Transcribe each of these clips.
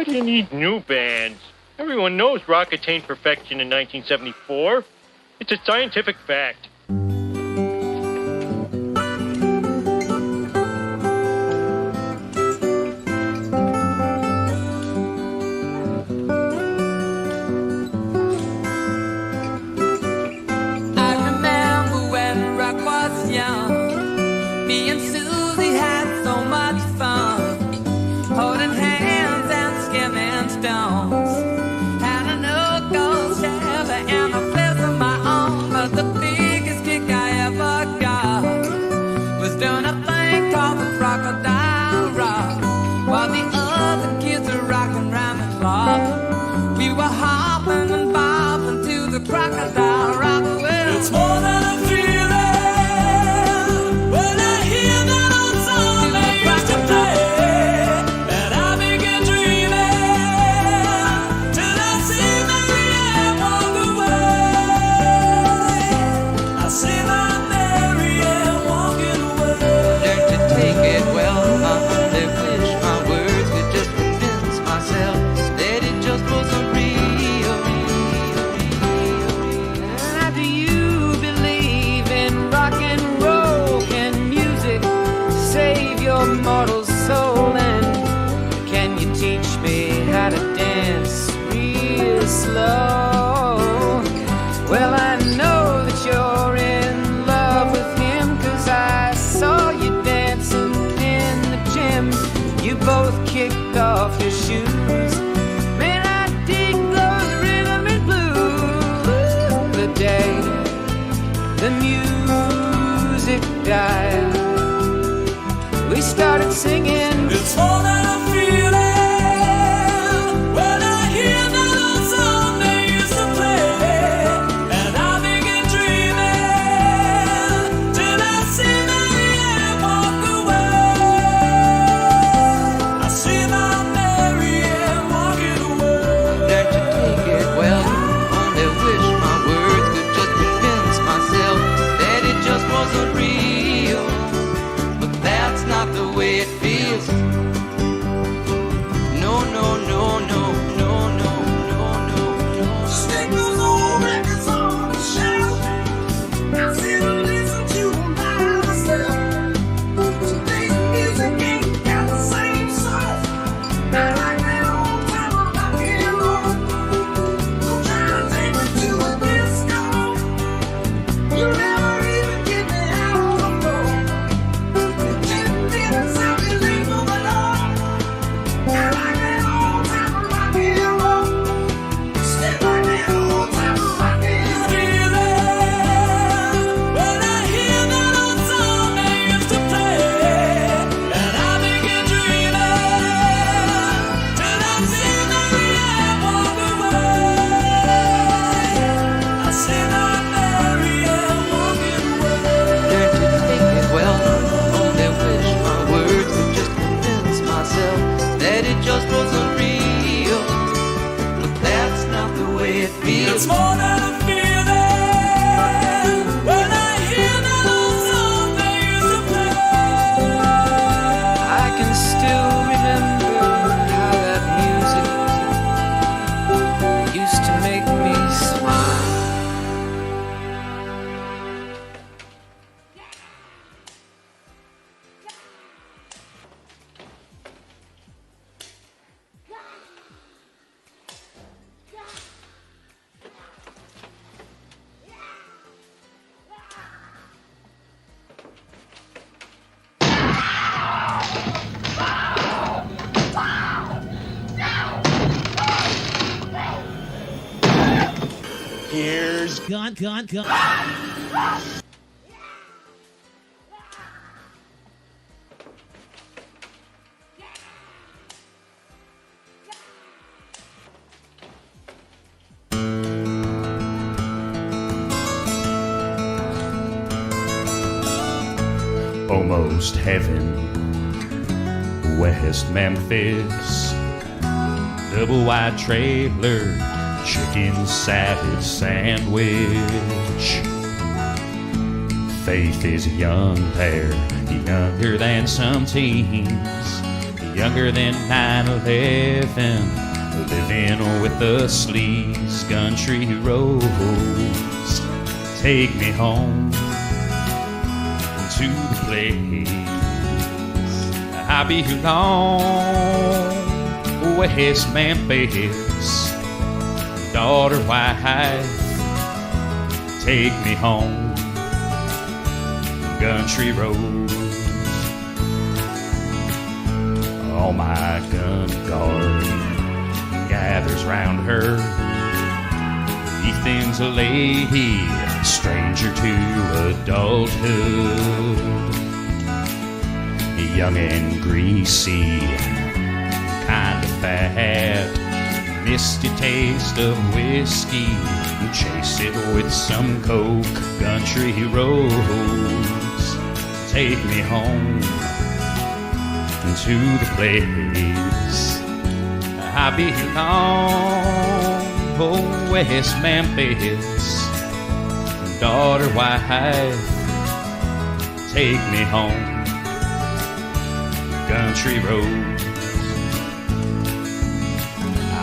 do you need new bands? Everyone knows rock attained perfection in 1974. It's a scientific fact. Me and Susie had so much fun, holding hands and skimming stones. Had a no-go Chevy and a place of my own, but the biggest kick I ever got was doing a thing called the crocodile rock, while the other kids were rocking round the clock. We were hopping and bobbing to the crocodile rock. Well, it's more than a feeling. Mortal soul, and can you teach me how to dance real slow? Well, I know that you're in love with him, 'cause I saw you dancing in the gym. You both kicked off your shoes. Man, I dig those rhythm and blues. The day the music died, we started singing. It's more than a feeling when I hear that old song they used to play, and I begin dreaming till I see Mary Ann walk away. I see my Mary Ann walking away. Don't you take it well? Only wish my words could just convince myself that it just wasn't real. That's not the way it feels. No, no, no, no, no, no, no, no, no. Stick those old records on the shelf. I sit and listen to them by myself. Today's music ain't got the same sauce. I like that old time rock and roll. Don't try to take me to a disco. You'll never even get me out on the floor. It's more than a feeling when I hear that old song they used to play. I can still remember how that music used to make me smile. Here's gun. Almost heaven, West Memphis, double wide trailer, chicken salad sandwich. Faith is a young pair, younger than some teens, younger than 9/11, living with the sleaze, country roads take me home to the place I belong. West Memphis, daughter, wife, take me home, country roads. All my gun guard gathers round her. Ethan's a lady, stranger to adulthood, young and greasy, kind of fat, misty taste of whiskey, chase it with some coke, country roads take me home to the place I belong. Oh, West Memphis, daughter, wife, take me home, country roads.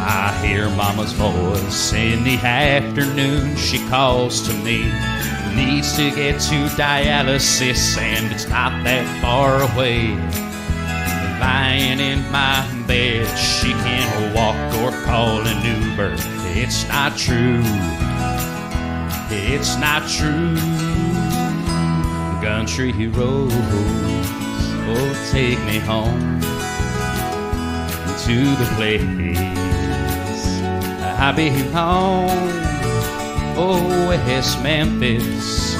I hear mama's voice in the afternoon. She calls to me, needs to get to dialysis, and it's not that far away. Lying in my bed, she can't walk or call an Uber. It's not true, it's not true. Country roads, oh, take me home to the place I belong. Oh, West Memphis,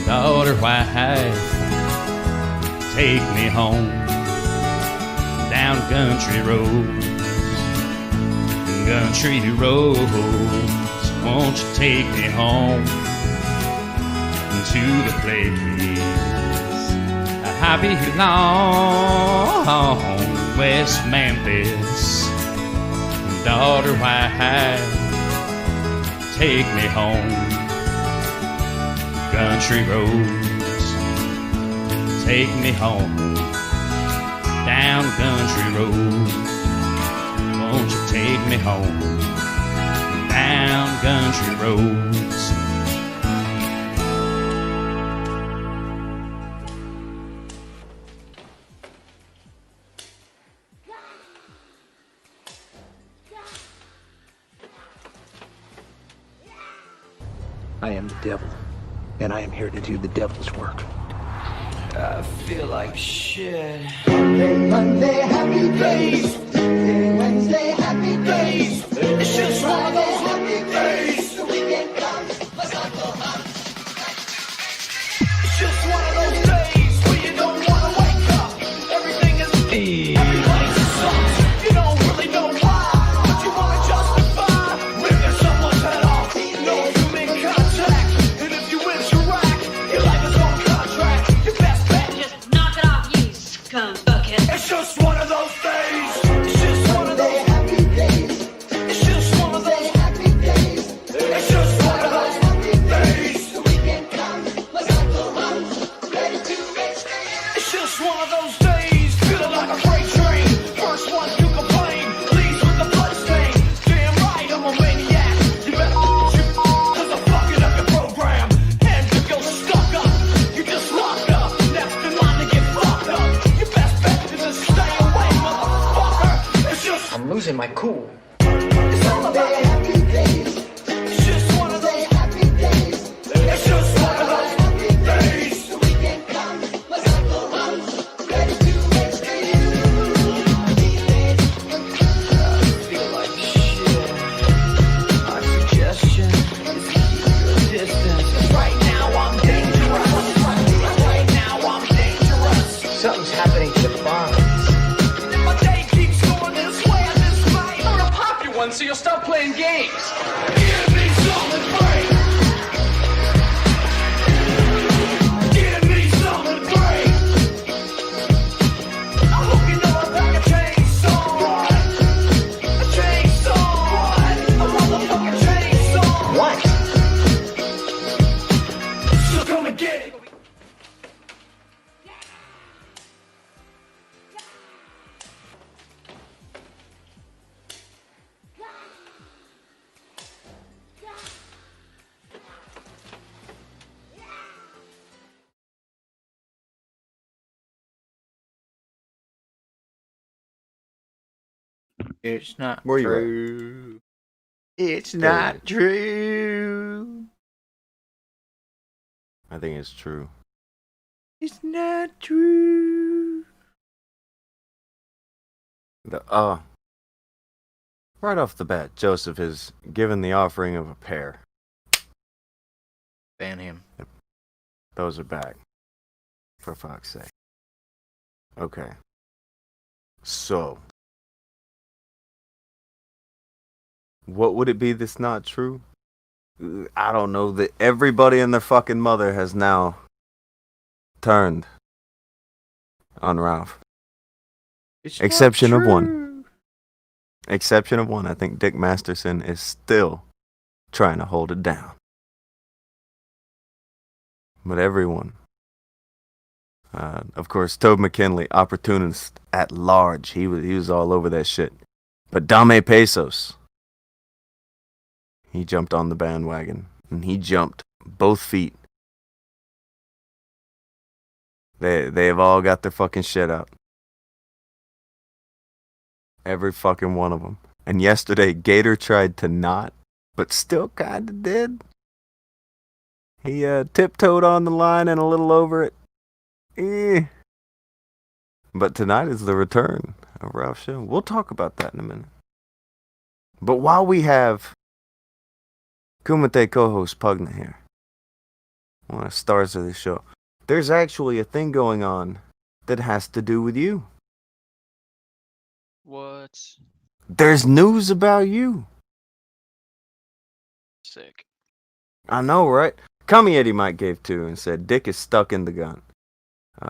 daughter, wife, take me home down country roads, country roads. Won't you take me home to the place I belong? West Memphis, daughter, wife, take me home, country roads, take me home down country roads. Won't you take me home down country roads? I am the devil, and I am here to do the devil's work. I feel like shit. Monday, happy days. Tuesday, Wednesday, happy days. It's just one of those happy days. The weekend comes, let's not go home. It's just one of those days where you don't want to wake up. Everything is everybody sucks. You don't really know why, but you want to justify ripping someone's head off. No human contact, and if you interact, your life is on contract. Your best bet. Just knock it off, you scum bucket. It's just one of those days. It's just one of those happy days. It's just one of those happy days. It's just one of those happy days. The weekend comes, let's not go home. Ready to make space. It's just one of those days. Feeling like a freight train. First one to complain leaves with the bloodstain. Damn right, I'm a maniac. You better shoot, cause I'm fucking up your program. And if you're stuck up, you just locked up. Next in line to get fucked up. Your best bet is to stay away, motherfucker. It's just I'm losing my cool. it's all about happy days. It's just one of those happy days. It's just one of those happy days. The weekend comes, let's not go home. Ready to make space. Feel like shit. My suggestion is keep your distance. Right now I'm dangerous. Right now I'm dangerous. Something's happening to the bonds. My day keeps going this way and this way. I'm gonna pop you one so you'll stop playing games. Give me something great. Give me something great. I hope you know I got a chainsaw. A chainsaw. A motherfucking chainsaw. What? So come and get it. It's not Where you at? true. It's There not it is. true. I think it's true. It's not true. Right off the bat, Joseph is given the offering of a pair. Ban him. Those are back. For fuck's sake. Okay. So. What would it be that's not true? I don't know. That everybody and their fucking mother has now turned on Ralph. It's Exception not of one. true. Exception of one. I think Dick Masterson is still trying to hold it down. But everyone, of course, Tobe McKinley, opportunist at large. He was all over that shit. But Dame Pesos, he jumped on the bandwagon, and he jumped both feet. They have all got their fucking shit out. Every fucking one of them. And yesterday, Gator tried to not, but still kinda did. He tiptoed on the line and a little over it. But tonight is the return of Ralph Show. We'll talk about that in a minute. But while we have Kumite co-host Pugna here, one of the stars of the show, there's actually a thing going on that has to do with you. What? There's news about you. Sick. I know, right? Kami Eddie Mike gave two and said Dick is stuck in the gun.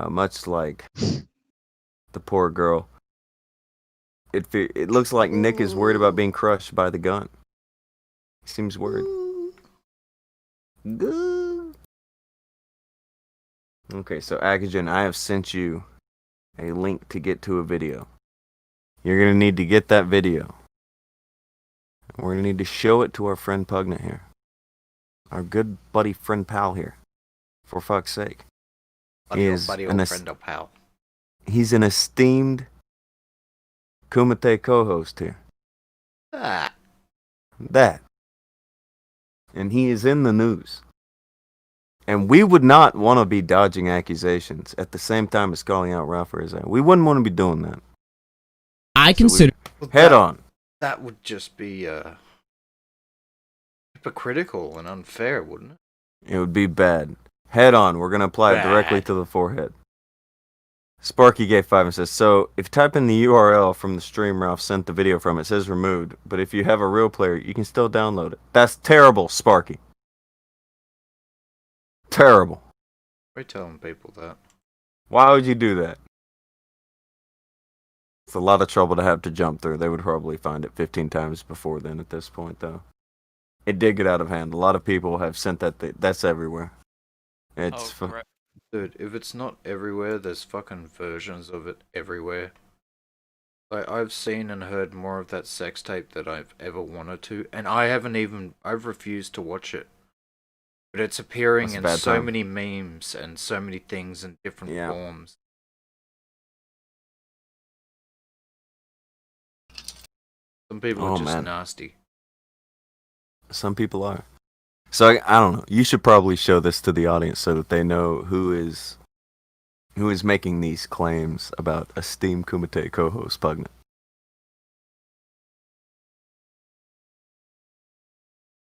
Much like the poor girl. It looks like Nick is worried about being crushed by the gun. He seems worried. Okay, so Akujin, I have sent you a link to get to a video. You're going to need to get that video. We're going to need to show it to our friend Pugna here. Our good buddy friend pal here. For fuck's sake. Buddy or Is buddy an or es- friend or pal. He's an esteemed Kumite co-host here. Ah. That. And he is in the news. And we would not want to be dodging accusations at the same time as calling out Ralph for his ass. We wouldn't want to be doing that. I consider Well, Head on. That would just be hypocritical and unfair, wouldn't it? It would be bad. Head on. We're going to apply it directly Bad. to the forehead. Sparky gave 5 and says, so if you type in the URL from the stream Ralph sent the video from, it says removed. But if you have a real player, you can still download it. That's terrible, Sparky. Terrible. We're telling people that. Why would you do that? It's a lot of trouble to have to jump through. They would probably find it 15 times before then at this point, though. It did get out of hand. A lot of people have sent that. That's everywhere. It's correct. Dude, if it's not everywhere, there's fucking versions of it everywhere. Like, I've seen and heard more of that sex tape that I've ever wanted to, and I've refused to watch it. But it's appearing That's a in bad so time. many memes and so many things in different Yeah. forms. Some people Oh, are just man. nasty. Some people are. So I don't know. You should probably show this to the audience so that they know who is making these claims about esteemed Kumite co-host Pugna.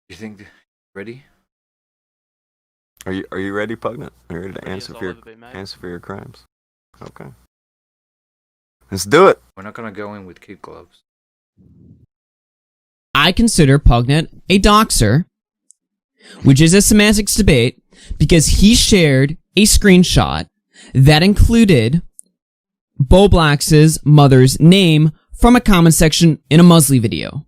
You think ready? Are you ready, Pugna? Are you ready to Ready answer as for I'll your ever be, mate. answer for your crimes? Okay. Let's do it. We're not gonna go in with kid gloves. I consider Pugnet a doxer, which is a semantics debate because he shared a screenshot that included Bo Black's mother's name from a comment section in a Musley video.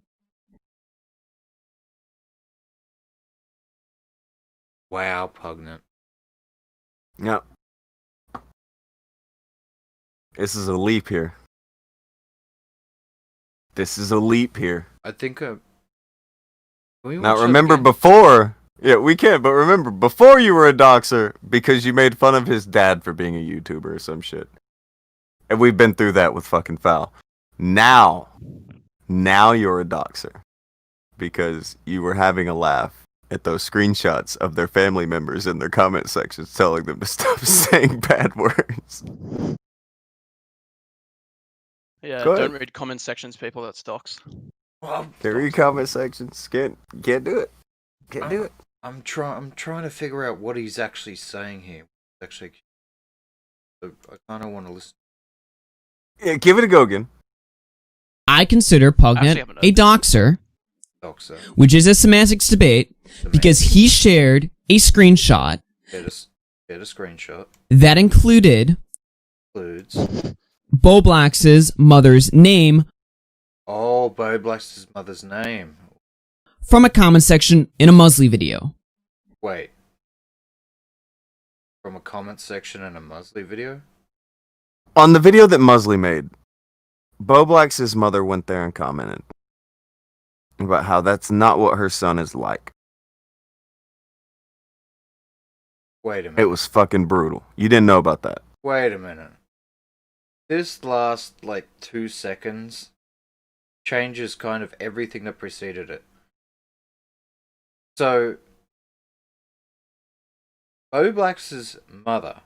Wow, Pugnant. Yep. This is a leap here. This is a leap here. I think. Can we Now watch that remember again? before, yeah, we can, but remember before you were a doxer because you made fun of his dad for being a YouTuber or some shit. And we've been through that with fucking Foul. Now Now you're a doxer because you were having a laugh at those screenshots of their family members in their comment sections telling them to stop saying bad words. Yeah, Go don't ahead. read comment sections, people. That's docs. Well, Can't read comment sections. Can't do it. Can't do it. I'm trying to figure out what he's actually saying here. Actually, so I kind of want to listen. Yeah, give it a go again. I consider Actually, I Pugnant haven't a doxer, Doxer. which is a semantics debate because he shared a screenshot Get a screenshot. that included Includes. Bo Black's mother's name Oh, Bo Black's mother's name. from a comment section in a Musley video. Wait. From a comment section in a Musley video? On the video that Musley made, Bo Black's mother went there and commented about how that's not what her son is like. Wait a minute. It was fucking brutal. You didn't know about that. Wait a minute. This last, 2 seconds changes kind of everything that preceded it. So, Bo Black's mother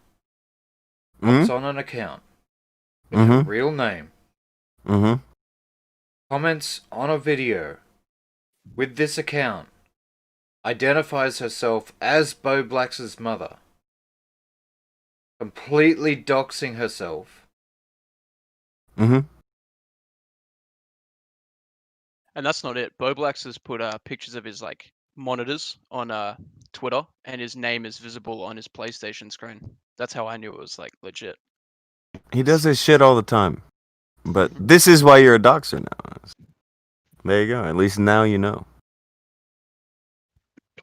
hops on an account with her real name, comments on a video with this account, identifies herself as Bo Black's mother, completely doxing herself. And that's not it. Bo Blacks has put pictures of his monitors on Twitter, and his name is visible on his PlayStation screen. That's how I knew it was legit. He does this shit all the time. But this is why you're a doxer now. There you go. At least now you know.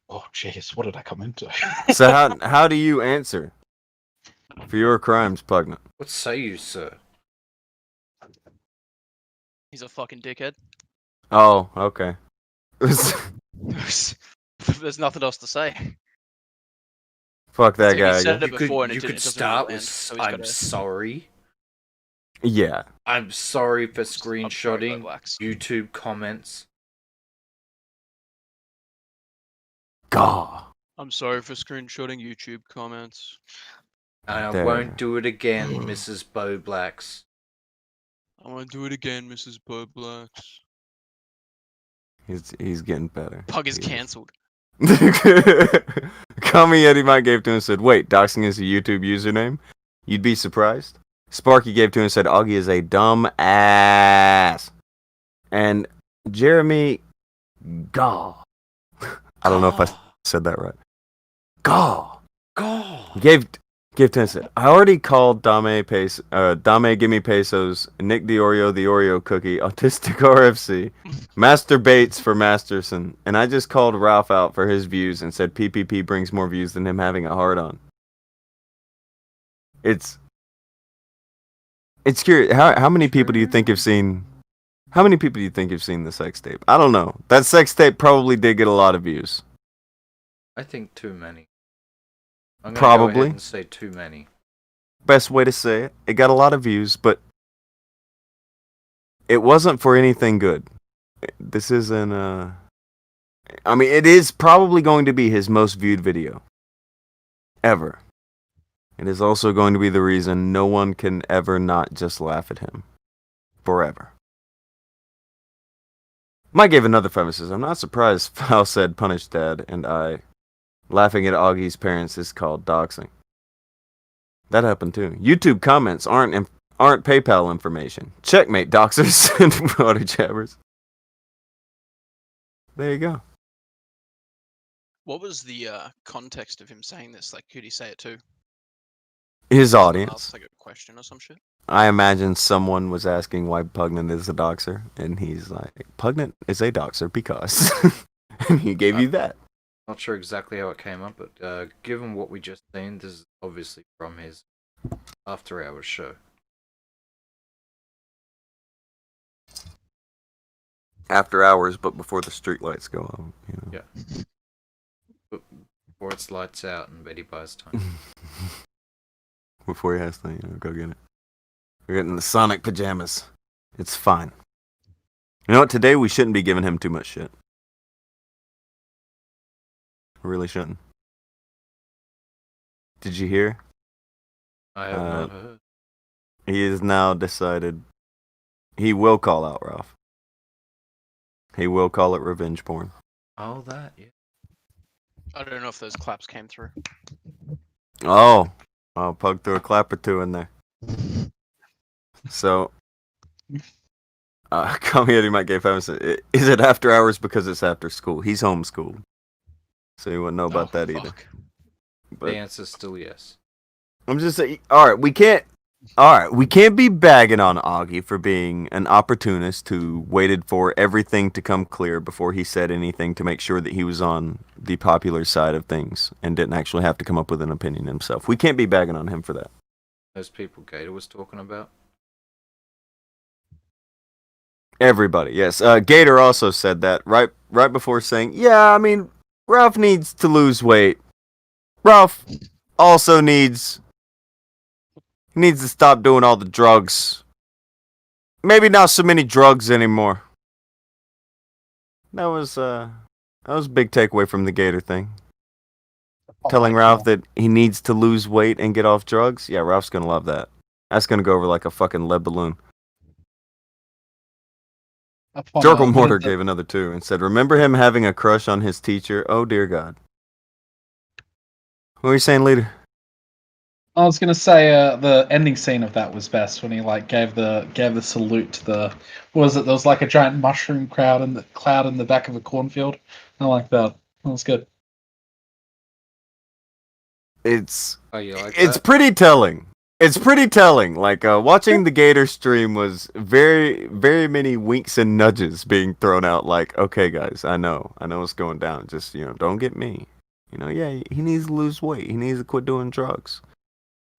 Oh, jeez, what did I come into? So how do you answer for your crimes, Pugnant? What say you, sir? He's a fucking dickhead. Oh, okay. There's nothing else to say. Fuck that He guy. said I it guess. before and you it could doesn't start really with, land, so he's I'm gotta- sorry. Yeah. I'm sorry for I'm sorry, Bo screenshotting Blacks. YouTube comments. Gah. I'm sorry for screenshotting YouTube comments. And I There. won't do it again, Mrs. Bo Blacks. I want to do it again, Mrs. Bo Blacks. He's getting better. Pug is He is. cancelled. Kami Eddie Mike gave to him and said, wait, doxing is a YouTube username? You'd be surprised. Sparky gave to him and said, Augie is a dumb ass. And Jeremy Gaw. I don't know if I said that right. Gaw. Gaw. Gave to him and said, I already called Dame Gimme Pesos, Nick the Oreo Cookie, Autistic RFC, Master Bates for Masterson, and I just called Ralph out for his views and said PPP brings more views than him having a hard on. It's curious. How many people do you think have seen? How many people do you think have seen the sex tape? I don't know. That sex tape probably did get a lot of views. I think too many. I'm gonna Probably. go ahead and say too many. Best way to say it. It got a lot of views, but it wasn't for anything good. This isn't I mean, it is probably going to be his most viewed video ever. It is also going to be the reason no one can ever not just laugh at him. Forever. Mike gave another premise. Says, I'm not surprised Foul said punish dad and I. Laughing at Augie's parents is called doxing. That happened too. YouTube comments aren't PayPal information. Checkmate, doxers and water jabbers. There you go. What was the context of him saying this? Who'd he say it to? His Someone audience. asked, a question or some shit? I imagine someone was asking why Pugnant is a doxer, and he's like, Pugnant is a doxer because. And he gave you that. Not sure exactly how it came up, but given what we just seen, this is obviously from his After Hours show. After hours, but before the street lights go on. You know? Yeah. But before it's lights out and Betty buys time. Before he has to, go get it. We're getting the Sonic pajamas. It's fine. You know what? Today we shouldn't be giving him too much shit. We really shouldn't. Did you hear? I have not heard. He has now decided he will call out Ralph. He will call it revenge porn. Oh, that, yeah. I don't know if those claps came through. Oh, Pug threw a clap or two in there. So, Comedy Mike gave 5 cents. Is it after hours because it's after school? He's homeschooled, so he wouldn't know about that either. But The answer's still yes. I'm just saying. All right, we can't be bagging on Augie for being an opportunist who waited for everything to come clear before he said anything to make sure that he was on the popular side of things and didn't actually have to come up with an opinion himself. We can't be bagging on him for that. Those people Gator was talking about. Everybody, yes. Gator also said that right before saying, yeah, I mean, Ralph needs to lose weight. Ralph also needs to stop doing all the drugs. Maybe not so many drugs anymore. That was a big takeaway from the Gator thing. Telling Ralph that he needs to lose weight and get off drugs. Yeah, Ralph's gonna love that. That's gonna go over like a fucking lead balloon. Jorkle Mortar gave another 2 and said, remember him having a crush on his teacher? Oh dear God. What were you saying, leader? I was gonna say the ending scene of that was best when he like gave the salute to the what was it? There was like a giant mushroom cloud in the back of a cornfield. I like that. That was good. It's that? pretty telling. It's pretty telling. Like watching the Gator stream was very, very many winks and nudges being thrown out. Like, okay, guys, I know what's going down. Just don't get me. Yeah, he needs to lose weight. He needs to quit doing drugs.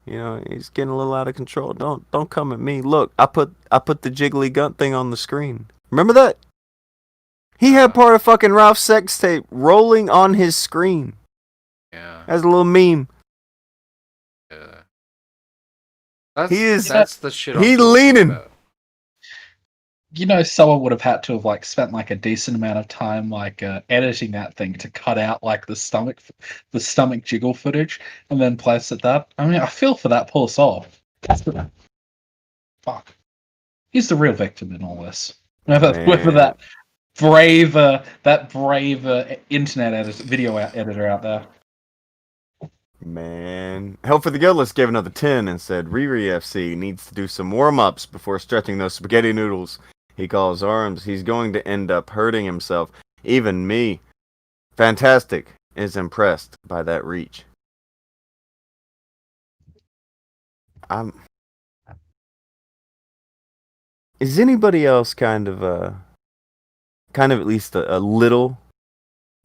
He's getting a little out of control. Don't come at me. Look, I put the jiggly gun thing on the screen. Remember that? He had part of fucking Ralph's sex tape rolling on his screen. Yeah. As a little meme. Yeah. That's the shit. He's leaning. About. Someone would have had to have like spent like a decent amount of time like editing that thing to cut out like the stomach jiggle footage and then place it that. I mean, I feel for that poor soul. Fuck. He's the real victim in all this. Whether that brave internet video editor out there. Man. Help for the Guildless gave another 10 and said Riri FC needs to do some warm-ups before stretching those spaghetti noodles he calls arms. He's going to end up hurting himself. Even me. Fantastic is impressed by that reach. Is anybody else kind of at least a little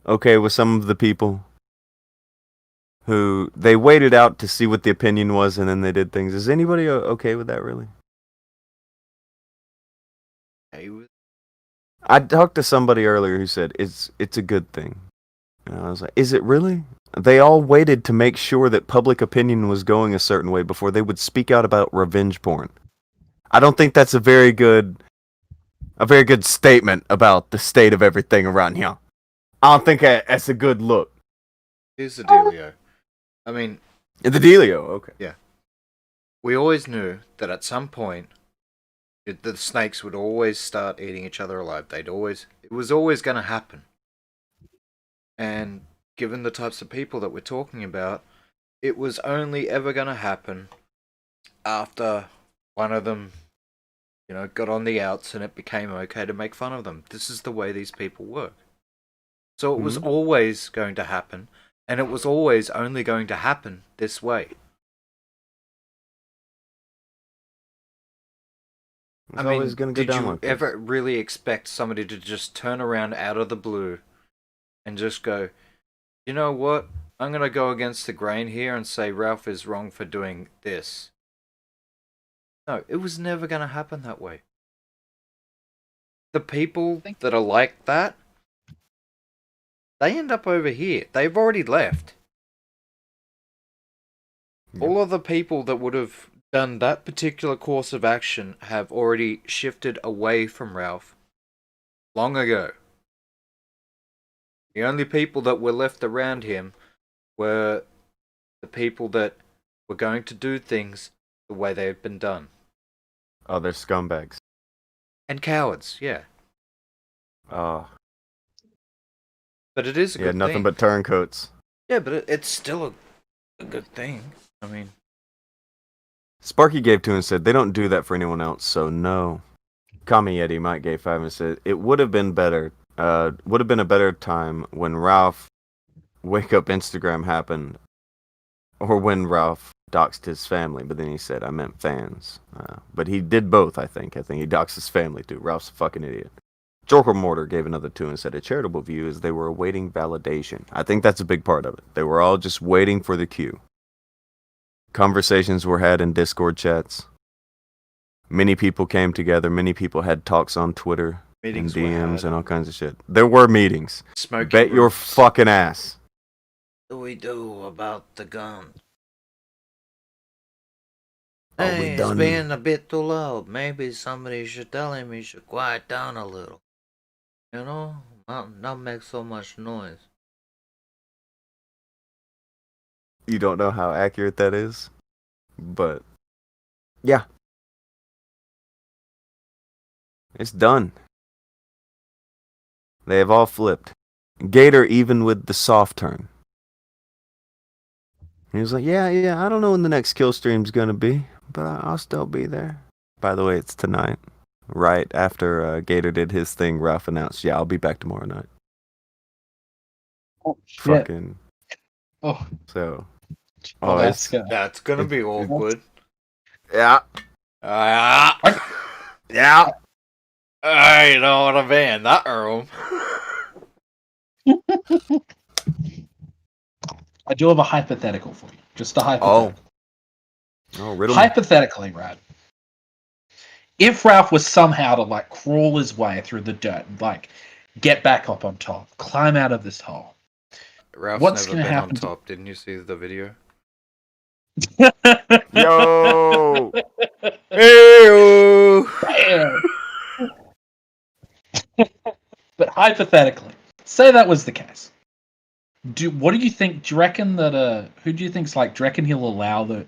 okay with some of the people who they waited out to see what the opinion was and then they did things? Is anybody okay with that, really? I talked to somebody earlier who said it's a good thing. And I was like, is it really? They all waited to make sure that public opinion was going a certain way before they would speak out about revenge porn. I don't think that's a very good statement about the state of everything around here. I don't think that's a good look. Here's the dealio. I mean... The dealio, okay. Yeah. We always knew that at some point, the snakes would always start eating each other alive. It was always going to happen. And given the types of people that we're talking about, it was only ever going to happen after one of them, got on the outs and it became okay to make fun of them. This is the way these people work. So it was always going to happen, and it was always only going to happen this way. It's always going to go down like this. Did you ever really expect somebody to just turn around out of the blue and just go, you know what? I'm going to go against the grain here and say Ralph is wrong for doing this. No, it was never going to happen that way. The people that are like that, they end up over here. They've already left. Yeah. All of the people that would have done that particular course of action have already shifted away from Ralph long ago. The only people that were left around him were the people that were going to do things the way they had been done. Oh, they're scumbags. And cowards, yeah. Oh. But it is a good nothing thing. but turncoats. Yeah, but it's still a good thing. I mean... Sparky gave 2 and said, they don't do that for anyone else, so no. Kami Yeti Mike gave 5 and said, it would have been better. Would have been a better time when Ralph Wake Up Instagram happened, or when Ralph doxed his family. But then he said, I meant fans. But he did both, I think. I think he doxed his family too. Ralph's a fucking idiot. Joker Mortar gave another 2 and said, a charitable view is they were awaiting validation. I think that's a big part of it. They were all just waiting for the cue. Conversations were had in Discord chats. Many people came together. Many people had talks on Twitter Meetings and were DMs had. and all kinds of shit. There were meetings. Smoking Bet your rooms. fucking ass. What do we do about the gun? Are we Hey, it's done? being a bit too loud. Maybe somebody should tell him he should quiet down a little. You know? Not make so much noise. You don't know how accurate that is, but yeah. It's done. They have all flipped. Gator even with the soft turn. He was like, yeah, I don't know when the next kill stream's gonna be, but I'll still be there. By the way, it's tonight. Right after Gator did his thing, Ralph announced, yeah, I'll be back tomorrow night. Oh, shit. Fucking. Oh. So. Oh, it's, That's gonna be awkward. yeah. Yeah. You know what I mean? That room. I do have a hypothetical for you. Just a hypothetical. Oh, riddle. Hypothetically, right? If Ralph was somehow to like crawl his way through the dirt, like get back up on top, climb out of this hole, Ralph's what's never going to been happen? on top. Didn't you see the video? Yo! Bam! But hypothetically, say that was the case. What do you think? Do you reckon that who do you think's like? Do you reckon he'll allow the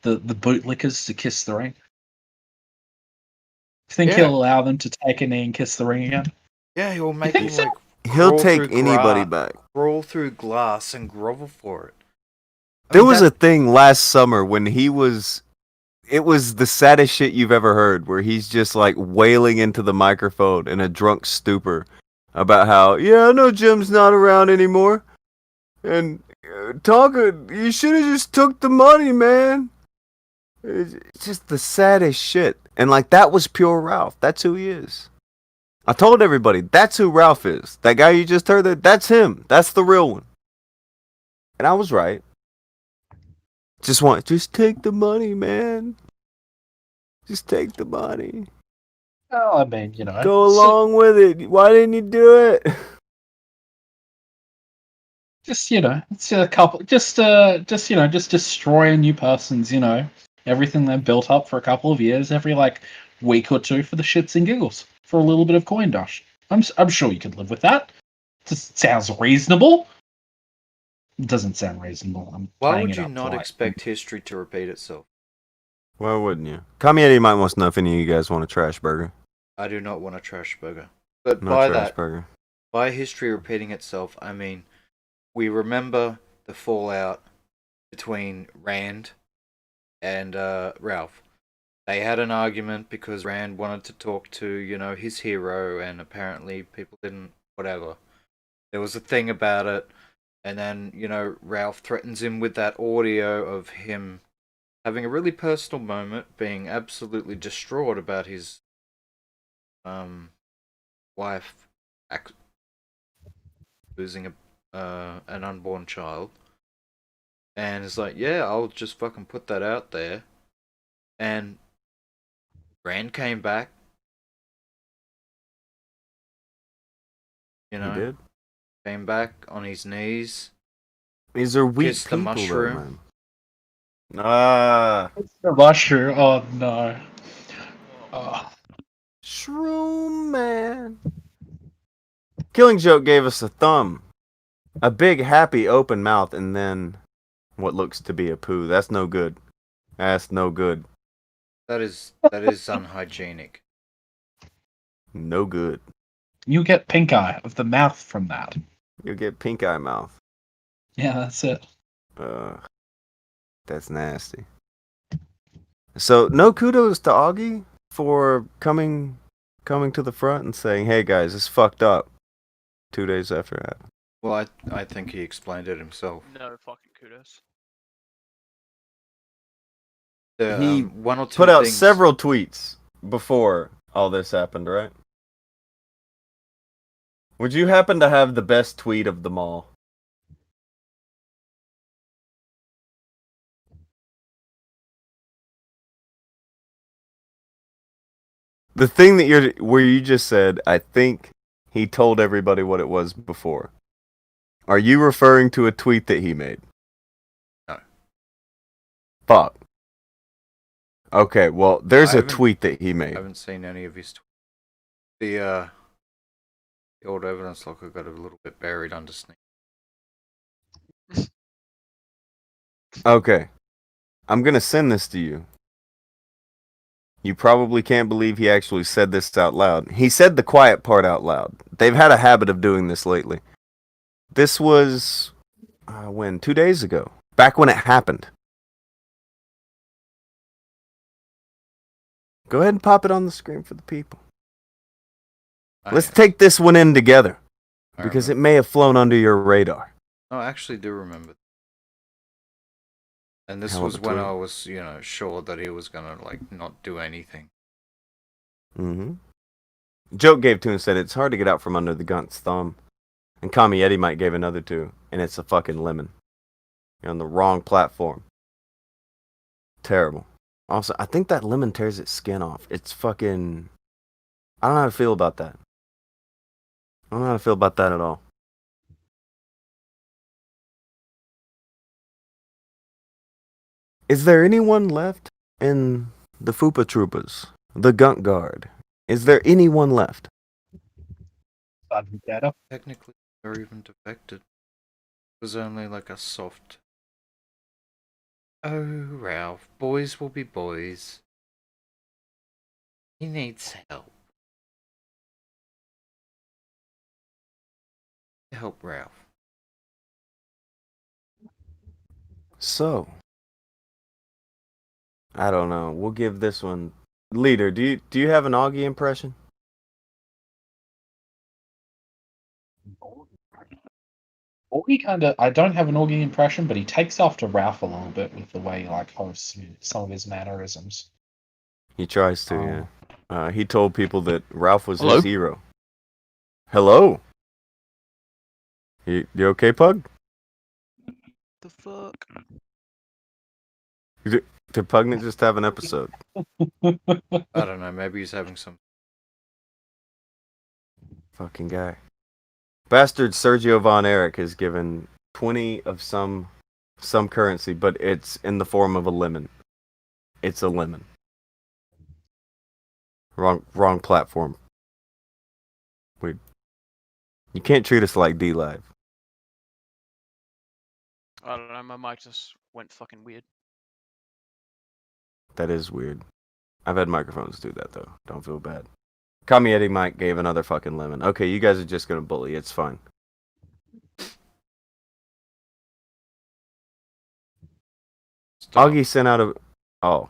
bootlickers to kiss the ring? Do you think he'll allow them to take a knee and kiss the ring again? Yeah, he'll make think him so? like He'll crawl take through anybody back. Crawl through glass and grovel for it. There was a thing last summer when he was. It was the saddest shit you've ever heard, where he's just like wailing into the microphone in a drunk stupor about how, yeah, I know Jim's not around anymore, and talking, you should have just took the money, man. It's just the saddest shit, and like that was pure Ralph. That's who he is. I told everybody that's who Ralph is. That guy you just heard, that's him. That's the real one, and I was right. Just take the money, man. Just take the money. Oh, I mean, you know, Go along with it. Why didn't you do it? Just it's a couple. Just destroy a new person's, everything they've built up for a couple of years, every like week or two for the shits and giggles, for a little bit of coin dash. I'm sure you could live with that. Just sounds reasonable. It doesn't sound reasonable. Why would you not expect history to repeat itself? Why wouldn't you? Kamieti might want to know if any of you guys want a trash burger. I do not want a trash burger. But No by trash that, burger. by history repeating itself, I mean, we remember the fallout between Rand and Ralph. They had an argument because Rand wanted to talk to, his hero, and apparently people didn't, whatever. There was a thing about it, and then, Ralph threatens him with that audio of him having a really personal moment, being absolutely distraught about his wife losing an unborn child, and it's like, yeah, I'll just fucking put that out there. And Rand came back, He did? came back on his knees. These are weak Kissed the people, though, mushroom. man. Ah. The mushroom. Oh no. Oh. Shroom man. Killing Joke gave us a thumb. A big, happy, open mouth, and then what looks to be a poo. That's no good. That's no good. That is unhygienic. No good. You get pink eye of the mouth from that. You'll get pink eye mouth. Yeah, that's it. That's nasty. So, no kudos to Augie for coming to the front and saying, hey guys, it's fucked up 2 days after that. Well, I think he explained it himself. No fucking kudos. He one or two put out things- several tweets before all this happened, right? Would you happen to have the best tweet of them all? The thing that where you just said, I think he told everybody what it was before. Are you referring to a tweet that he made? No. Fuck. Okay, well, there's I a haven't- tweet that he I made. haven't seen any of his tweets. The old evidence locker got a little bit buried under sneak. Okay. I'm gonna send this to you. You probably can't believe he actually said this out loud. He said the quiet part out loud. They've had a habit of doing this lately. This was, when? 2 days ago. Back when it happened. Go ahead and pop it on the screen for the people. Let's take this one in together. Because it may have flown under your radar. No, I actually do remember. And this Hell of was a when tweet. I was, sure that he was gonna, not do anything. Mm-hmm. Joke gave two and said it's hard to get out from under the Gunt's thumb. And Kami Eddie Mike gave another two, and it's a fucking lemon. You're on the wrong platform. Terrible. Also, I think that lemon tears its skin off. It's fucking... I don't know how to feel about that. I don't know how to feel about that at all. Is there anyone left in the Fupa Troopas? The Gunt Guard? Is there anyone left? Technically, or even defected. It was only like a soft. Oh, Ralph, boys will be boys. He needs help. Help Ralph. So, I don't know. We'll give this one. Leader, do you have an Augie impression? Augie I don't have an Augie impression, but he takes after Ralph a little bit with the way he hosts some of his mannerisms. He tries to, yeah. He told people that Ralph was Hello? his hero. Hello? You okay, Pug? The fuck? Did Pugnant just have an episode? I don't know, maybe he's having some. Fucking guy. Bastard Sergio Von Erich has given 20 of some currency, but it's in the form of a lemon. It's a lemon. Wrong platform. You can't treat us like D-Live. I don't know, my mic just went fucking weird. That is weird. I've had microphones do that, though. Don't feel bad. Kami Eddie Mike gave another fucking lemon. Okay, you guys are just gonna bully. It's fine. Augie sent out a... Oh.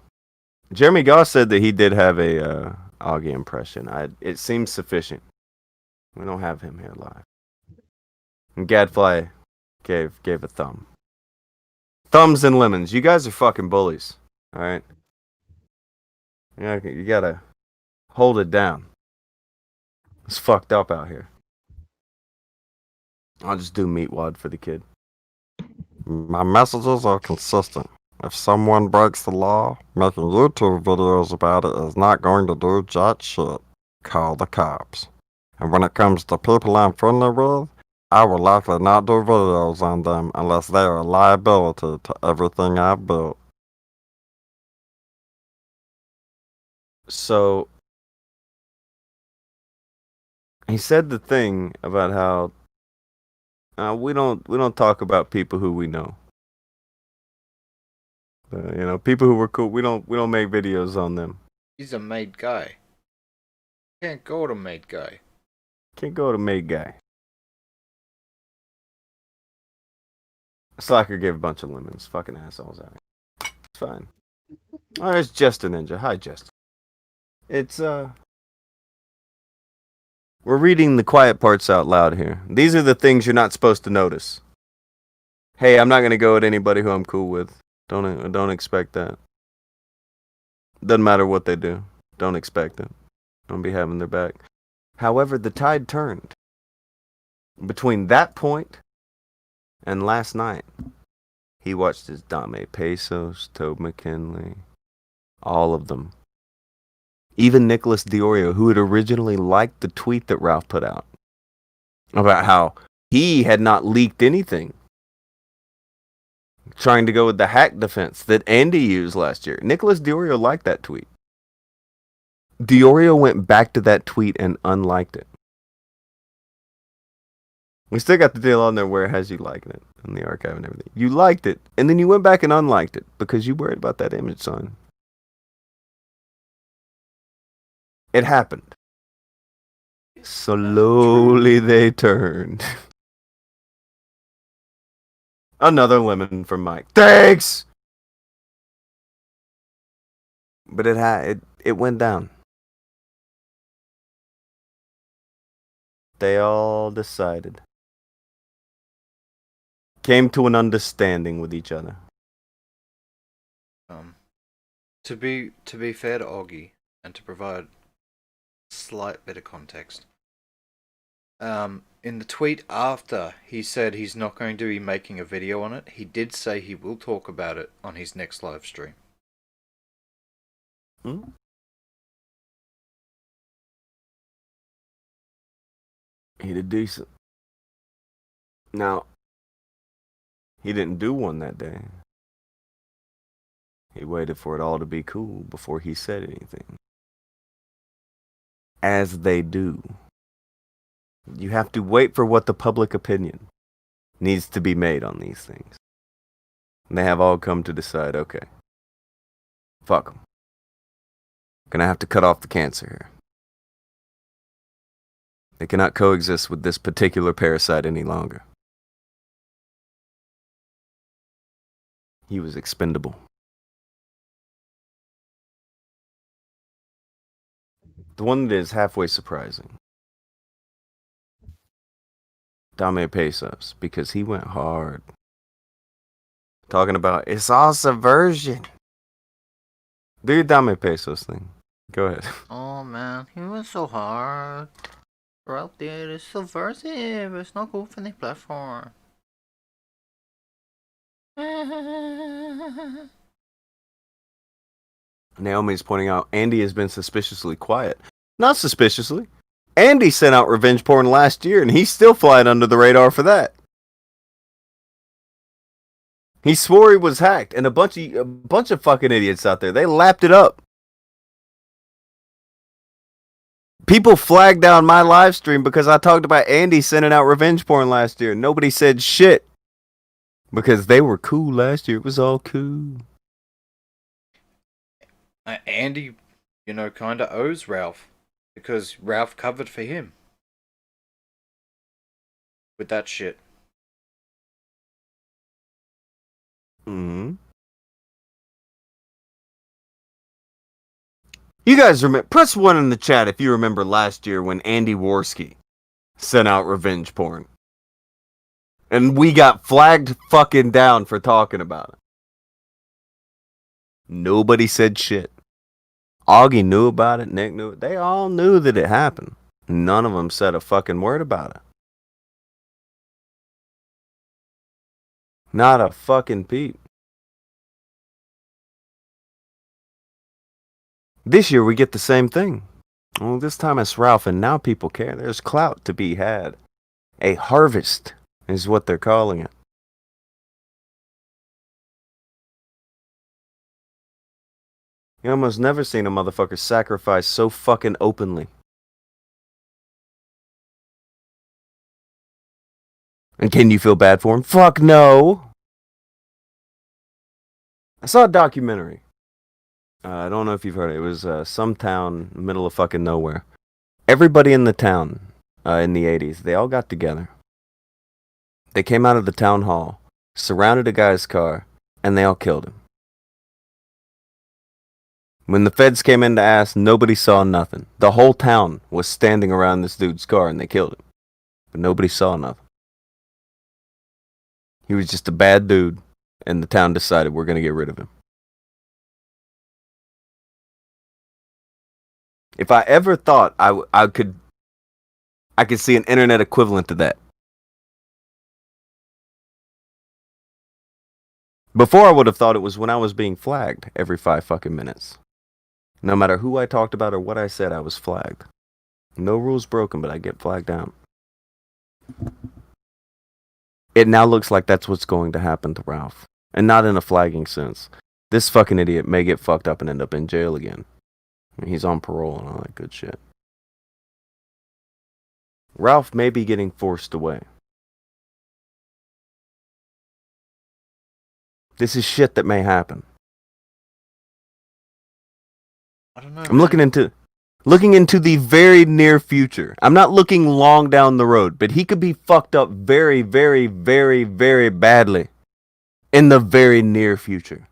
Jeremy Goss said that he did have a Augie impression. It seems sufficient. We don't have him here live. And Gadfly gave a thumb. Thumbs and lemons. You guys are fucking bullies. Alright? Yeah, you gotta hold it down. It's fucked up out here. I'll just do meatwad for the kid. My messages are consistent. If someone breaks the law, making YouTube videos about it is not going to do jack shit. Call the cops. And when it comes to people I'm friendly with, I will likely not do videos on them unless they are a liability to everything I've built. So, He said the thing about how we don't talk about people who we know. People who were cool. We don't make videos on them. He's a made guy. Can't go to made guy. Can't go to made guy. Slacker gave a bunch of lemons. Fucking assholes out. It's fine. Oh, there's Jester Ninja. Hi, Jester. It's We're reading the quiet parts out loud here. These are the things you're not supposed to notice. Hey, I'm not gonna go at anybody who I'm cool with. Don't expect that. Doesn't matter what they do. Don't expect it. Don't be having their back. However, the tide turned. Between that point and last night, he watched his Dame Pesos, Tobe McKinley, all of them. Even Nicholas Diorio, who had originally liked the tweet that Ralph put out about how he had not leaked anything, trying to go with the hack defense that Andy used last year. Nicholas Diorio liked that tweet. Diorio went back to that tweet and unliked it. We still got the deal on there where it has you liking it in the archive and everything. You liked it, and then you went back and unliked it because you worried about that image sign. It happened. Slowly they turned. Another lemon from Mike. Thanks! But it went down. They all decided. Came to an understanding with each other. To be fair to Augie, and to provide slight bit of context. In the tweet after he said he's not going to be making a video on it, he did say he will talk about it on his next live stream. He did decent. Now, he didn't do one that day. He waited for it all to be cool before he said anything. As they do. You have to wait for what the public opinion needs to be made on these things. And they have all come to decide, okay, fuck them. Gonna have to cut off the cancer here. They cannot coexist with this particular parasite any longer. He was expendable. The one that is halfway surprising. Dame Pesos, because he went hard. Talking about, it's all subversion. Do your Dame Pesos thing. Go ahead. Oh man, he went so hard. Ralph did, it's subversive, it's not good for the platform. Naomi's pointing out Andy has been suspiciously quiet. Not suspiciously. Andy sent out revenge porn last year, and he's still flying under the radar for that. He swore he was hacked, and a bunch of fucking idiots out there, they lapped it up. People flagged down my live stream because I talked about Andy sending out revenge porn last year. Nobody said shit. Because they were cool last year. It was all cool. Andy, kind of owes Ralph. Because Ralph covered for him. With that shit. You guys remember, press 1 in the chat if you remember last year when Andy Worski sent out revenge porn. And we got flagged fucking down for talking about it. Nobody said shit. Augie knew about it, Nick knew it. They all knew that it happened. None of them said a fucking word about it. Not a fucking peep. This year we get the same thing. Well, this time it's Ralph, and now people care. There's clout to be had. A harvest is what they're calling it. You almost never seen a motherfucker sacrifice so fucking openly. And can you feel bad for him? Fuck no. I saw a documentary. I don't know if you've heard it. It was some town, middle of fucking nowhere. Everybody in the town in the 80s, they all got together. They came out of the town hall, surrounded a guy's car, and they all killed him. When the feds came in to ask, nobody saw nothing. The whole town was standing around this dude's car and they killed him. But nobody saw nothing. He was just a bad dude, and the town decided we're going to get rid of him. If I ever thought I could see an internet equivalent to that. Before I would have thought it was when I was being flagged every 5 fucking minutes. No matter who I talked about or what I said, I was flagged. No rules broken, but I get flagged out. It now looks like that's what's going to happen to Ralph. And not in a flagging sense. This fucking idiot may get fucked up and end up in jail again. I mean, he's on parole and all that good shit. Ralph may be getting forced away. This is shit that may happen. I don't know. I'm looking into the very near future. I'm not looking long down the road, but he could be fucked up very, very, very, very badly in the very near future.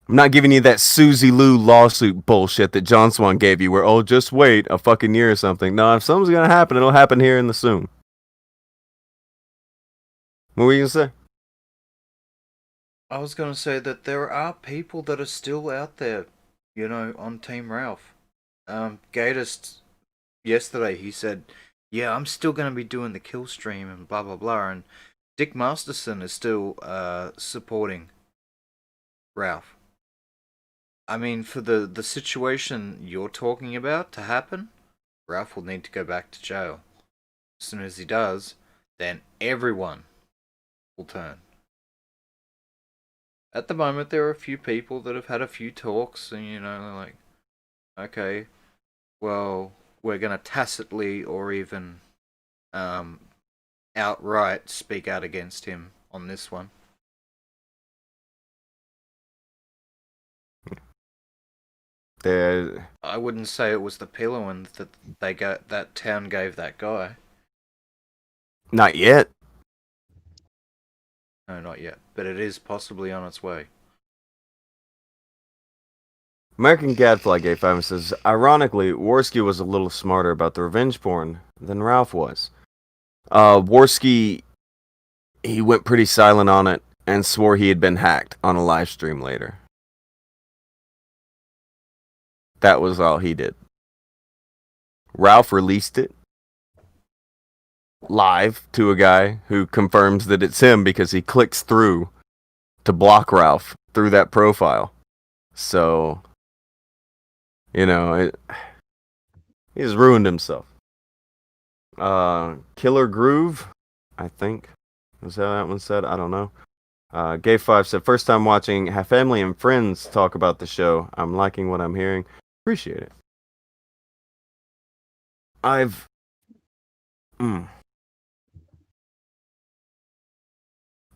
I'm not giving you that Susie Lou lawsuit bullshit that John Swan gave you where, oh, just wait a fucking year or something. No, if something's gonna happen, it'll happen here in the soon. What were you gonna say? I was going to say that there are people that are still out there, you know, on Team Ralph. Gatist, yesterday, he said, yeah, I'm still going to be doing the kill stream and blah, blah, blah. And Dick Masterson is still supporting Ralph. I mean, for the situation you're talking about to happen, Ralph will need to go back to jail. As soon as he does, then everyone will turn. At the moment, there are a few people that have had a few talks, and you know, like, okay, well, we're gonna tacitly or even outright speak out against him on this one. I wouldn't say it was the pillowing that that town gave that guy. Not yet. No, not yet, but it is possibly on its way. American Gadfly Gay 5 says, ironically, Worski was a little smarter about the revenge porn than Ralph was. Worski, he went pretty silent on it and swore he had been hacked on a live stream later. That was all he did. Ralph released it live to a guy who confirms that it's him because he clicks through to block Ralph through that profile. So, you know, he's ruined himself. Killer Groove, I think, was how that one said. I don't know. Gay5 said, first time watching, have family and friends talk about the show. I'm liking what I'm hearing. Appreciate it. I've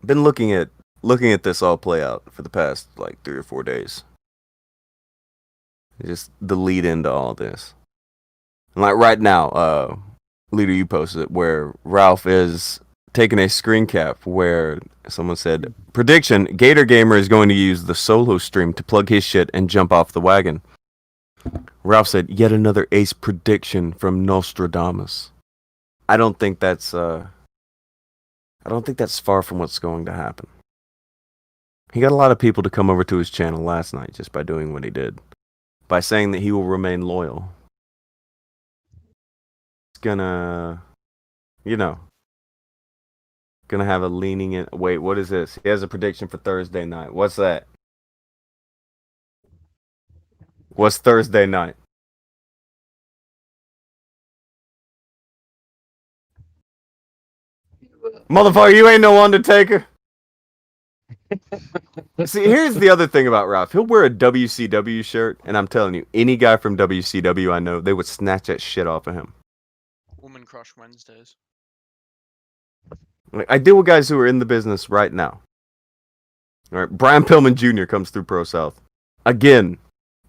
been looking at this all play out for the past like 3 or 4 days. Just the lead into all this. And like right now, Leader, you posted it where Ralph is taking a screen cap where someone said, prediction, Gator Gamer is going to use the solo stream to plug his shit and jump off the wagon. Ralph said, yet another ace prediction from Nostradamus. I don't think that's far from what's going to happen. He got a lot of people to come over to his channel last night just by doing what he did. By saying that he will remain loyal. He's gonna, you know, gonna have a leaning in. Wait, what is this? He has a prediction for Thursday night. What's that? What's Thursday night? Motherfucker, you ain't no Undertaker. See, here's the other thing about Ralph. He'll wear a WCW shirt, and I'm telling you, any guy from WCW I know, they would snatch that shit off of him. Woman Crush Wednesdays. Like, I deal with guys who are in the business right now. All right, Brian Pillman Jr. comes through Pro South again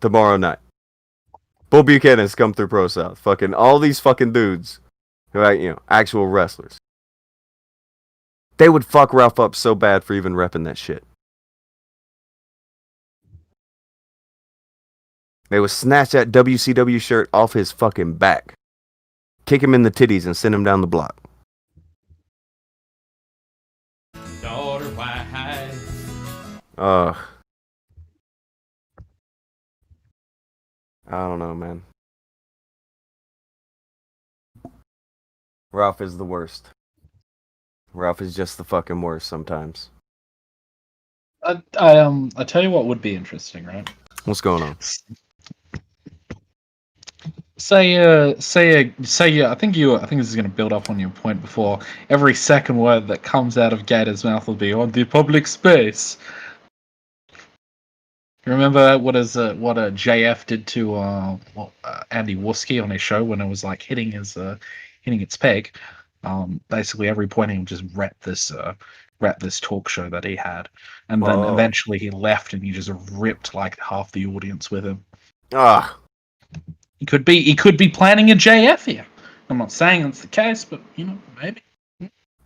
tomorrow night. Bull Buchanan's come through Pro South. Fucking all these fucking dudes who are, actual wrestlers. They would fuck Ralph up so bad for even repping that shit. They would snatch that WCW shirt off his fucking back, kick him in the titties, and send him down the block. Daughter wife. I don't know, man. Ralph is the worst. Ralph is just the fucking worst sometimes. I tell you what would be interesting, right? What's going on? I think this is going to build up on your point before. Every second word that comes out of Gator's mouth will be on the public space. You remember what JF did to Andy Worski on his show when it was like hitting its peg? Basically every point he would just rep this talk show that he had, and then eventually he left and he just ripped like half the audience with him. He could be planning a JF here. I'm not saying that's the case, but maybe.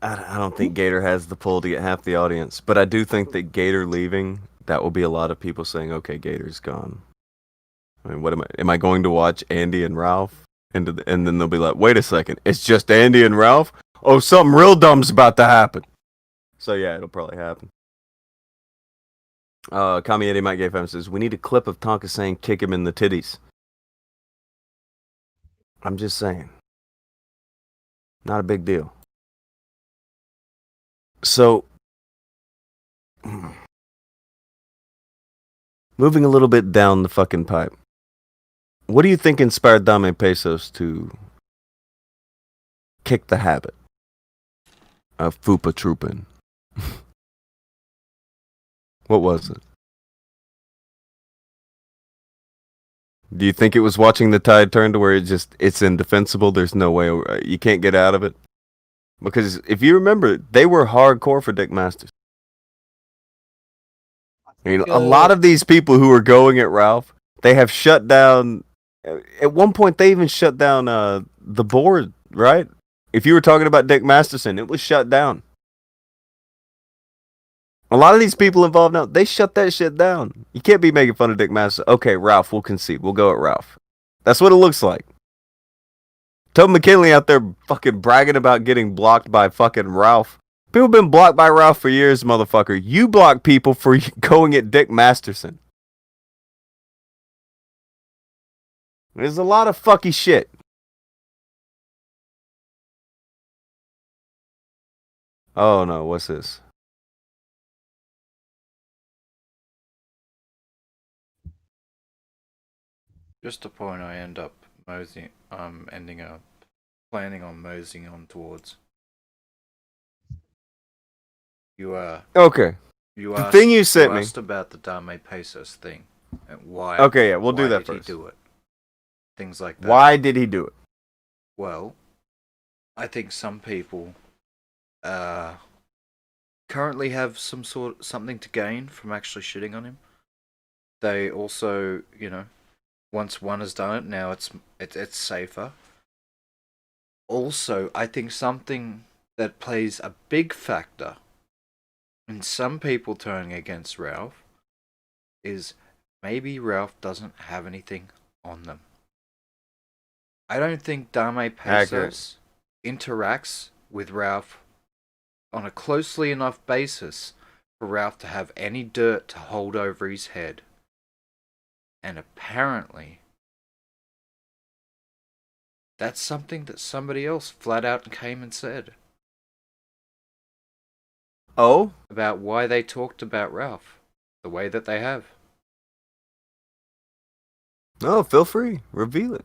I don't think Gator has the pull to get half the audience, but I do think that Gator leaving, that will be a lot of people saying, "Okay, Gator's gone." I mean, what am I going to watch Andy and Ralph? And then they'll be like, "Wait a second, it's just Andy and Ralph? Oh, something real dumb's about to happen." So yeah, it'll probably happen. Kami Eddie Mike Gay Fam says, "We need a clip of Tonka saying kick him in the titties." I'm just saying. Not a big deal. So, moving a little bit down the fucking pipe. What do you think inspired Dame Pesos to kick the habit of Fupa trooping? What was it? Do you think it was watching the tide turn to where it's indefensible? There's no way you can't get out of it? Because if you remember, they were hardcore for Dick Masters. I mean, a lot of these people who are going at Ralph, they have shut down. At one point, they even shut down the board, right? If you were talking about Dick Masterson, it was shut down. A lot of these people involved now, they shut that shit down. You can't be making fun of Dick Masterson. Okay, Ralph, we'll concede. We'll go at Ralph. That's what it looks like. Toby McKinley out there fucking bragging about getting blocked by fucking Ralph. People have been blocked by Ralph for years, motherfucker. You block people for going at Dick Masterson. There's a lot of fucky shit. Oh no, what's this? Just a point I end up ending up planning on moseying on towards. Okay. The thing you sent me. Asked about the Dame Pesos thing and why. Okay, yeah, we'll do that first. first. He do it? Things like that. Why did he do it? Well, I think some people currently have something to gain from actually shitting on him. They also, once one has done it, now it's safer. Also, I think something that plays a big factor in some people turning against Ralph is maybe Ralph doesn't have anything on them. I don't think Dame Pesos interacts with Ralph on a closely enough basis for Ralph to have any dirt to hold over his head. And apparently, that's something that somebody else flat out came and said. Oh? About why they talked about Ralph the way that they have. Oh, feel free. Reveal it.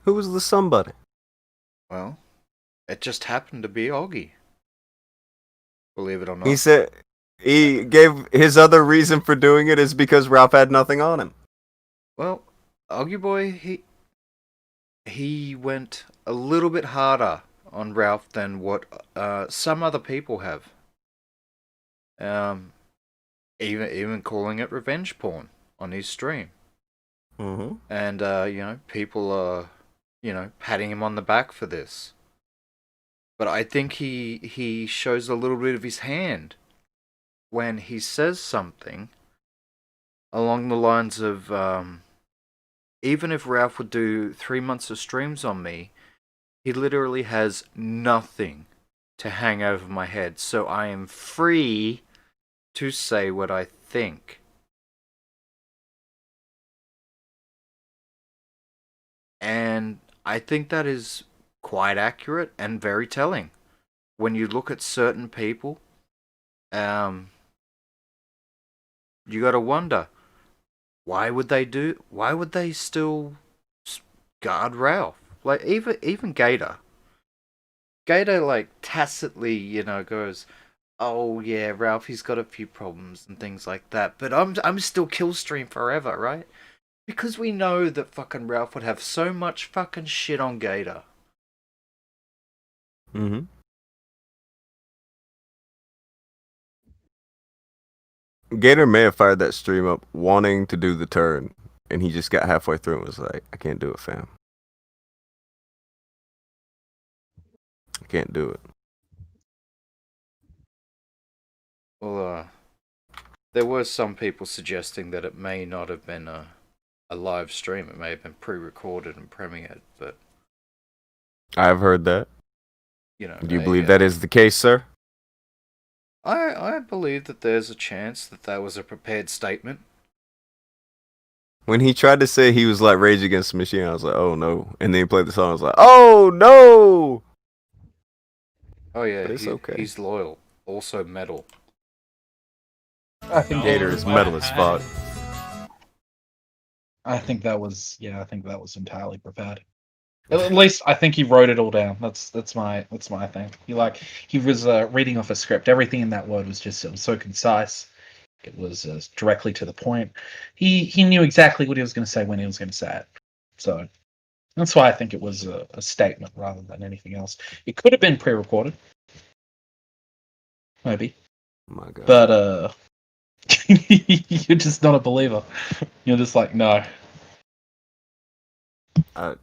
Who was the somebody? Well, it just happened to be Augie. Believe it or not. He said he gave his other reason for doing it is because Ralph had nothing on him. Well, Augie Boy, he went a little bit harder on Ralph than what some other people have. Even calling it revenge porn on his stream. Mm-hmm. And people are patting him on the back for this. But I think he shows a little bit of his hand when he says something along the lines of, even if Ralph would do 3 months of streams on me, he literally has nothing to hang over my head, so I am free to say what I think. And I think that is quite accurate and very telling. When you look at certain people, you gotta wonder, why would they still guard Ralph? Like, even Gator. Gator, like, tacitly, goes, oh yeah, Ralph, he's got a few problems and things like that, but I'm still Killstream forever, right? Because we know that fucking Ralph would have so much fucking shit on Gator. Mm-hmm. Gator may have fired that stream up wanting to do the turn, and he just got halfway through and was like, I can't do it, fam. I can't do it. Well, there were some people suggesting that it may not have been a live stream. It may have been pre-recorded and premiered, but... I've heard that. Do you believe that is the case, sir? I believe that there's a chance that was a prepared statement. When he tried to say he was like Rage Against the Machine, I was like, oh no. And then he played the song, I was like, oh no! Oh yeah, but it's okay. He's loyal. Also metal. I think Gator is metal as fuck. I think that was entirely prepared. At least I think he wrote it all down. That's my thing. He was reading off a script. Everything in that word was so concise. It was directly to the point. He knew exactly what he was going to say when he was going to say it. So that's why I think it was a statement rather than anything else. It could have been pre-recorded, maybe. Oh my God. But you're just not a believer. You're just like, no. I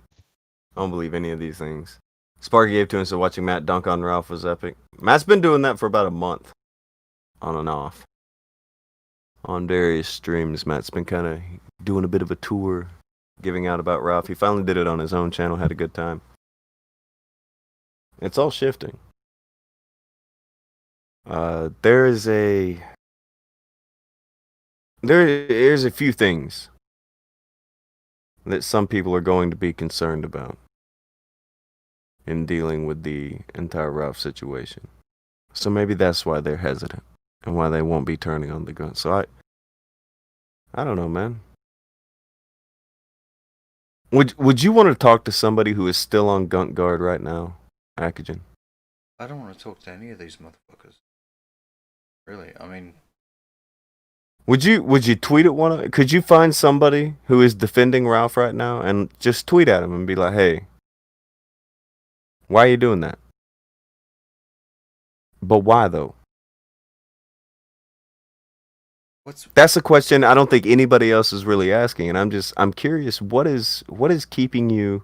don't believe any of these things. Sparky gave to him, so watching Matt dunk on Ralph was epic. Matt's been doing that for about a month. On and off. On various streams, Matt's been kind of doing a bit of a tour, giving out about Ralph. He finally did it on his own channel, had a good time. It's all shifting. There's a few things that some people are going to be concerned about in dealing with the entire Ralph situation. So maybe that's why they're hesitant and why they won't be turning on the gun. So I don't know, man. Would you want to talk to somebody who is still on Gunk Guard right now, Akujin? I don't want to talk to any of these motherfuckers. Really, I mean... Would you tweet at one? Could you find somebody who is defending Ralph right now and just tweet at him and be like, hey, why are you doing that? But why though? That's a question I don't think anybody else is really asking, and I'm curious, what is keeping you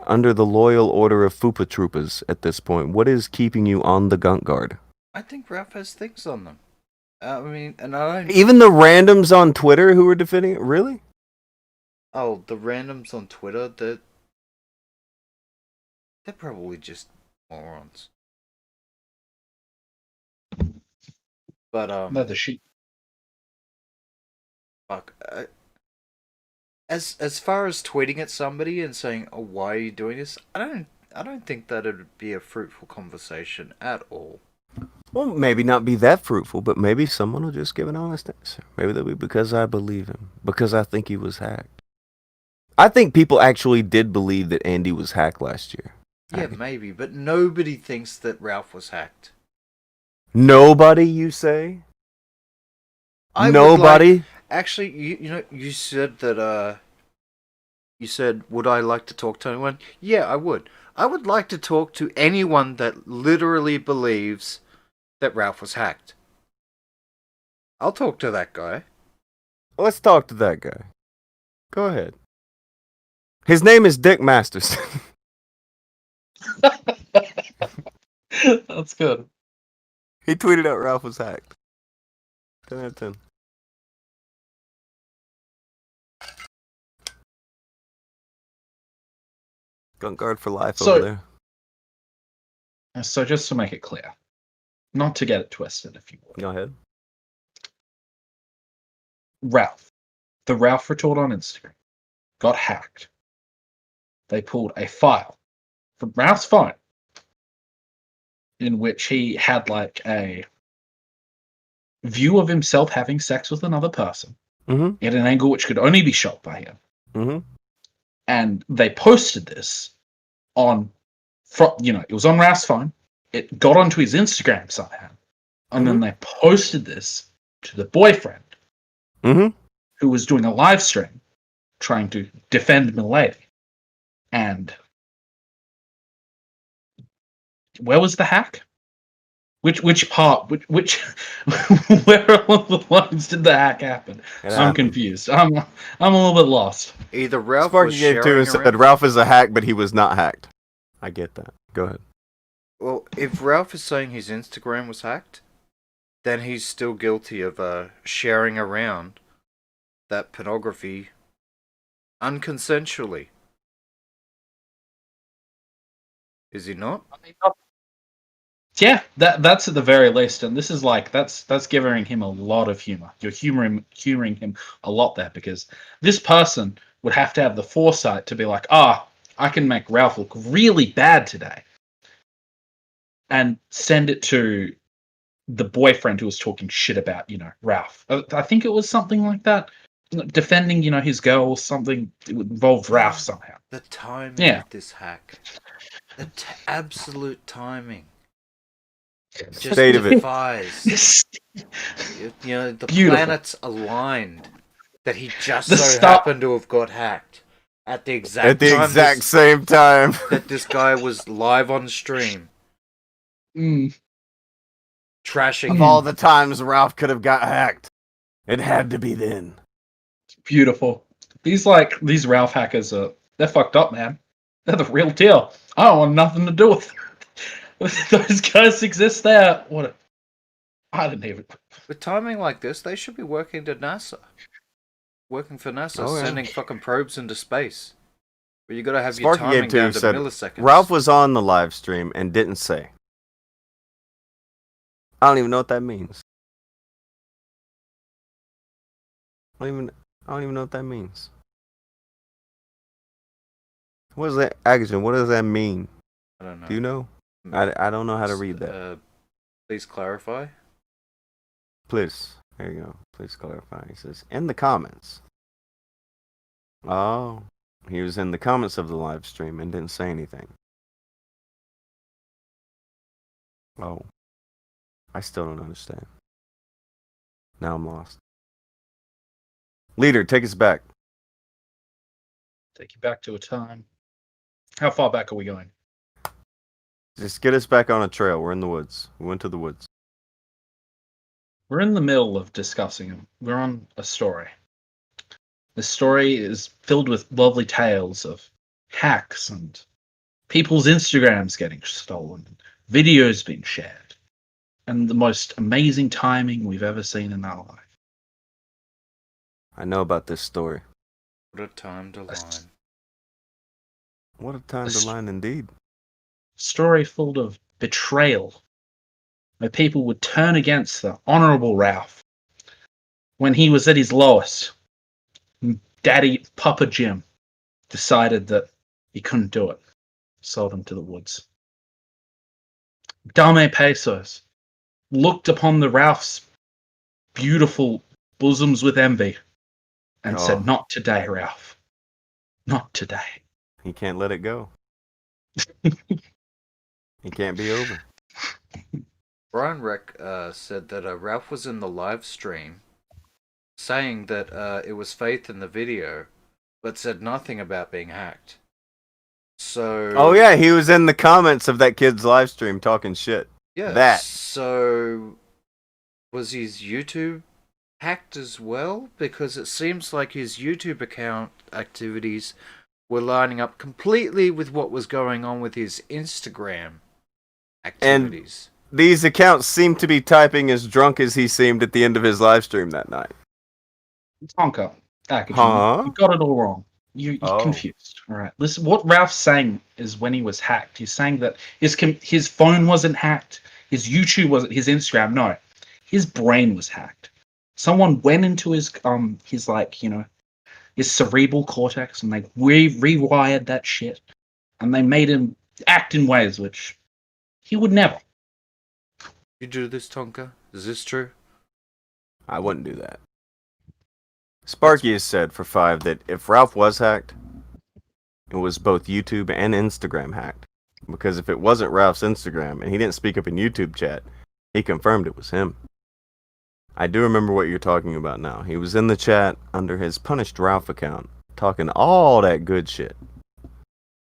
under the loyal order of Fupa Troopas at this point? What is keeping you on the Gunk Guard? I think Ralph has things on them. I mean, and I don't... Even the randoms on Twitter who are defending it? Really? Oh, the randoms on Twitter, they're probably just morons. But, They're the sheep. Fuck. As far as tweeting at somebody and saying, oh, why are you doing this? I don't think that it would be a fruitful conversation at all. Well, maybe not be that fruitful, but maybe someone will just give an honest answer. Maybe they'll be because I believe him, because I think he was hacked. I think people actually did believe that Andy was hacked last year. Yeah, maybe, but nobody thinks that Ralph was hacked. Nobody, you say? I Nobody? Actually, you said that You said, would I like to talk to anyone? Yeah, I would. I would like to talk to anyone that literally believes that Ralph was hacked. I'll talk to that guy. Let's talk to that guy. Go ahead. His name is Dick Masterson. That's good. He tweeted out Ralph was hacked. 10 out of 10. Gun guard for life So- over there. So just to make it clear, not to get it twisted, if you will. Go ahead. Ralph, the Ralph retort on Instagram, got hacked. They pulled a file from Ralph's phone in which he had like a view of himself having sex with another person Mm-hmm. at an angle which could only be shot by him. Mm-hmm. And they posted this on, it was on Ralph's phone. It got onto his Instagram somehow. And then they posted this to the boyfriend Mm-hmm. who was doing a live stream trying to defend Milady. And where was the hack? Which part? Which where along the lines did the hack happen? I'm confused. I'm a little bit lost. Either Ralph Sparky was gave two sharing and said around... Ralph is a hack, but he was not hacked. I get that. Go ahead. Well, if Ralph is saying his Instagram was hacked, then he's still guilty of sharing around that pornography unconsensually. Is he not? Yeah, that's at the very least, and this is like that's giving him a lot of humor. You're humoring him a lot there because this person would have to have the foresight to be like, I can make Ralph look really bad today, and send it to the boyfriend who was talking shit about Ralph. I think it was something like that, defending his girl or something. It would involve Ralph somehow. The timing of this hack, the absolute timing. Just State of it. defies. The Beautiful. planets aligned that he just The so star- happened to have got hacked at the exact Same time that this guy was live on stream trashing of him. all the times Ralph could have got hacked. It had to be then. Beautiful. These Ralph hackers they're fucked up, man. They're the real deal. I don't want nothing to do with those guys exist there. I didn't even. With timing like this, they should be working to NASA. Working for NASA, Oh, yeah. sending fucking probes into space. But you gotta have Sparky your timing gave two down to said milliseconds. Ralph was on the live stream and didn't say. I don't even know what that means. I don't even know what that means. What is that, Akujin? What does that mean? I don't know. Do you know? I don't know how to read that. Please clarify. Please. There you go. Please clarify. He says, in the comments. Oh. He was in the comments of the live stream and didn't say anything. Oh. I still don't understand. Now I'm lost. Leader, take us back. Take you back to a time. How far back are we going? Just get us back on a trail. We're in the woods. We went to the woods. We're in the middle of discussing them. We're on a story. The story is filled with lovely tales of hacks and people's Instagrams getting stolen, videos being shared, and the most amazing timing we've ever seen in our life. I know about this story. What a time to line. What a time to line indeed. Story full of betrayal, where people would turn against the Honorable Ralph when he was at his lowest. Daddy Papa Jim decided that he couldn't do it. Sold him to the woods. Dame Pesos looked upon the Ralph's beautiful bosoms with envy and said, "Not today, Ralph. Not today." He can't let it go. He can't be over. Brian Reck said that Ralph was in the live stream saying that it was Faith in the video, but said nothing about being hacked. So. Oh yeah, he was in the comments of that kid's live stream talking shit. Yeah. That. So, was his YouTube hacked as well? Because it seems like his YouTube account activities were lining up completely with what was going on with his Instagram activities. And these accounts seem to be typing as drunk as he seemed at the end of his live stream that night. Tonka, Akujin, Huh? you got it all wrong. You're confused. All right. Listen, what Ralph's saying is when he was hacked, he's saying that his phone wasn't hacked, his YouTube wasn't, his Instagram, no. His brain was hacked. Someone went into his like, you know, his cerebral cortex and they rewired that shit. And they made him act in ways which he would never. You do this, Tonka? Is this true? I wouldn't do that. Sparky has said for 5 that if Ralph was hacked, it was both YouTube and Instagram hacked. Because if it wasn't Ralph's Instagram and he didn't speak up in YouTube chat, he confirmed it was him. I do remember what you're talking about now. He was in the chat under his Punished Ralph account, talking all that good shit.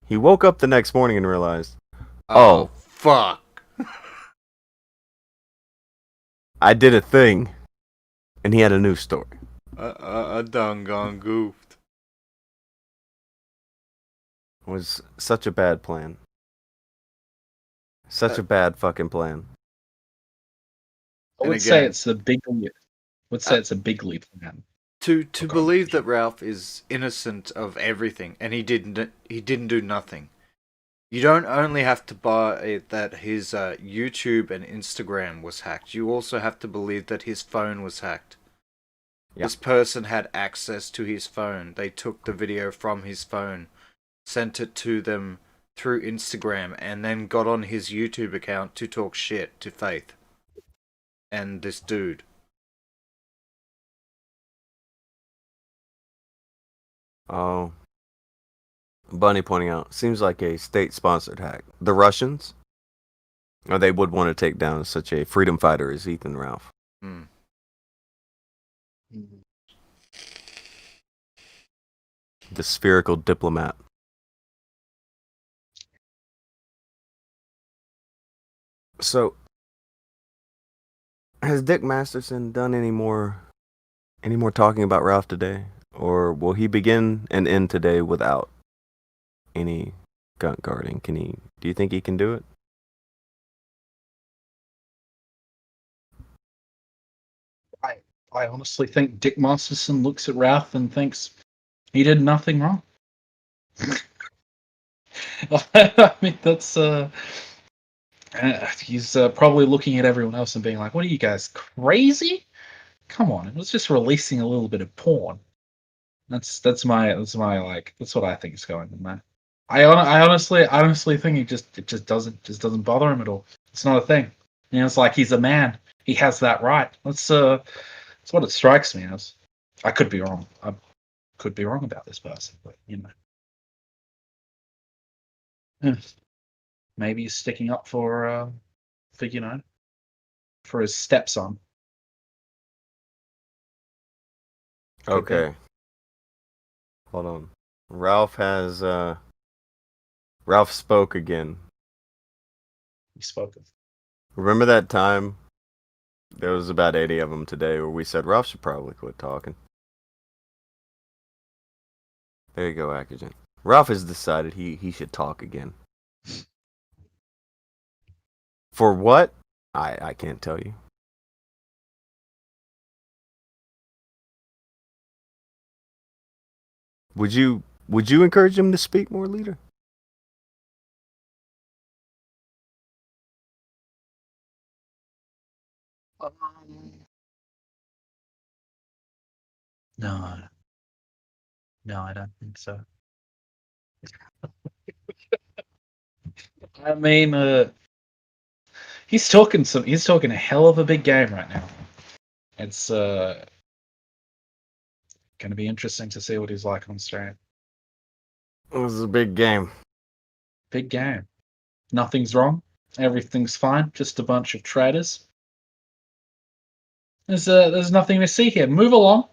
He woke up the next morning and realized, oh fuck. I did a thing. And he had a new story. I done gone goofed. It was such a bad plan. Such a bad fucking plan. I would say it's a big leap. It's a big leap plan. To believe that Ralph is innocent of everything and he didn't do nothing. You don't only have to buy that his YouTube and Instagram was hacked. You also have to believe that his phone was hacked. Yep. This person had access to his phone. They took the video from his phone, sent it to them through Instagram, and then got on his YouTube account to talk shit to Faith and this dude. Oh. Bunny pointing out, seems like a state-sponsored hack. The Russians? Or they would want to take down such a freedom fighter as Ethan Ralph. Hmm. The spherical diplomat. So, has Dick Masterson done any more talking about Ralph today? Or will he begin and end today without any gun guarding? Do you think he can do it? I honestly think Dick Masterson looks at Ralph and thinks he did nothing wrong. I mean, that's he's probably looking at everyone else and being like, "What are you guys crazy? Come on, it was just releasing a little bit of porn." That's my like, that's what I think is going on there. I honestly think it just doesn't bother him at all. It's not a thing. You know, it's like he's a man. He has that right. That's what it strikes me as. I could be wrong. I could be wrong about this person, but you know, maybe he's sticking up for you know, for his stepson. Okay. Hold on. Ralph spoke again. He spoke. Remember that time? There was about 80 of them today where we said Ralph should probably quit talking. There you go, Akujin. Ralph has decided he should talk again. For what? I can't tell you. Would you encourage him to speak more, leader? No, I don't think so. I mean, he's talking a hell of a big game right now. It's going to be interesting to see what he's like on stream. This is a big game. Big game. Nothing's wrong. Everything's fine. Just a bunch of traitors. There's nothing to see here. Move along.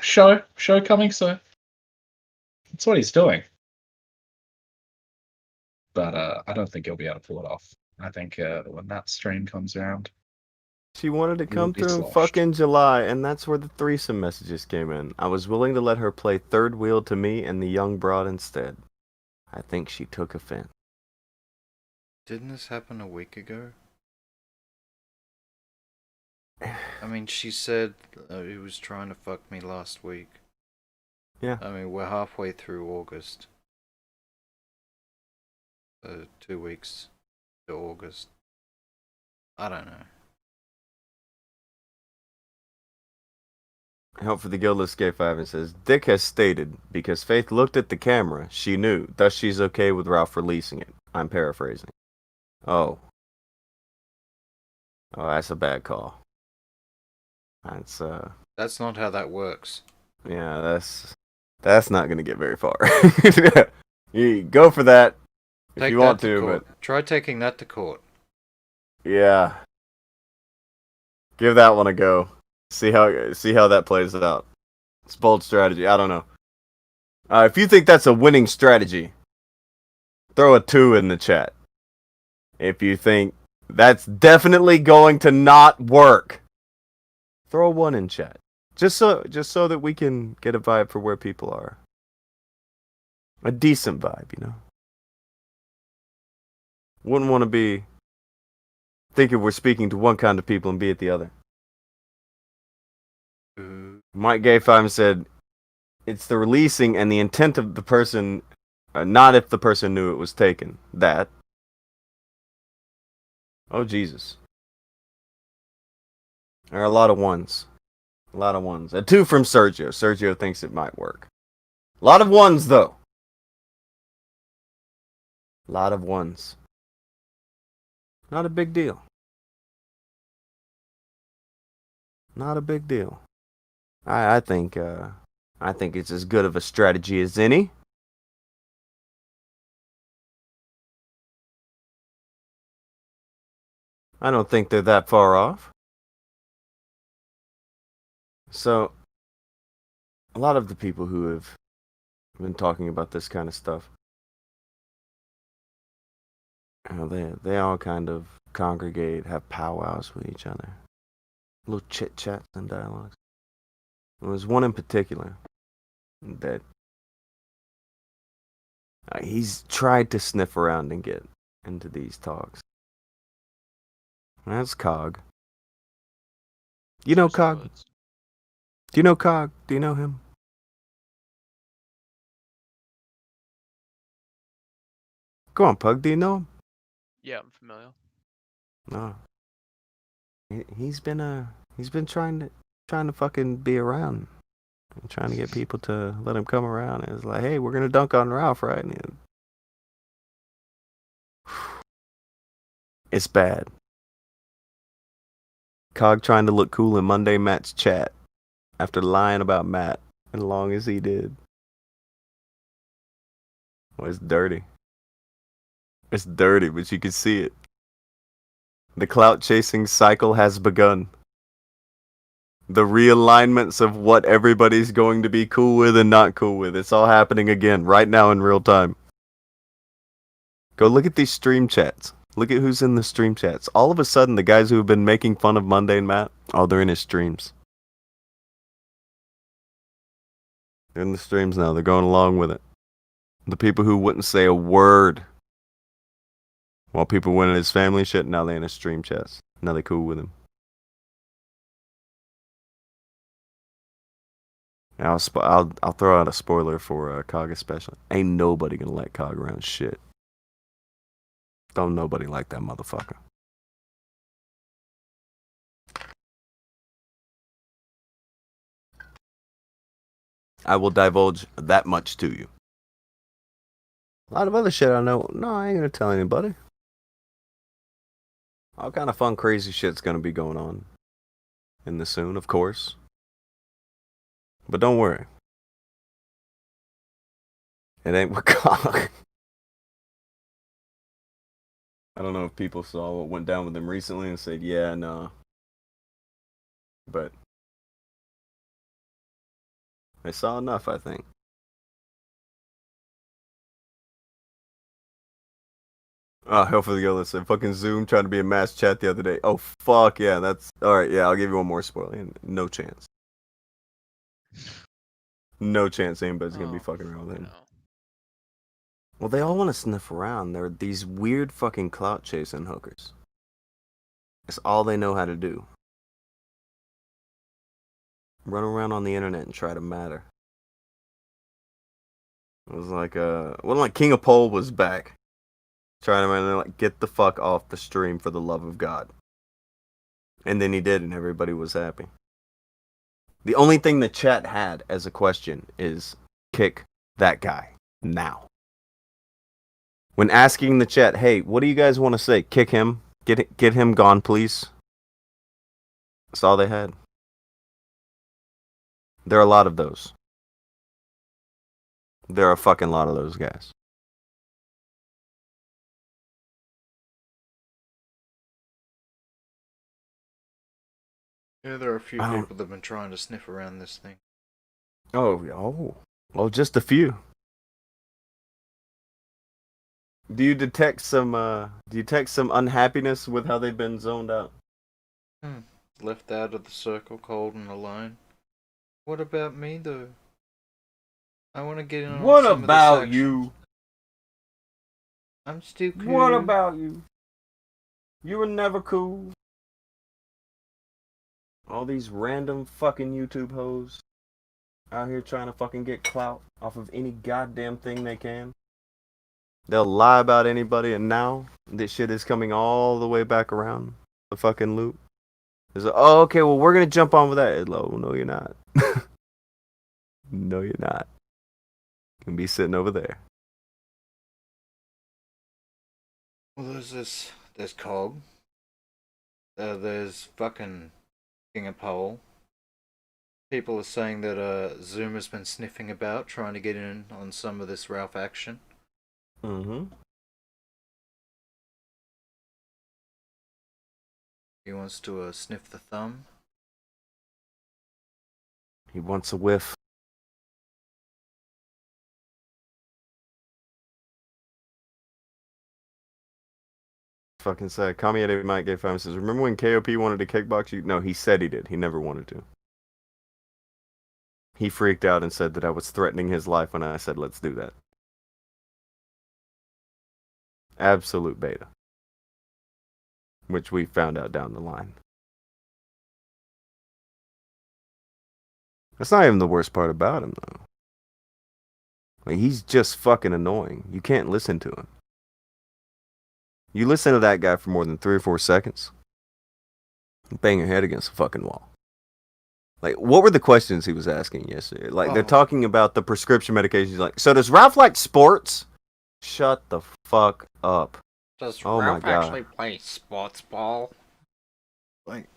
Show coming soon. That's what he's doing. But I don't think he'll be able to pull it off. I think when that stream comes around, She wanted to he will come be through in sloshed. fucking July, and that's where the threesome messages came in. I was willing to let her play third wheel to me and the young broad instead. I think she took offense. Didn't this happen a week ago? I mean, she said he was trying to fuck me last week. Yeah. I mean, we're halfway through August. 2 weeks to August. I don't know. Help for the Guildless K5 says, Dick has stated, because Faith looked at the camera, she knew, thus she's okay with Ralph releasing it. I'm paraphrasing. Oh. Oh, that's a bad call. That's not how that works. Yeah, that's not gonna get very far. You go for that if you want to, but try taking that to court. yeah. Give that one a go. See how that plays out. It's bold strategy. I don't know. If you think that's a winning strategy, throw a 2 in the chat. If you think that's definitely going to not work, throw a 1 in chat. Just so that we can get a vibe for where people are. A decent vibe, you know. Wouldn't want to be thinking we're speaking to one kind of people and be at the other. Mike Gay 5 said, it's the releasing and the intent of the person, not if the person knew it was taken. That. Oh, Jesus. There are a lot of ones. A lot of ones. A 2 from Sergio. Sergio thinks it might work. A lot of ones, though. A lot of ones. Not a big deal. Not a big deal. I think it's as good of a strategy as any. I don't think they're that far off. So, a lot of the people who have been talking about this kind of stuff, they all kind of congregate, have powwows with each other. Little chit-chats and dialogues. There was one in particular that he's tried to sniff around and get into these talks. That's Cog. You know Cog? Do you know Cog? Do you know him? Go on, Pug. Do you know him? Yeah, I'm familiar. No. He's been trying to fucking be around. And trying to get people to let him come around. And it's like, hey, we're gonna dunk on Ralph, right? And it's bad. Cog trying to look cool in Monday Matt's chat after lying about Matt as long as he did. Well, it's dirty. It's dirty, but you can see it. The clout chasing cycle has begun. The realignments of what everybody's going to be cool with and not cool with. It's all happening again, right now in real time. Go look at these stream chats. Look at who's in the stream chats. All of a sudden, the guys who have been making fun of Monday and Matt, oh, they're in his streams. They're in the streams now. They're going along with it. The people who wouldn't say a word while people went in his family shit, now they in his stream chats. Now they cool with him. I'll throw out a spoiler for Cog especially. Ain't nobody gonna let Cog around shit. Don't nobody like that motherfucker. I will divulge that much to you. A lot of other shit I know. No, I ain't gonna tell anybody. All kind of fun, crazy shit's gonna be going on in the soon, of course. But don't worry. It ain't with Cog. I don't know if people saw what went down with him recently and said, yeah, no. But they saw enough, I think. Oh, hell for the go. Listen, fucking Zoom trying to be a mass chat the other day. Oh, fuck yeah, that's... Alright, yeah, I'll give you one more spoiler. No chance. No chance anybody's gonna be fucking around with him. Well, they all want to sniff around. They're these weird fucking clout chasing hookers. That's all they know how to do. Run around on the internet and try to matter. It was like, wasn't like King of Pole was back. Trying to like get the fuck off the stream for the love of God. And then he did, and everybody was happy. The only thing the chat had as a question is kick that guy now. When asking the chat, hey, what do you guys want to say? Kick him. Get him gone, please. That's all they had. There are a lot of those. There are a fucking lot of those guys. Yeah, there are a few people that have been trying to sniff around this thing. Oh, just a few. Do you detect some unhappiness with how they've been zoned out? Left out of the circle, cold and alone. What about me though? I want to get in on What some about of this you? action. I'm still cool. What about you? You were never cool. All these random fucking YouTube hoes out here trying to fucking get clout off of any goddamn thing they can. They'll lie about anybody, and now this shit is coming all the way back around the fucking loop. It's like, oh, okay, well, we're gonna jump on with that. No, you're not. No, you're not. You can be sitting over there. Well, there's Cog. There's fucking King of Pole. People are saying that Zoom has been sniffing about, trying to get in on some of this Ralph action. Mm-hmm. He wants to sniff the thumb. He wants a whiff. Fucking said, Kamiede Mike gave 5 says, remember when KOP wanted to kickbox you? No, he said he did. He never wanted to. He freaked out and said that I was threatening his life when I said, let's do that. Absolute beta. Which we found out down the line. That's not even the worst part about him, though. Like, he's just fucking annoying. You can't listen to him. You listen to that guy for more than 3 or 4 seconds, bang your head against the fucking wall. Like, what were the questions he was asking yesterday? Like, they're talking about the prescription medications. Like, so does Ralph like sports? Shut the fuck up. Does Ralph actually play sports ball? Like,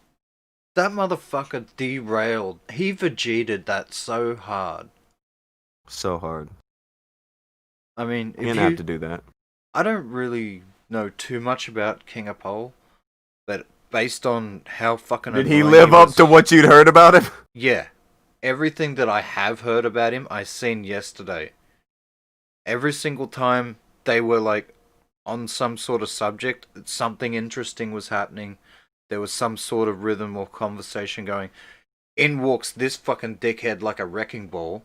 that motherfucker derailed. He Vegeta'd that so hard. So hard. I mean, You didn't have to do that. I don't really know too much about King of Pole, but based on how fucking Did he annoying live up was- to what you'd heard about him? Yeah. Everything that I have heard about him, I seen yesterday. Every single time they were like on some sort of subject, something interesting was happening. There was some sort of rhythm or conversation going. In walks this fucking dickhead like a wrecking ball.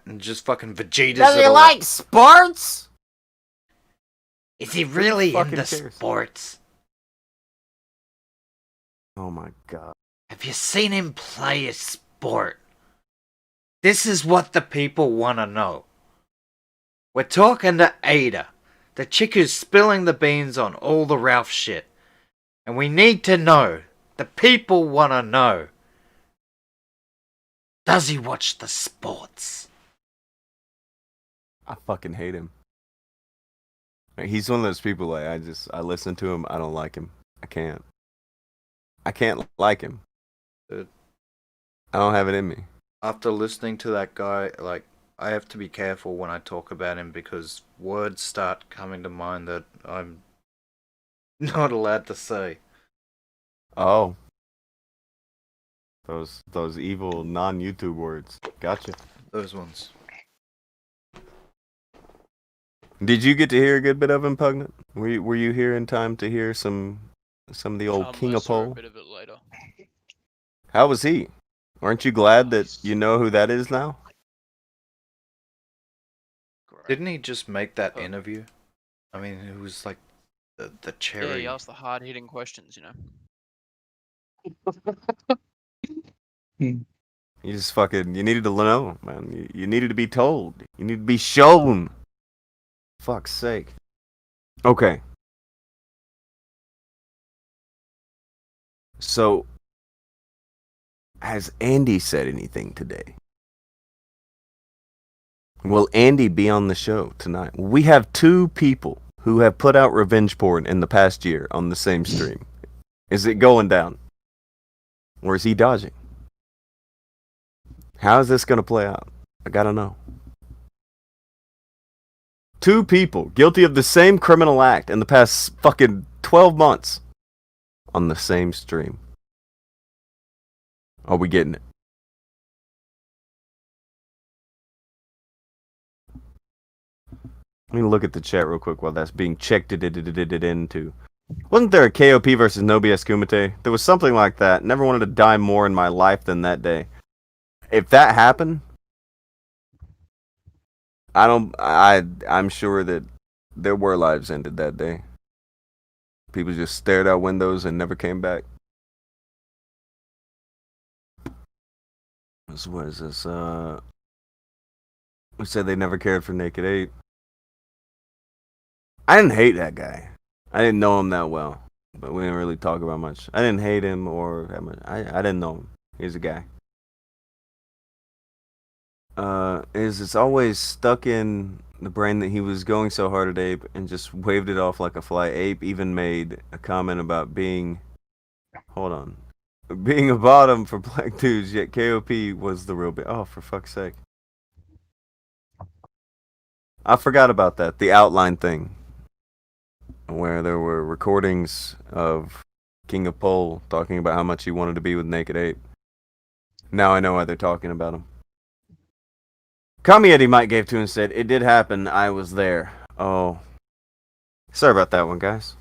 And just fucking Vegeta's Does he it all like up. sports? Is he really fucking into cares? sports? Oh my god. Have you seen him play a sport? This is what the people want to know. We're talking to Ada, the chick who's spilling the beans on all the Ralph shit. And we need to know. The people want to know. Does he watch the sports? I fucking hate him. Like, he's one of those people, like, I listen to him, I don't like him. I can't like him. Dude. I don't have it in me. After listening to that guy, like, I have to be careful when I talk about him because words start coming to mind that I'm not allowed to say. Oh. Those evil non-YouTube words. Gotcha. Those ones. Did you get to hear a good bit of him, Pugnant? Were you here in time to hear some of the old King I of saw a Pole? bit of it later. How was he? Aren't you glad that you know who that is now? Great. Didn't he just make that interview? I mean, it was like the Yeah, cherry. he asked the hard-hitting questions, you know. You just fucking, you needed to know, man. You needed to be told. You need to be shown. Fuck's sake. Okay. So, has Andy said anything today? Will Andy be on the show tonight? We have 2 people who have put out revenge porn in the past year on the same stream. Is it going down? Or is he dodging? How is this going to play out? I gotta know. 2 people guilty of the same criminal act in the past fucking 12 months on the same stream. Are we getting it? Let me look at the chat real quick while that's being checked into. Wasn't there a KOP versus No BS Kumite? There was something like that. Never wanted to die more in my life than that day. If that happened, I'm sure that there were lives ended that day. People just stared out windows and never came back. What is this? We said they never cared for Naked 8. I didn't hate that guy. I didn't know him that well, but we didn't really talk about much. I didn't hate him or that much. I didn't know him. He's a guy. It's always stuck in the brain that he was going so hard at Ape and just waved it off like a fly. Ape even made a comment about being a bottom for black dudes, yet KOP was the real Oh, for fuck's sake. I forgot about that. The outline thing. Where there were recordings of King of Pole talking about how much he wanted to be with Naked Ape. Now I know why they're talking about him. Kami Eddie Mike gave to and said, "It did happen. I was there." Oh. Sorry about that one, guys.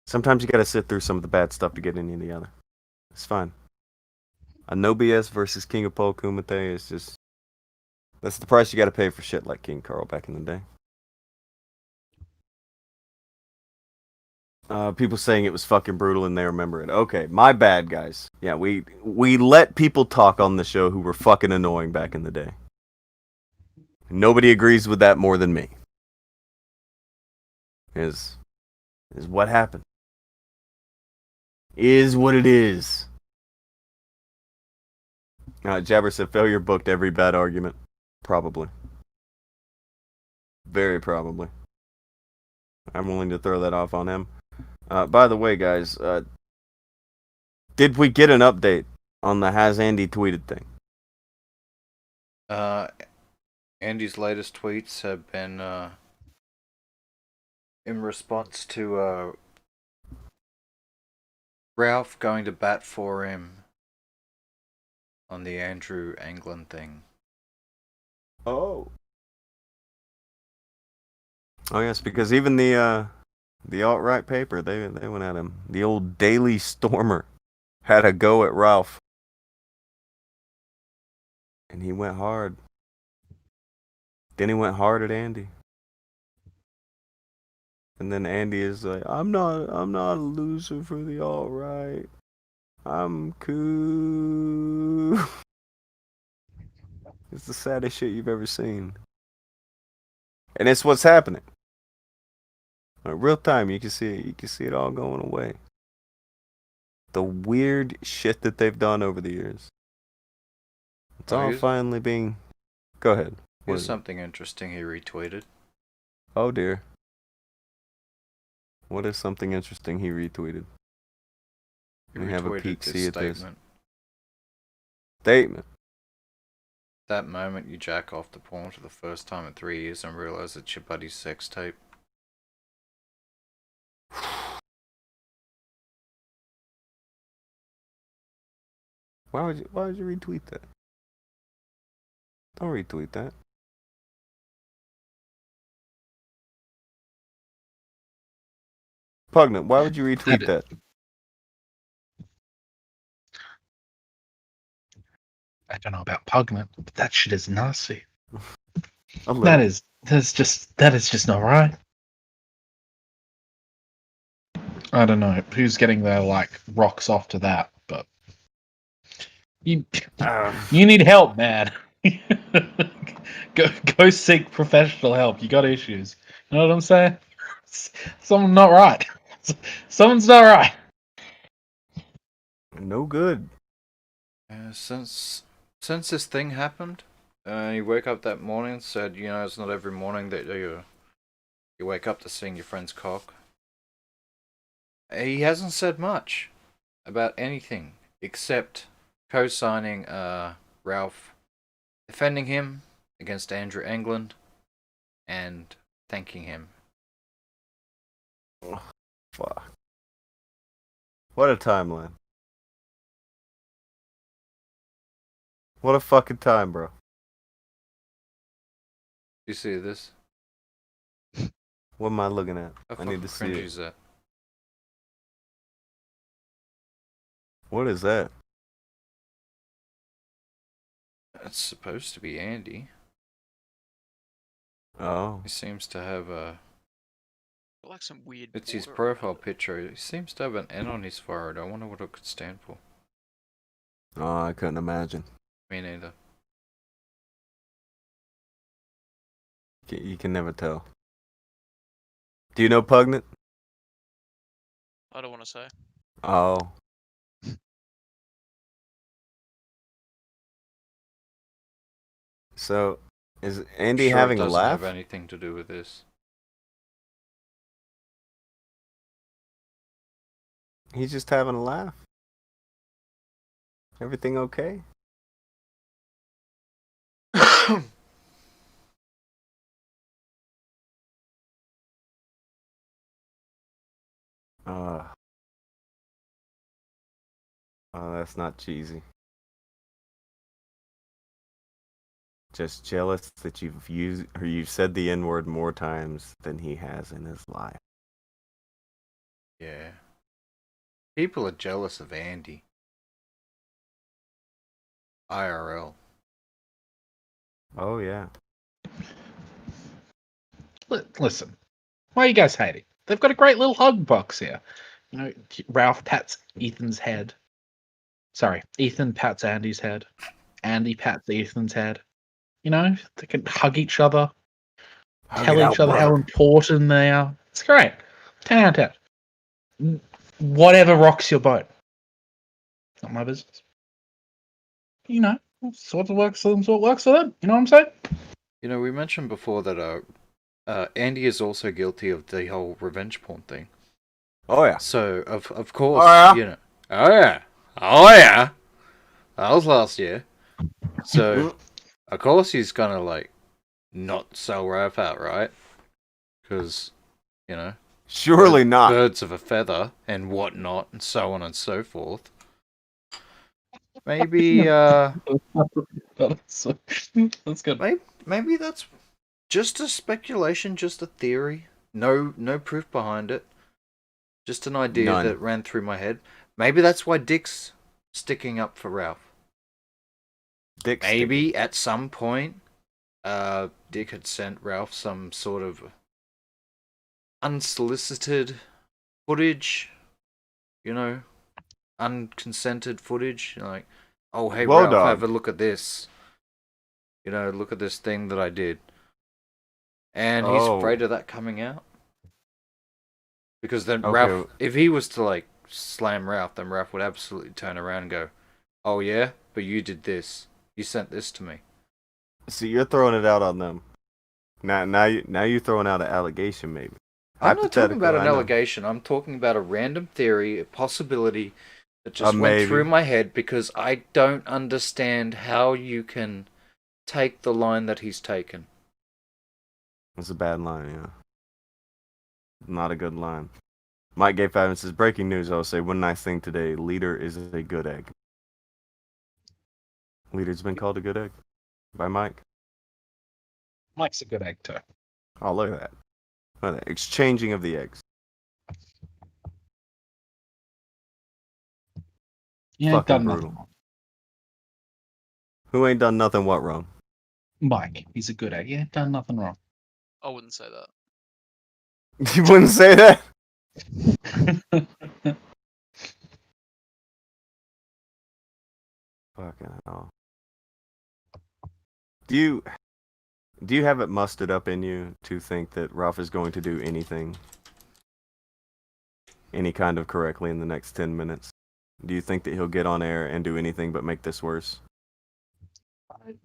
Sometimes you gotta sit through some of the bad stuff to get any of the other. It's fine. A No BS versus King of Pole Kumite is just... That's the price you gotta pay for shit like King Carl back in the day. People saying it was fucking brutal and they remember it. Okay, my bad, guys. Yeah, we let people talk on the show who were fucking annoying back in the day. Nobody agrees with that more than me. Is what happened. Is what it is. Jabber said failure booked every bad argument. Probably. Very probably. I'm willing to throw that off on him. By the way, guys, did we get an update on the Has Andy tweeted thing? Andy's latest tweets have been in response to Ralph going to bat for him on the Andrew Anglin thing. Oh. Oh yes, because even the alt-right paper, they went at him. The old Daily Stormer had a go at Ralph. And he went hard. Then he went hard at Andy. And then Andy is like, I'm not a loser for the alt-right. I'm cool. It's the saddest shit you've ever seen. And it's what's happening. Real time, you can see it. You can see it all going away. The weird shit that they've done over the years. It's all finally being... Go ahead. Here's something interesting he retweeted. Oh dear. What is something interesting he retweeted? He have a retweeted peek, this see at this. Statement. That moment you jack off the porn for the first time in 3 years and realize it's your buddy's sex tape. Why would you retweet that? Don't retweet that. Pugnant, why would you retweet that? I don't know about Pugnant, but that shit is nasty. A little. That is just not right. I don't know who's getting their like rocks off to that, but you need help, man. go seek professional help. You got issues. You know what I'm saying? Someone's not right. Someone's not right. No good. Since this thing happened, you wake up that morning and said, you know, it's not every morning that you wake up to seeing your friend's cock. He hasn't said much about anything except co-signing Ralph, defending him against Andrew England, and thanking him. Oh, fuck. What a timeline. What a fucking time, bro. You see this? What am I looking at? How I need to fucking see cringy it. is that? What is that? It's supposed to be Andy. Oh. He seems to have a... Like some weird. It's his border profile picture. He seems to have an N on his forehead. I wonder what it could stand for. Oh, I couldn't imagine. Me neither. You can never tell. Do you know Pugnant? I don't want to say. Oh. So, is Andy Sure, having it a doesn't laugh? have anything to do with this. He's just having a laugh. Everything okay? Oh, that's not cheesy. Just jealous that you've said the N-word more times than he has in his life. Yeah. People are jealous of Andy. IRL. Oh yeah. Listen, why are you guys hating? They've got a great little hug box here. You know, Ralph pats Ethan's head. Sorry, Ethan pats Andy's head. Andy pats Ethan's head. You know, they can hug each other, tell each other how important they are. It's great. 10 out of 10. Whatever rocks your boat. Not my business. You know, sort of works for them, sort of works for them. You know what I'm saying? You know, we mentioned before that Andy is also guilty of the whole revenge porn thing. Oh yeah. So of course, Oh, yeah? you know. Oh yeah. Oh yeah. That was last year. So of course he's gonna like not sell Ralph out, right? Because you know, Surely not. birds of a feather and whatnot, and so on and so forth. Maybe That's good. maybe that's just a speculation, just a theory. No proof behind it. Just an idea None. that ran through my head. Maybe that's why Dick's sticking up for Ralph. Maybe at some point, Dick had sent Ralph some sort of unsolicited footage, you know, unconsented footage. Like, oh, hey, Well, Ralph, dog. have a look at this. You know, look at this thing that I did. And he's Oh. afraid of that coming out. Because then Okay. Ralph, if he was to, like, slam Ralph, then Ralph would absolutely turn around and go, oh, yeah? But you did this. You sent this to me. So you're throwing it out on them. Now you're throwing out an allegation, maybe. I'm not talking about Hypothetical, an I know. allegation. I'm talking about a random theory, a possibility that just went maybe. through my head because I don't understand how you can take the line that he's taken. It's a bad line, yeah. Not a good line. Mike Gay 5 says, breaking news, I'll say one nice thing today. Leader is a good egg. Leader's been called a good egg by Mike. Mike's a good egg too. Oh, look at that. Look at that. Exchanging of the eggs. You ain't Fucking done brutal. nothing wrong. Who ain't done nothing what wrong? Mike, he's a good egg. You ain't done nothing wrong. I wouldn't say that. You wouldn't say that? Fucking hell. Do you have it mustered up in you to think that Ralph is going to do anything, any kind of correctly in the next 10 minutes? Do you think that he'll get on air and do anything but make this worse? I think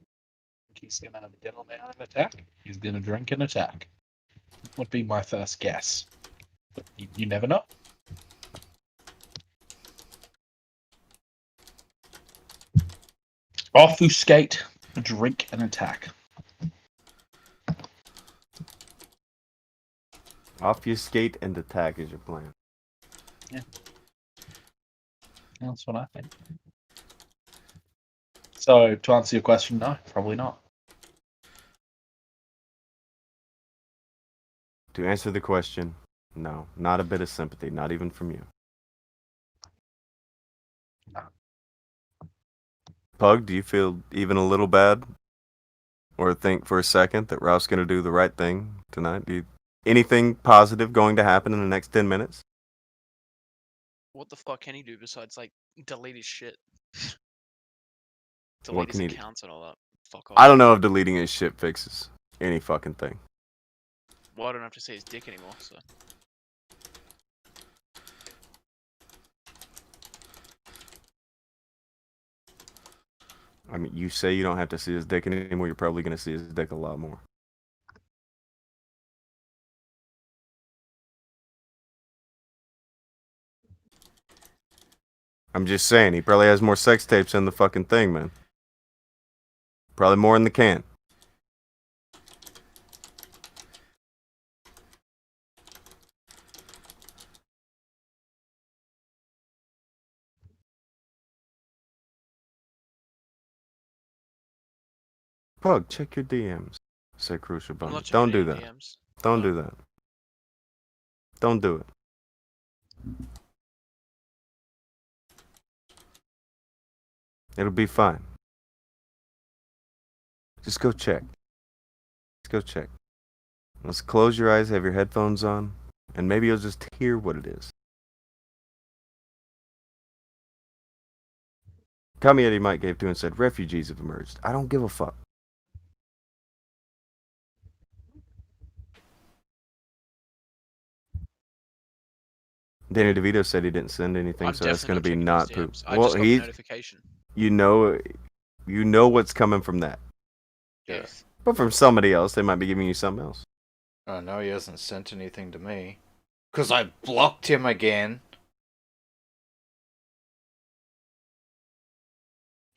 he's gonna get on there and attack. He's gonna drink and attack. Would be my first guess. But you never know. Obfuscate, drink, and attack. Obfuscate and attack is your plan. Yeah. That's what I think. So, to answer your question, no, probably not. To answer the question, no. Not a bit of sympathy, not even from you. No. Pug, do you feel even a little bad? Or think for a second that Ralph's going to do the right thing tonight? Anything positive going to happen in the next 10 minutes? What the fuck can he do besides like delete his shit? What Delete can his he do? accounts and all that. Fuck off. I don't know if deleting his shit fixes any fucking thing. Well, I don't have to see his dick anymore, so. I mean, you say you don't have to see his dick anymore, you're probably going to see his dick a lot more. I'm just saying, he probably has more sex tapes in the fucking thing, man. Probably more in the can. Pug, check your DMs. Say Crucial I'm Bunny. not Don't do checking that. any DMs. Don't No. do that. Don't do it. It'll be fine. Just go check. Just go check. Let's close your eyes, have your headphones on, and maybe you'll just hear what it is. Kami Mike gave to and said, refugees have emerged. I don't give a fuck. Danny DeVito said he didn't send anything, I'm so that's going to definitely be not not checking poop. his DMs. I Well, just got the notification. you know what's coming from that. Yeah. Yes. But from somebody else, they might be giving you something else. Oh no, he hasn't sent anything to me. Because I blocked him again.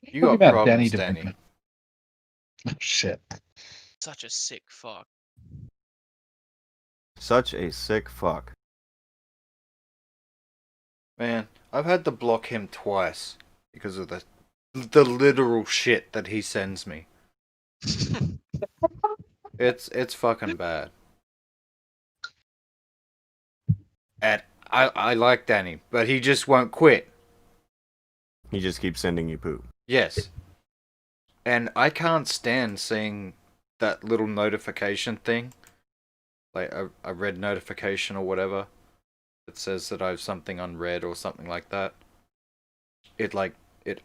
You Talking got about problems, Danny Danny. DeVito. Oh, shit. Such a sick fuck. Such a sick fuck. Man, I've had to block him twice because of the literal shit that he sends me. It's fucking bad. And I like Danny, but he just won't quit. He just keeps sending you poop. Yes. And I can't stand seeing that little notification thing. Like a red notification or whatever. That says that I have something unread or something like that. It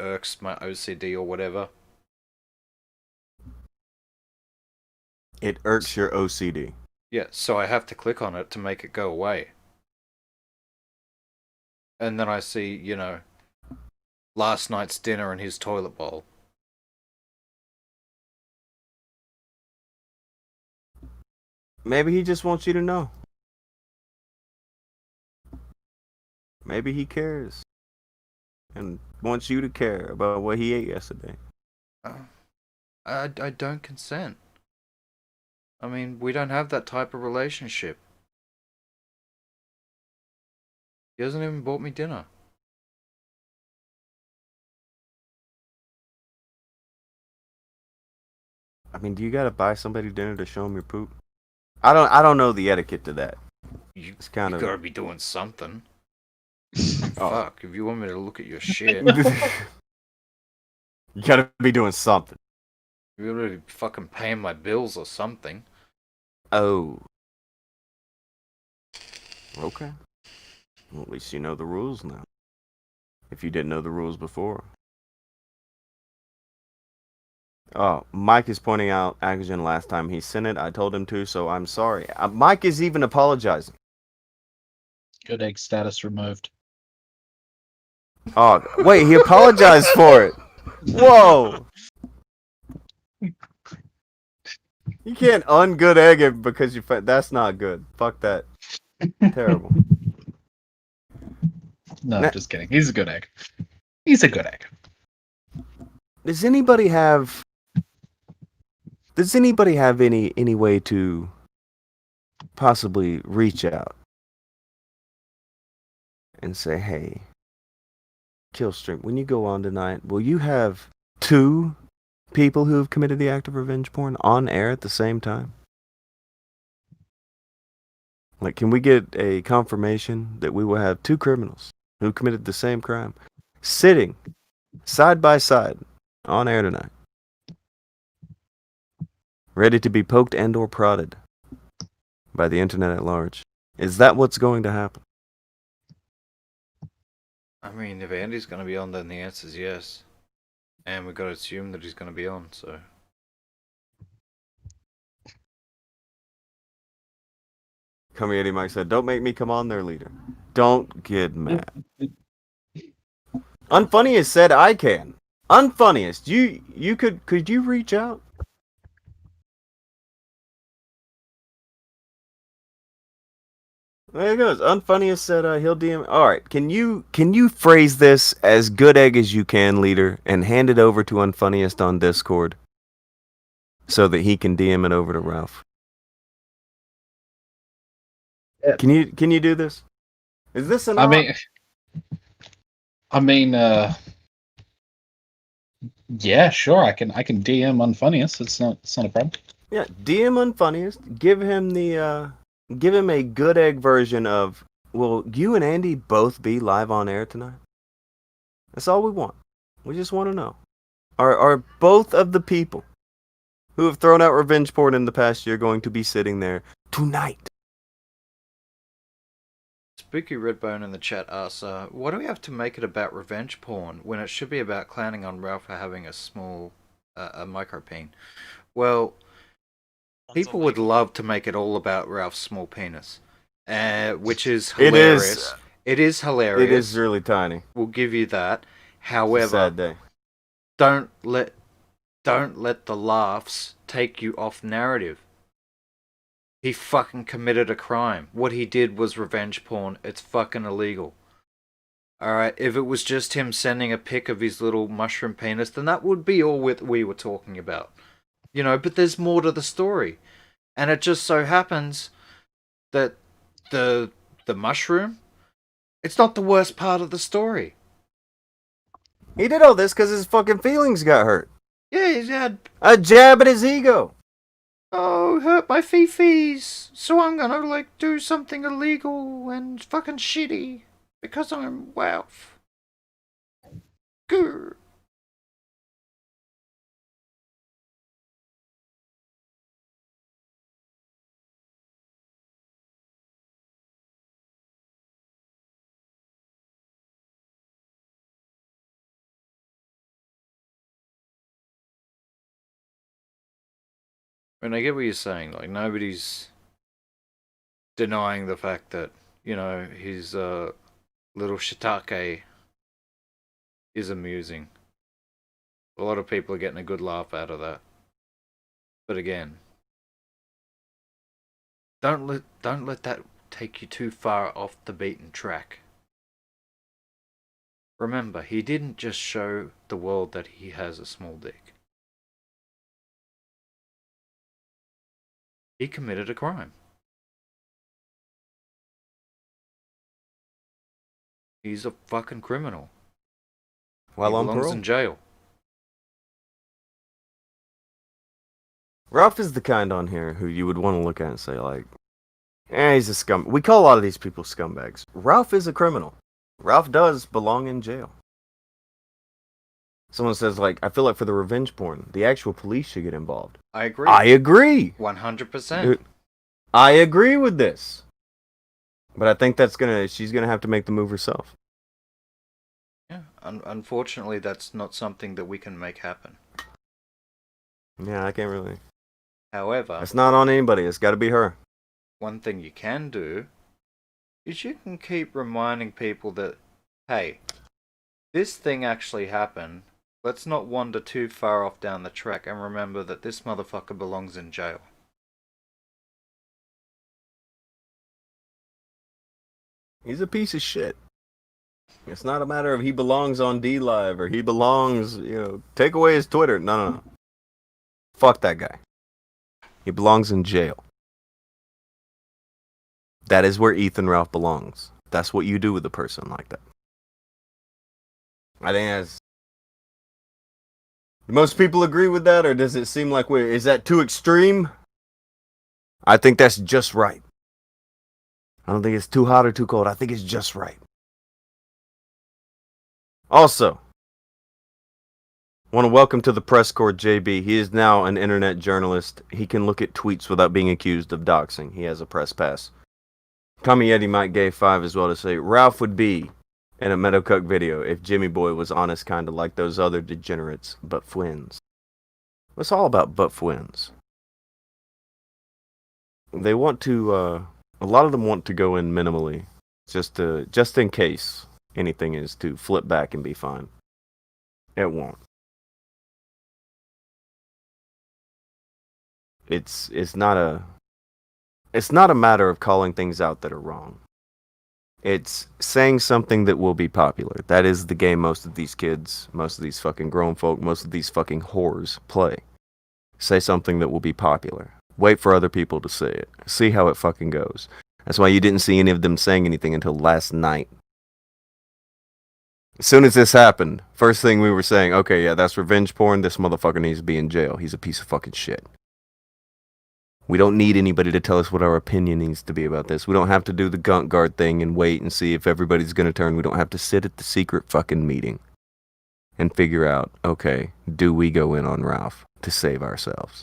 irks my OCD or whatever. It irks your OCD. Yeah, so I have to click on it to make it go away. And then I see, last night's dinner in his toilet bowl. Maybe he just wants you to know. Maybe he cares. And wants you to care about what he ate yesterday. I don't consent. I mean, we don't have that type of relationship. He hasn't even bought me dinner. I mean, do you gotta buy somebody dinner to show him your poop? I don't know the etiquette to that. You It's kind of gotta be doing something. Fuck, if you want me to look at your shit, You gotta be doing something. you gotta be fucking paying my bills or something. Oh. Okay. Well, at least you know the rules now. If you didn't know the rules before. Oh, Mike is pointing out Akujin last time he sent it. I told him to, so I'm sorry. Mike is even apologizing. Good egg status removed. Oh, wait, he apologized for it. Whoa. You can't ungood egg it because you. That's not good. Fuck that. Terrible. No, just kidding. He's a good egg. He's a good egg. Does anybody have any way to possibly reach out and say, hey, Killstream, when you go on tonight, will you have 2 people who have committed the act of revenge porn on air at the same time? Like, can we get a confirmation that we will have 2 criminals who committed the same crime sitting side by side on air tonight, ready to be poked and or prodded by the internet at large? Is that what's going to happen? I mean, if Andy's gonna be on, then the answer's yes. And we've got to assume that he's gonna be on, so. Come here, Eddie Mike said, don't make me come on there, leader. Don't get mad. Unfunniest said I can. Unfunniest, you could you reach out? There it goes. Unfunniest said he'll DM. All right, can you phrase this as good egg as you can, leader, and hand it over to Unfunniest on Discord so that he can DM it over to Ralph? Yeah. Can you do this? Is this an? I mean, yeah, sure. I can DM Unfunniest. It's not a problem. Yeah, DM Unfunniest. Give him a good egg version of, will you and Andy both be live on air tonight? That's all we want. We just want to know. Are both of the people who have thrown out revenge porn in the past year going to be sitting there tonight? Spooky Redbone in the chat asks, why do we have to make it about revenge porn when it should be about clowning on Ralph for having a small, a micropene? Well, people would love to make it all about Ralph's small penis, which is hilarious. It is hilarious. It is really tiny. We'll give you that. However, sad day. Don't let the laughs take you off narrative. He fucking committed a crime. What he did was revenge porn. It's fucking illegal. Alright, if it was just him sending a pic of his little mushroom penis, then that would be all we were talking about. You know, but there's more to the story. And it just so happens that the mushroom, it's not the worst part of the story. He did all this because his fucking feelings got hurt. Yeah, he's had a jab at his ego. Oh, hurt my fifis, so I'm gonna, like, do something illegal and fucking shitty because I'm Ralph. Grr. And I get what you're saying, like, nobody's denying the fact that, you know, his little shiitake is amusing. A lot of people are getting a good laugh out of that. But again, don't let that take you too far off the beaten track. Remember, he didn't just show the world that he has a small dick. He committed a crime. He's a fucking criminal. While he on belongs parole. in jail. Ralph is the kind on here who you would want to look at and say, like, he's a scum. We call a lot of these people scumbags. Ralph is a criminal. Ralph does belong in jail. Someone says, like, I feel like for the revenge porn, the actual police should get involved. I agree. I agree. 100%. Dude, I agree with this. But I think she's gonna have to make the move herself. Yeah, unfortunately, that's not something that we can make happen. Yeah, I can't really. However, It's not on anybody. It's got to be her. one thing you can do is you can keep reminding people that, hey, this thing actually happened. Let's not wander too far off down the track and remember that this motherfucker belongs in jail. He's a piece of shit. It's not a matter of he belongs on D Live or he belongs, take away his Twitter. No. Fuck that guy. He belongs in jail. That is where Ethan Ralph belongs. That's what you do with a person like that. I think that's... Most people agree with that, or does it seem like is that too extreme? I think that's just right. I don't think it's too hot or too cold. I think it's just right. Also, want to welcome to the press corps JB. He is now an internet journalist. He can look at tweets without being accused of doxing. He has a press pass. Kami Yeti Mike gave 5 as well to say, Ralph would be in a Meadowcook video if Jimmy Boy was honest, kind of like those other degenerates, but twins. It's all about but twins. They want to, a lot of them want to go in minimally, just in case anything is to flip back and be fine. It won't. It's not a matter of calling things out that are wrong. It's saying something that will be popular. That is the game most of these kids, most of these fucking grown folk, most of these fucking whores play. Say something that will be popular. Wait for other people to say it. See how it fucking goes. That's why you didn't see any of them saying anything until last night. As soon as this happened, first thing we were saying, okay, yeah, that's revenge porn. This motherfucker needs to be in jail. He's a piece of fucking shit. We don't need anybody to tell us what our opinion needs to be about this. We don't have to do the gunt guard thing and wait and see if everybody's going to turn. We don't have to sit at the secret fucking meeting and figure out, okay, do we go in on Ralph to save ourselves?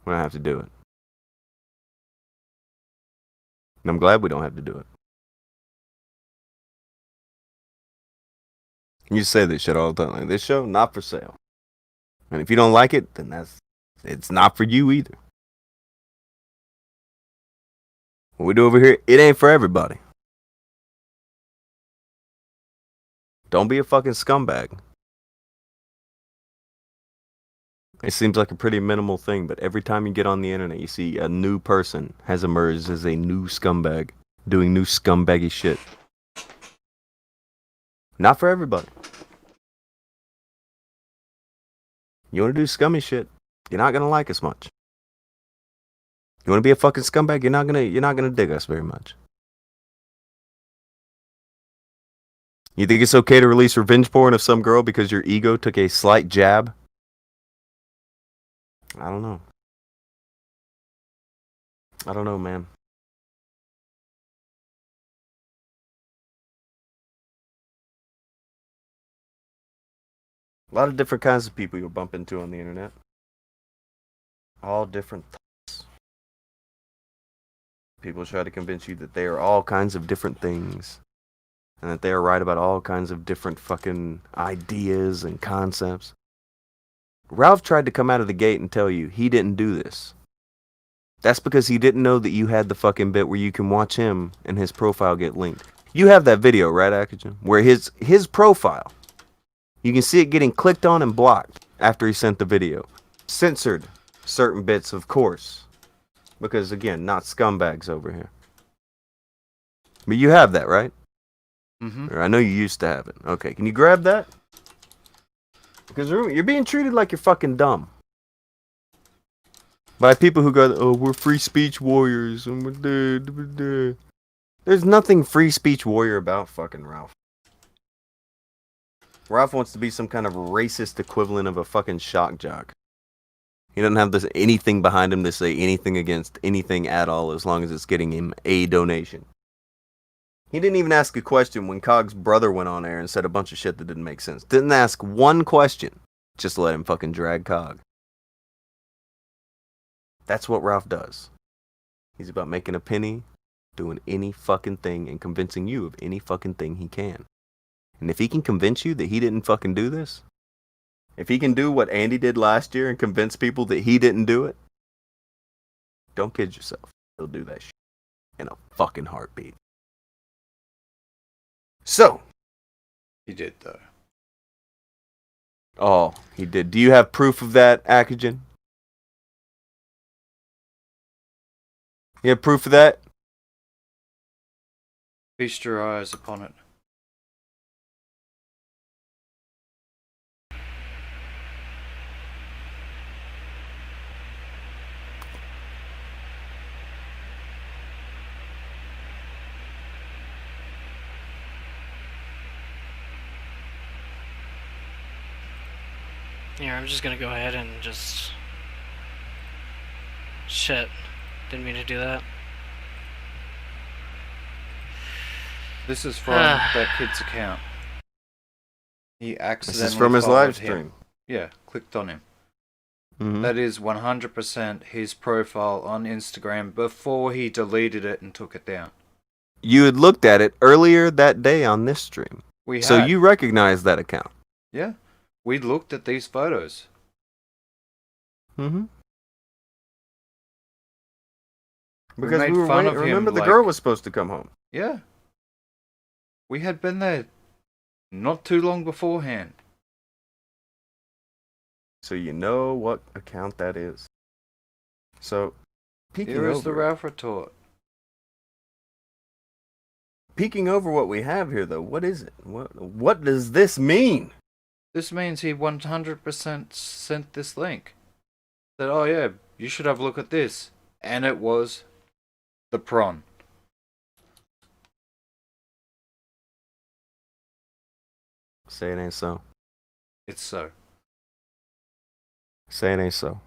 We don't have to do it. And I'm glad we don't have to do it. You say this shit all the time. Like, this show, not for sale. And if you don't like it, then it's not for you either. What we do over here, it ain't for everybody. Don't be a fucking scumbag. It seems like a pretty minimal thing, but every time you get on the internet, you see a new person has emerged as a new scumbag, doing new scumbaggy shit. Not for everybody. You want to do scummy shit, you're not gonna like us much. You want to be a fucking scumbag, you're not gonna dig us very much. You think it's okay to release revenge porn of some girl because your ego took a slight jab? I don't know. I don't know, man. A lot of different kinds of people you'll bump into on the internet. All different thoughts. People try to convince you that they are all kinds of different things. And that they are right about all kinds of different fucking ideas and concepts. Ralph tried to come out of the gate and tell you he didn't do this. That's because he didn't know that you had the fucking bit where you can watch him and his profile get linked. You have that video, right, Akujin? Where his profile, you can see it getting clicked on and blocked after he sent the video. Censored certain bits, of course. Because, again, not scumbags over here. But you have that, right? Mm-hmm. Or I know you used to have it. Okay, can you grab that? Because you're being treated like you're fucking dumb. By people who go, oh, we're free speech warriors. And we're there. There's nothing free speech warrior about fucking Ralph. Ralph wants to be some kind of racist equivalent of a fucking shock jock. He doesn't have anything behind him to say anything against anything at all as long as it's getting him a donation. He didn't even ask a question when Cog's brother went on air and said a bunch of shit that didn't make sense. Didn't ask one question. Just let him fucking drag Cog. That's what Ralph does. He's about making a penny, doing any fucking thing, and convincing you of any fucking thing he can. And if he can convince you that he didn't fucking do this, if he can do what Andy did last year and convince people that he didn't do it, don't kid yourself. He'll do that shit in a fucking heartbeat. So. He did, though. Oh, he did. Do you have proof of that, Akujin? You have proof of that? Feast your eyes upon it. Here, I'm just gonna go ahead and just... Shit. Didn't mean to do that. This is from that kid's account. He accidentally This is from his live followed stream. him. Yeah, clicked on him. Mm-hmm. That is 100% his profile on Instagram before he deleted it and took it down. You had looked at it earlier that day on this stream. So had. you recognize that account. Yeah. We looked at these photos. Mm-hmm. We Because made we were fun waiting. of him, Remember, the like- girl was supposed to come home. Yeah. We had been there not too long beforehand. So you know what account that is. So, peeking Here is the over, Ralph retort. peeking over what we have here, though, what is it? What does this mean? This means he 100% sent this link. Said, oh yeah, you should have a look at this. And it was the prawn. Say it ain't so. It's so. Say it ain't so.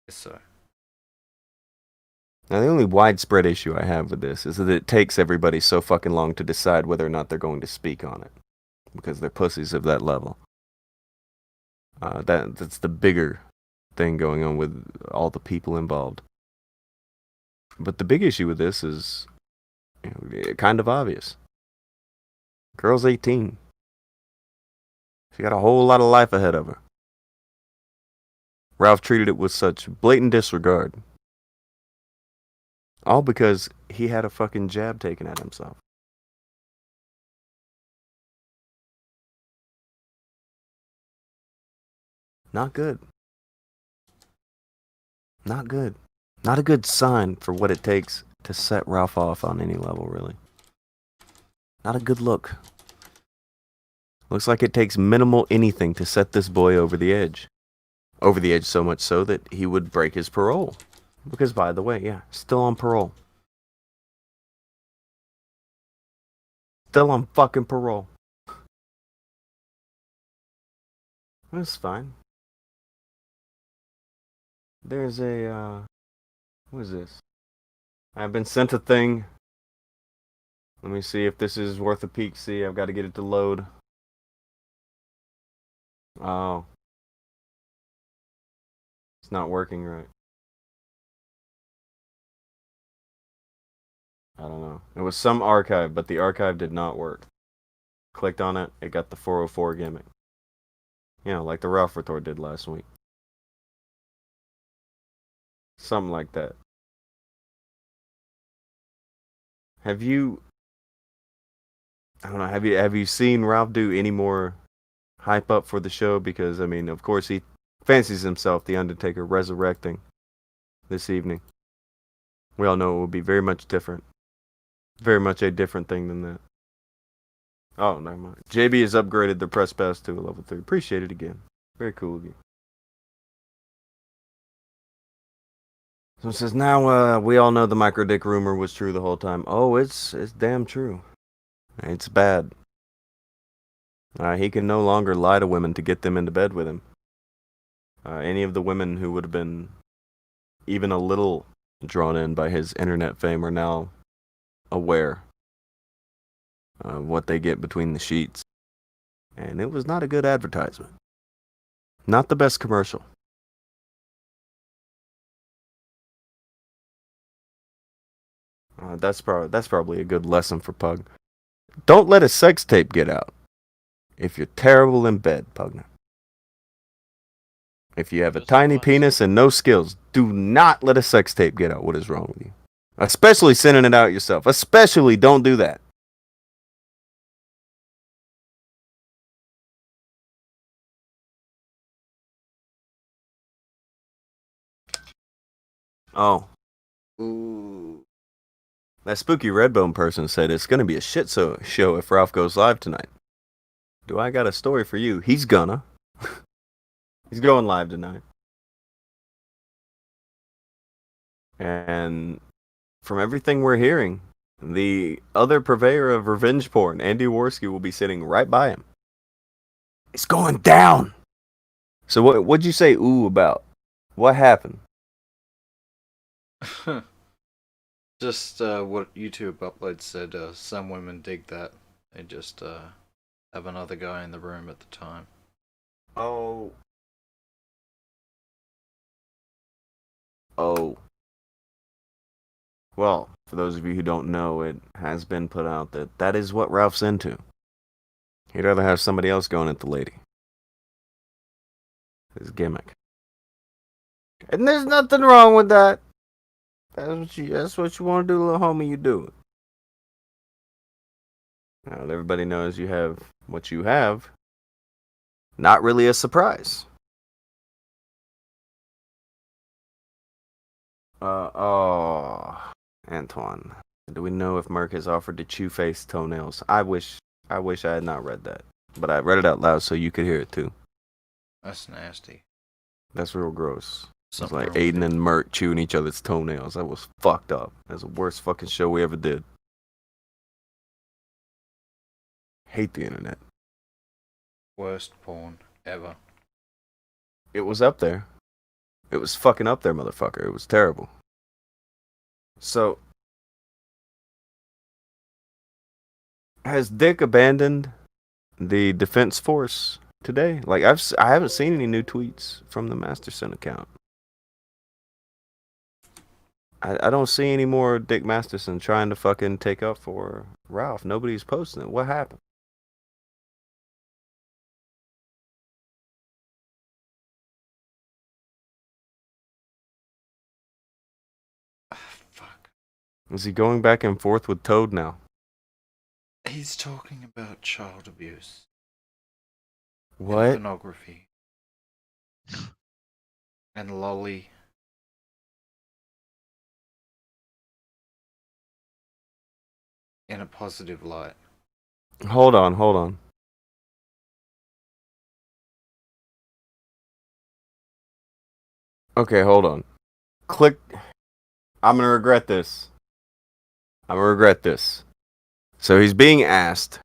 It's so. Now, the only widespread issue I have with this is that it takes everybody so fucking long to decide whether or not they're going to speak on it. Because they're pussies of that level. That's the bigger thing going on with all the people involved. But the big issue with this is kind of obvious. Girl's 18. She got a whole lot of life ahead of her. Ralph treated it with such blatant disregard. All because he had a fucking jab taken at himself. Not good. Not good. Not a good sign for what it takes to set Ralph off on any level, really. Not a good look. Looks like it takes minimal anything to set this boy over the edge. Over the edge so much so that he would break his parole. Because, by the way, yeah, still on parole. Still on fucking parole. That's fine. There's a, what is this? I've been sent a thing. Let me see if this is worth a peek. See, I've got to get it to load. Oh. It's not working right. I don't know. It was some archive, but the archive did not work. Clicked on it, it got the 404 gimmick. You know, like the Ralph retort did last week. Something like that. Have you... I don't know, have you seen Ralph do any more hype up for the show? Because, I mean, of course he fancies himself the Undertaker resurrecting this evening. We all know it will be very much different. Very much a different thing than that. Oh, never mind. JB has upgraded the press pass to a level 3. Appreciate it again. Very cool of you. So it says, now we all know the micro dick rumor was true the whole time. Oh, it's damn true. It's bad. He can no longer lie to women to get them into bed with him. Any of the women who would have been even a little drawn in by his internet fame are now aware what they get between the sheets. And it was not a good advertisement. Not the best commercial. That's probably a good lesson for Pug. Don't let a sex tape get out. If you're terrible in bed, Pugner. If you have a tiny penis and no skills, do not let a sex tape get out. What is wrong with you? Especially sending it out yourself. Especially don't do that. Oh. Ooh. That spooky Redbone person said it's going to be a shit show if Ralph goes live tonight. Do I got a story for you? He's gonna. He's going live tonight. And from everything we're hearing, the other purveyor of revenge porn, Andy Worski, will be sitting right by him. It's going down! So what'd you say ooh about? What happened? Just what YouTube upload said. Some women dig that. They just have another guy in the room at the time. Oh. Well, for those of you who don't know, it has been put out that that is what Ralph's into. He'd rather have somebody else going at the lady. His gimmick. And there's nothing wrong with that. That's what you want to do, little homie, you do it. Now that everybody knows you have what you have, not really a surprise. Antoine, do we know if Merc has offered to chew face toenails? I wish I had not read that, but I read it out loud so you could hear it too. That's nasty. That's real gross. It's Something like wrong with Aiden it. and Merc chewing each other's toenails. That was fucked up. That's the worst fucking show we ever did. Hate the internet. Worst porn ever. It was up there. It was fucking up there, motherfucker. It was terrible. So, has Dick abandoned the Defense Force today? Like, I haven't seen any new tweets from the Masterson account. I don't see any more Dick Masterson trying to fucking take up for Ralph. Nobody's posting it. What happened? Fuck. Is he going back and forth with Toad now? He's talking about child abuse. What? And pornography. And lolly. In a positive light. Hold on. Okay, hold on. Click. I'm gonna regret this. So he's being asked,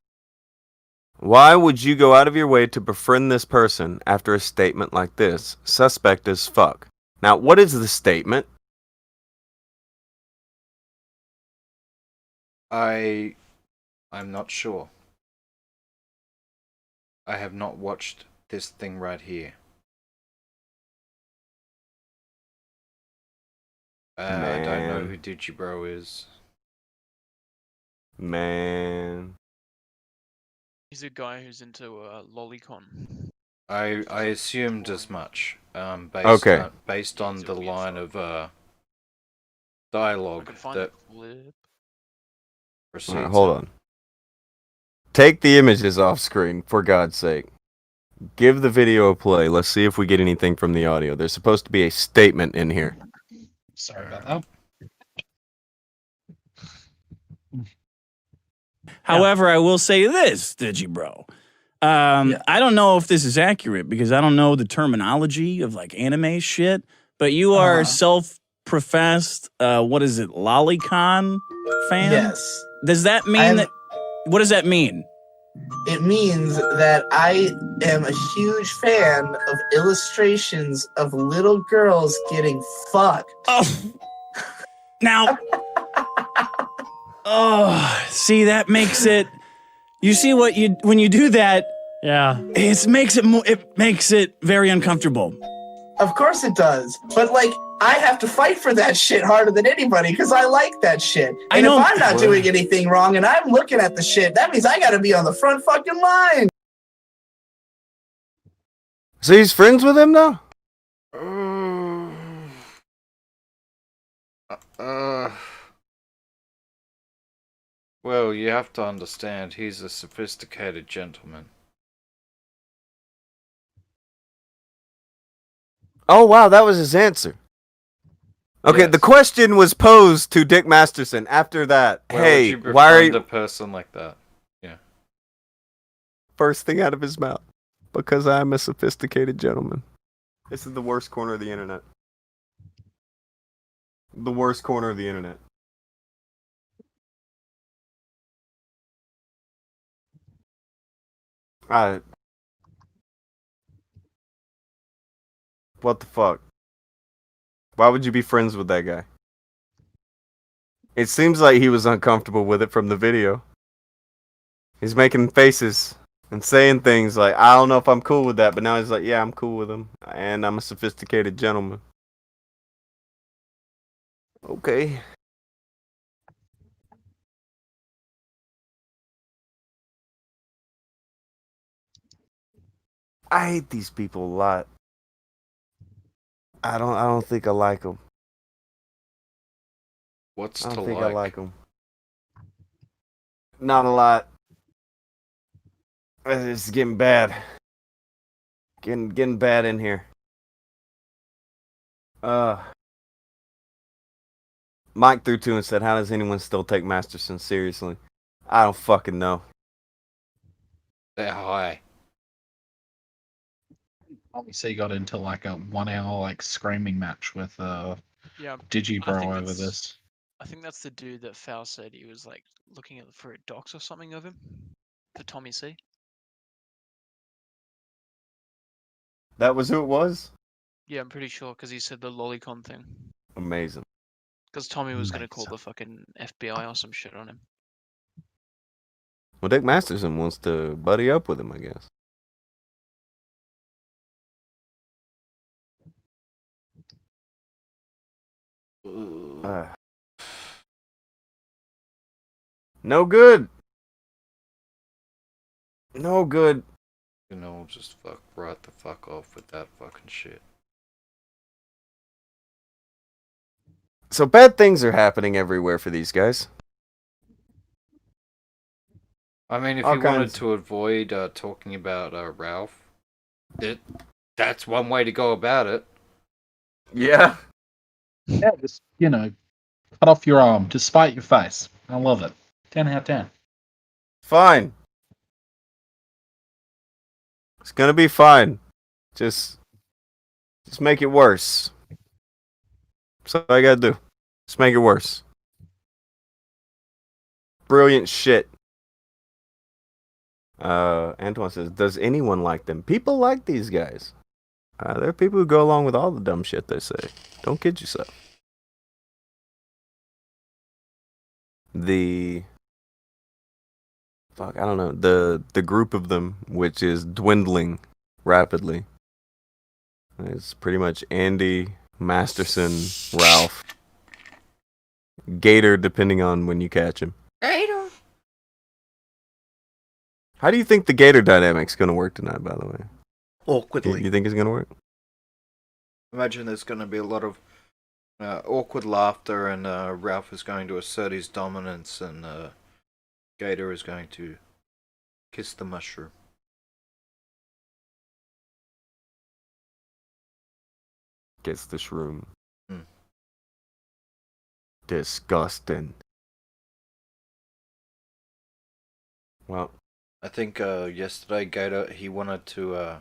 why would you go out of your way to befriend this person after a statement like this? Suspect as fuck. Now, what is the statement? I'm not sure. I have not watched this thing right here. I don't know who Digibro is. Man. He's a guy who's into lolicon. I assumed as much. Based on the line of dialogue that proceeds. Alright, hold on. Take the images off screen, for God's sake. Give the video a play. Let's see if we get anything from the audio. There's supposed to be a statement in here. Sorry about that. However, I will say this, Digibro. I don't know if this is accurate because I don't know the terminology of like anime shit, but you are self-professed, what is it, lolicon fan? Yes. Does that mean that, what does that mean? It means that I am a huge fan of illustrations of little girls getting fucked. Oh. Now, oh, see, that makes it You see what you when you do that, Yeah. it makes it very uncomfortable. Of course it does. But, like, I have to fight for that shit harder than anybody because I like that shit. I And know- if I'm not doing anything wrong and I'm looking at the shit, that means I gotta be on the front fucking line. So he's friends with him now? Well, you have to understand, he's a sophisticated gentleman. Oh wow, that was his answer. Okay, the question was posed to Dick Masterson after that. Why would Hey, you why are befriend you... a person like that? Yeah. First thing out of his mouth. Because I'm a sophisticated gentleman. This is the worst corner of the internet. The worst corner of the internet. What the fuck? Why would you be friends with that guy? It seems like he was uncomfortable with it from the video. He's making faces and saying things like, I don't know if I'm cool with that, but now he's like, yeah, I'm cool with him. And I'm a sophisticated gentleman. Okay. I hate these people a lot. I don't think I like them. What's I to don't think like? I like them. Not a lot. It's getting bad. Getting bad in here. Mike threw two and said, how does anyone still take Masterson seriously? I don't fucking know. They're high. Obviously, got into like a 1 hour like screaming match with Yeah, Digibro over this. I think that's the dude that Foul said he was like looking for a docs or something of him for Tommy C. That was who it was? Yeah, I'm pretty sure because he said the lolicon thing. Amazing. Because Tommy was gonna call the fucking FBI or some shit on him. Well, Dick Masterson wants to buddy up with him, I guess. No good. No good. You know, just right the fuck off with that fucking shit. So bad things are happening everywhere for these guys. I mean, if All you wanted kinds. to avoid talking about Ralph, that's one way to go about it. Yeah. Yeah, just cut off your arm to spite your face. I love it. 10 out of 10. Fine. It's gonna be fine. Just make it worse. That's all I gotta do. Just make it worse. Brilliant shit. Antoine says, does anyone like them? People like these guys. There are people who go along with all the dumb shit they say. Don't kid yourself. I don't know. The group of them, which is dwindling rapidly. It's pretty much Andy, Masterson, Ralph, Gator, depending on when you catch him. Gator. How do you think the Gator dynamic's gonna work tonight, by the way? Awkwardly. You think it's gonna work? Imagine there's going to be a lot of awkward laughter, and Ralph is going to assert his dominance, and Gator is going to kiss the mushroom. Gets the shroom. Hmm. Disgusting. Well, I think yesterday Gator, he wanted to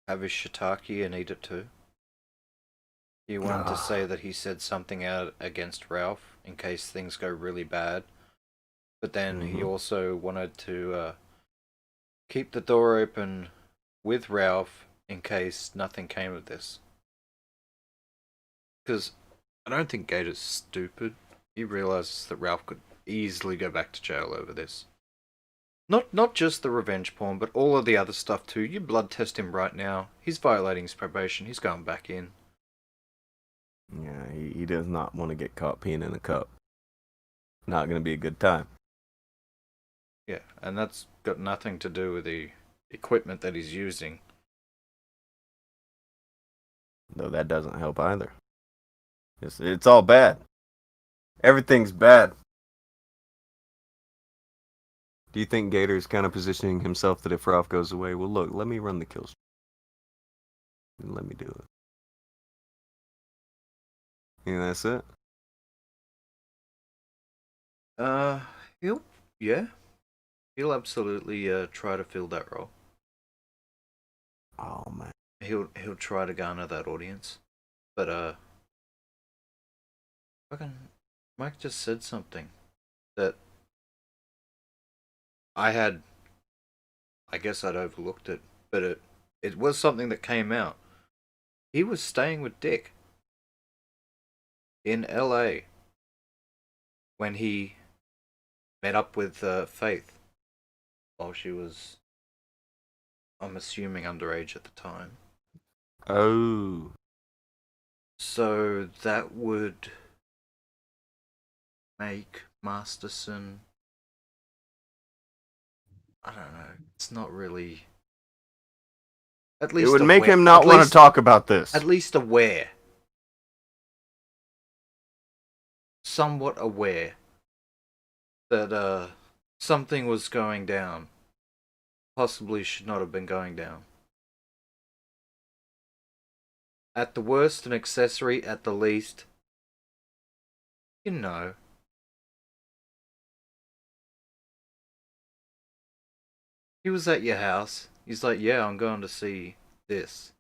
have his shiitake and eat it too. He wanted to say that he said something out against Ralph in case things go really bad. But then he also wanted to keep the door open with Ralph in case nothing came of this. Because I don't think Gator's stupid. He realizes that Ralph could easily go back to jail over this. Not just the revenge porn, but all of the other stuff too. You blood test him right now. He's violating his probation. He's going back in. Yeah, he does not want to get caught peeing in a cup. Not gonna be a good time. Yeah, and that's got nothing to do with the equipment that he's using. Though that doesn't help either. It's all bad. Everything's bad. Do you think Gator's kind of positioning himself that if Ralph goes away, well, look, let me run the kill streak. And let me do it. And that's it? He'll absolutely try to fill that role. Oh man. He'll try to garner that audience. But fucking Mike just said something that I guess I'd overlooked it, but it was something that came out. He was staying with Dick in LA when he met up with Faith while she was, I'm assuming, underage at the time. Oh. So that would make Masterson, I don't know, it's not really... At least it would make aware, him not want to talk about this. At least aware. Somewhat aware that something was going down. Possibly should not have been going down. At the worst, an accessory. At the least, you know. He was at your house. He's like, yeah, I'm going to see this.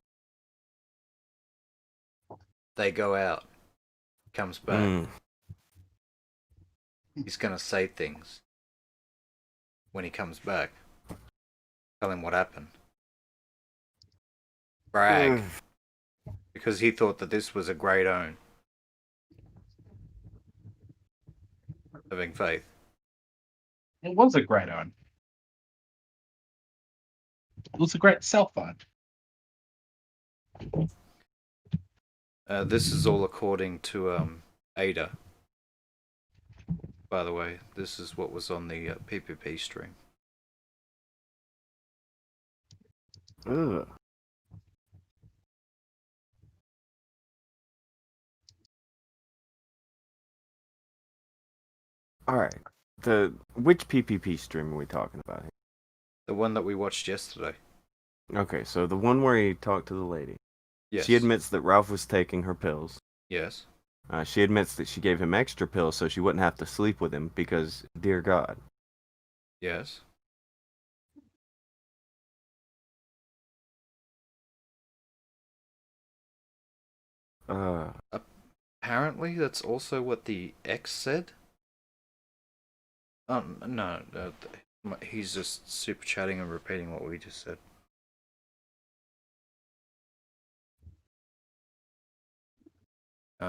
They go out. Comes back. He's going to say things. When he comes back. Tell him what happened. Brag. Because he thought that this was a great own. Having Faith. It was a great own. It was a great self own. This is all according to Ada. By the way, this is what was on the PPP stream. Ugh. All right. Which PPP stream are we talking about here? The one that we watched yesterday. Okay, so the one where he talked to the lady. Yes. She admits that Ralph was taking her pills. Yes. She admits that she gave him extra pills so she wouldn't have to sleep with him because, dear God. Yes. Apparently, that's also what the ex said. No, he's just super chatting and repeating what we just said.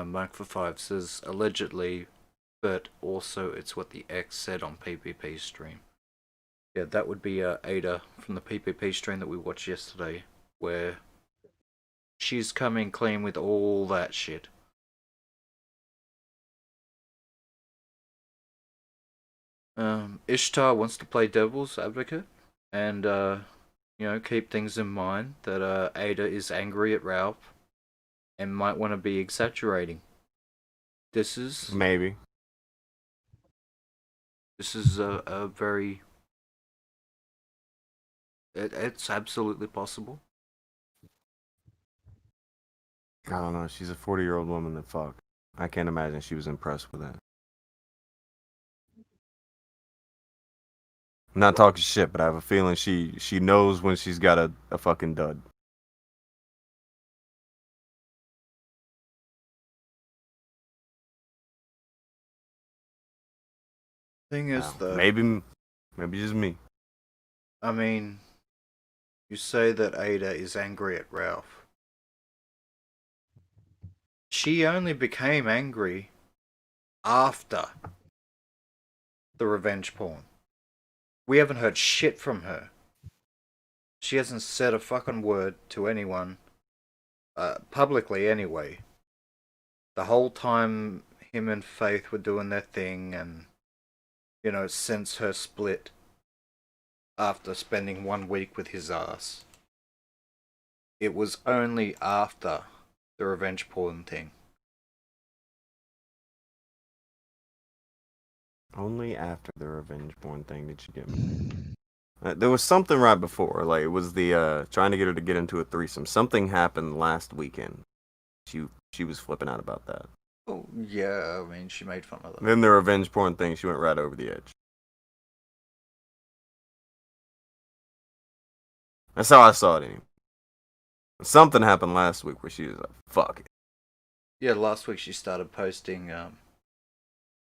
Mike for 5 says allegedly, but also it's what the ex said on PPP stream. Yeah, that would be Ada from the PPP stream that we watched yesterday, where she's coming clean with all that shit. Ishtar wants to play devil's advocate and, keep things in mind that Ada is angry at Ralph and might want to be exaggerating. This is... Maybe. This is a very... It's absolutely possible. I don't know. She's a 40-year-old woman that fucked. I can't imagine she was impressed with that. I'm not talking shit, but I have a feeling she knows when she's got a fucking dud. Thing is, though... Maybe just me. I mean, you say that Ada is angry at Ralph. She only became angry after the revenge porn. We haven't heard shit from her. She hasn't said a fucking word to anyone, publicly anyway. The whole time him and Faith were doing their thing, and, you know, since her split after spending 1 week with his ass. It was only after the revenge porn thing. Only after the revenge porn thing did she get me. There was something right before. Like, it was the trying to get her to get into a threesome. Something happened last weekend. She was flipping out about that. Oh, yeah, I mean, she made fun of that. Then the revenge porn thing, she went right over the edge. That's how I saw it anyway. Something happened last week where she was like, fuck it. Yeah, last week she started posting,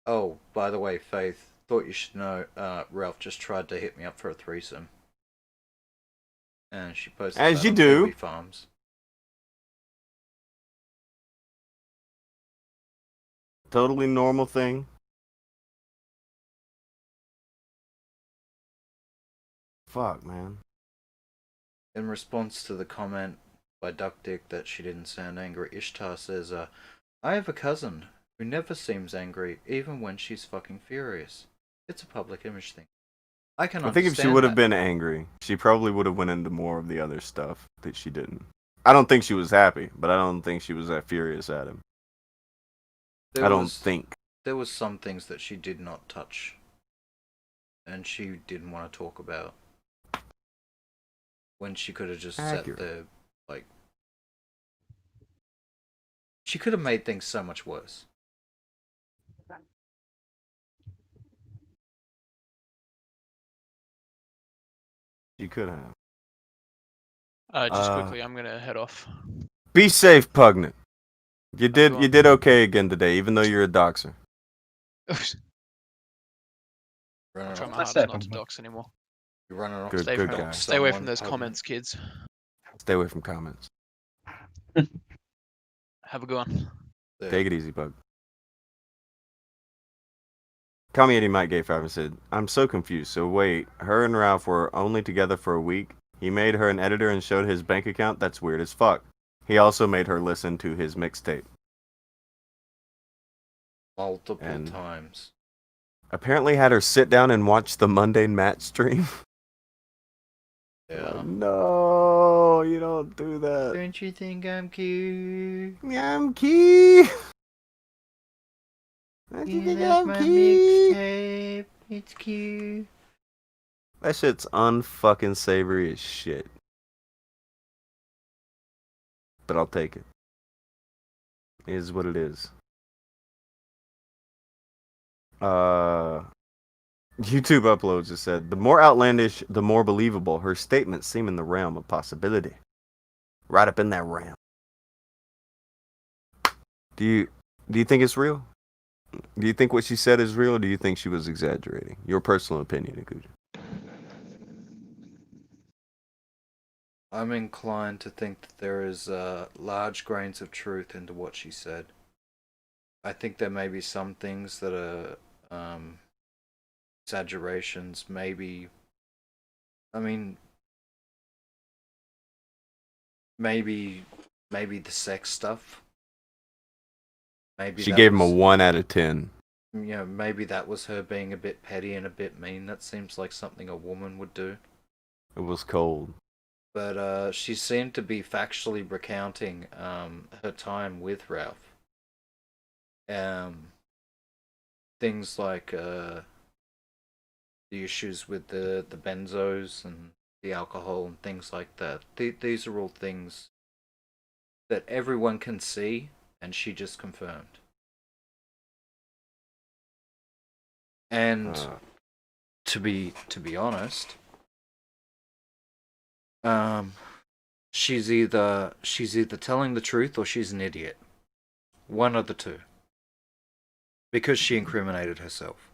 oh, by the way, Faith, thought you should know, Ralph just tried to hit me up for a threesome. And she posted As that you on do. Pee-wee Farms. Totally normal thing. Fuck, man. In response to the comment by Duck Dick that she didn't sound angry, Ishtar says, I have a cousin who never seems angry, even when she's fucking furious. It's a public image thing. I can I think if she understand would have that. been angry, she probably would have went into more of the other stuff that she didn't. I don't think she was happy, but I don't think she was that furious at him. I don't think. There was some things that she did not touch. And she didn't want to talk about. When she could have just sat there, like... She could have made things so much worse. You could have. Just quickly, I'm gonna head off. Be safe, Pugnant. You did okay again today, even though you're a doxer. I'll try my hardest not to dox anymore. You're running off. Good guy. Stay away from those comments, kids. Stay away from comments. Have a good one. Take it easy, Pug. Call me Eddie Mike Gay 5 and said, I'm so confused. So wait, her and Ralph were only together for a week? He made her an editor and showed his bank account? That's weird as fuck. He also made her listen to his mixtape. Multiple times. Apparently had her sit down and watch the Monday match stream. Yeah. No, you don't do that. Don't you think I'm cute? I'm cute. Don't you Yeah, think that's I'm my cute? mixtape. It's cute. That shit's unfucking savory as shit. But I'll take it. It is what it is. YouTube uploads just said, the more outlandish, the more believable. Her statements seem in the realm of possibility. Right up in that realm. Do you think it's real? Do you think what she said is real, or do you think she was exaggerating? Your personal opinion, Akujin. I'm inclined to think that there is large grains of truth into what she said. I think there may be some things that are exaggerations. Maybe, I mean, maybe the sex stuff. Maybe She that gave him a was- 1 out of 10. You know, maybe that was her being a bit petty and a bit mean. That seems like something a woman would do. It was cold. But she seemed to be factually recounting her time with Ralph. Things like the issues with the benzos and the alcohol and things like that. These are all things that everyone can see, and she just confirmed. And to be honest, she's either telling the truth or she's an idiot. One of the two. Because she incriminated herself.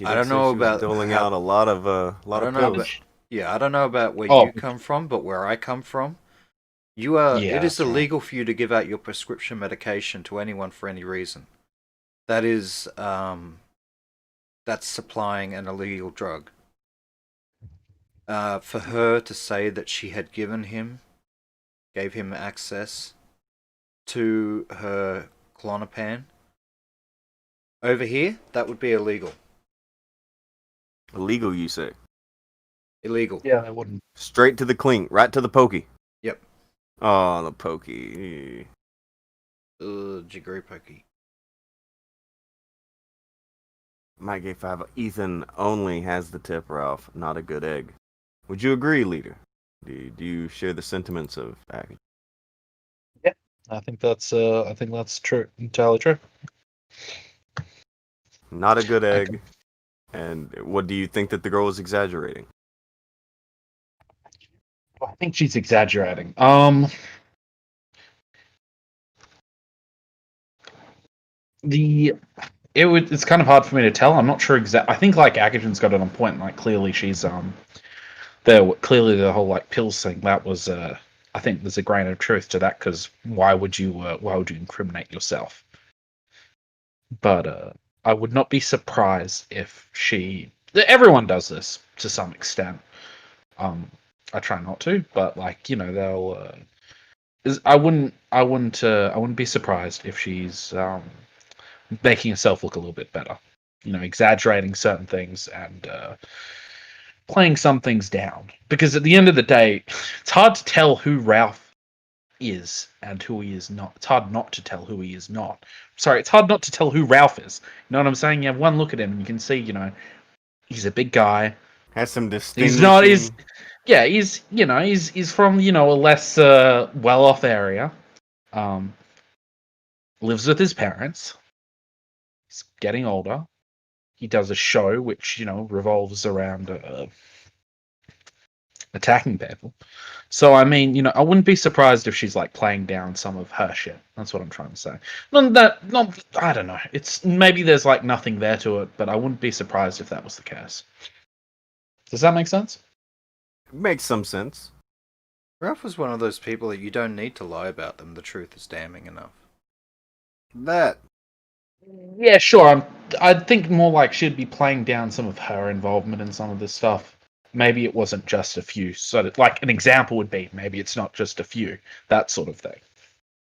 I don't know about doling how- out a lot of I don't know pills. about, yeah, I don't know about where Oh. you come from, but where I come from, you are. Yeah, it is that's right. illegal for you to give out your prescription medication to anyone for any reason. That is that's supplying an illegal drug. For her to say that she had gave him access to her Klonopin, over here, that would be illegal. Illegal, you say? Illegal. Yeah, I wouldn't. Straight to the clink, right to the pokey. Yep. Oh, the pokey. Jiggery pokey. Mike A5, Ethan only has the tip, Ralph, not a good egg. Would you agree, leader? Do you share the sentiments of Akujin? Yeah, I think that's true, entirely true. Not a good egg. And what do you think that the girl is exaggerating? I think she's exaggerating. It's kind of hard for me to tell. I'm not sure I think like Akujin's got it on point. Like clearly she's clearly the whole like pills thing, that was I think there's a grain of truth to that, because why would you incriminate yourself? But I would not be surprised if everyone does this to some extent. I try not to, but like, you know, they'll I wouldn't be surprised if she's making herself look a little bit better, you know, exaggerating certain things and playing some things down. Because at the end of the day, it's hard to tell who Ralph is and who he is not. It's hard not to tell who he is not. Sorry, it's hard not to tell who Ralph is. You know what I'm saying? You have one look at him and you can see, you know, he's a big guy. Has some distinguishing... He's from, you know, a less well-off area. Lives with his parents. He's getting older. He does a show which, you know, revolves around attacking people. So, I mean, you know, I wouldn't be surprised if she's like playing down some of her shit. That's what I'm trying to say. I don't know. It's maybe there's like nothing there to it, but I wouldn't be surprised if that was the case. Does that make sense? It makes some sense. Ralph was one of those people that you don't need to lie about them. The truth is damning enough. That. Yeah, sure. I think more like she'd be playing down some of her involvement in some of this stuff. Maybe it wasn't just a few. So, like, an example would be maybe it's not just a few. That sort of thing.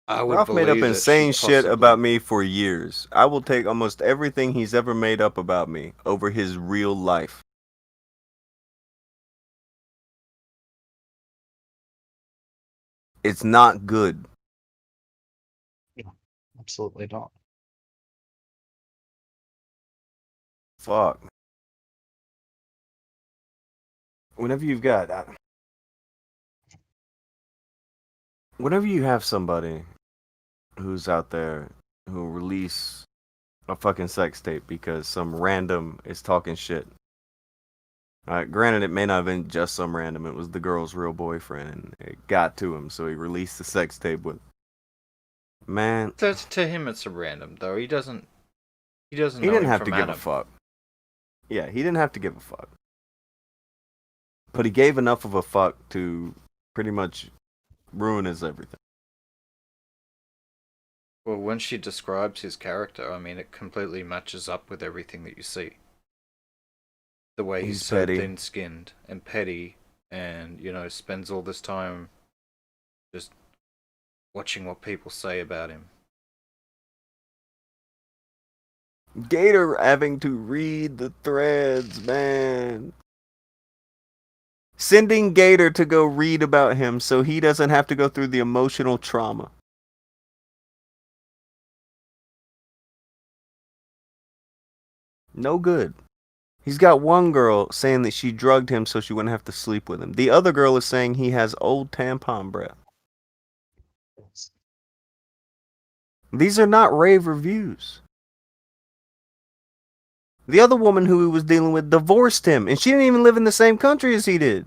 Ralph made up insane shit about me for years. I will take almost everything he's ever made up about me over his real life. It's not good. Yeah, absolutely not. Fuck. Whenever you have somebody who's out there who release a fucking sex tape because some random is talking shit. Granted, it may not have been just some random. It was the girl's real boyfriend, and it got to him, so he released the sex tape with. Man, to him, it's a random though. He doesn't. He doesn't. He didn't have to give a fuck. Yeah, he didn't have to give a fuck. But he gave enough of a fuck to pretty much ruin his everything. Well, when she describes his character, I mean, it completely matches up with everything that you see. The way he's so petty. thin-skinned and petty, and, you know, spends all this time just watching what people say about him. Gator having to read the threads, man. Sending Gator to go read about him so he doesn't have to go through the emotional trauma. No good. He's got one girl saying that she drugged him so she wouldn't have to sleep with him. The other girl is saying he has old tampon breath. These are not rave reviews. The other woman who he was dealing with divorced him, and she didn't even live in the same country as he did.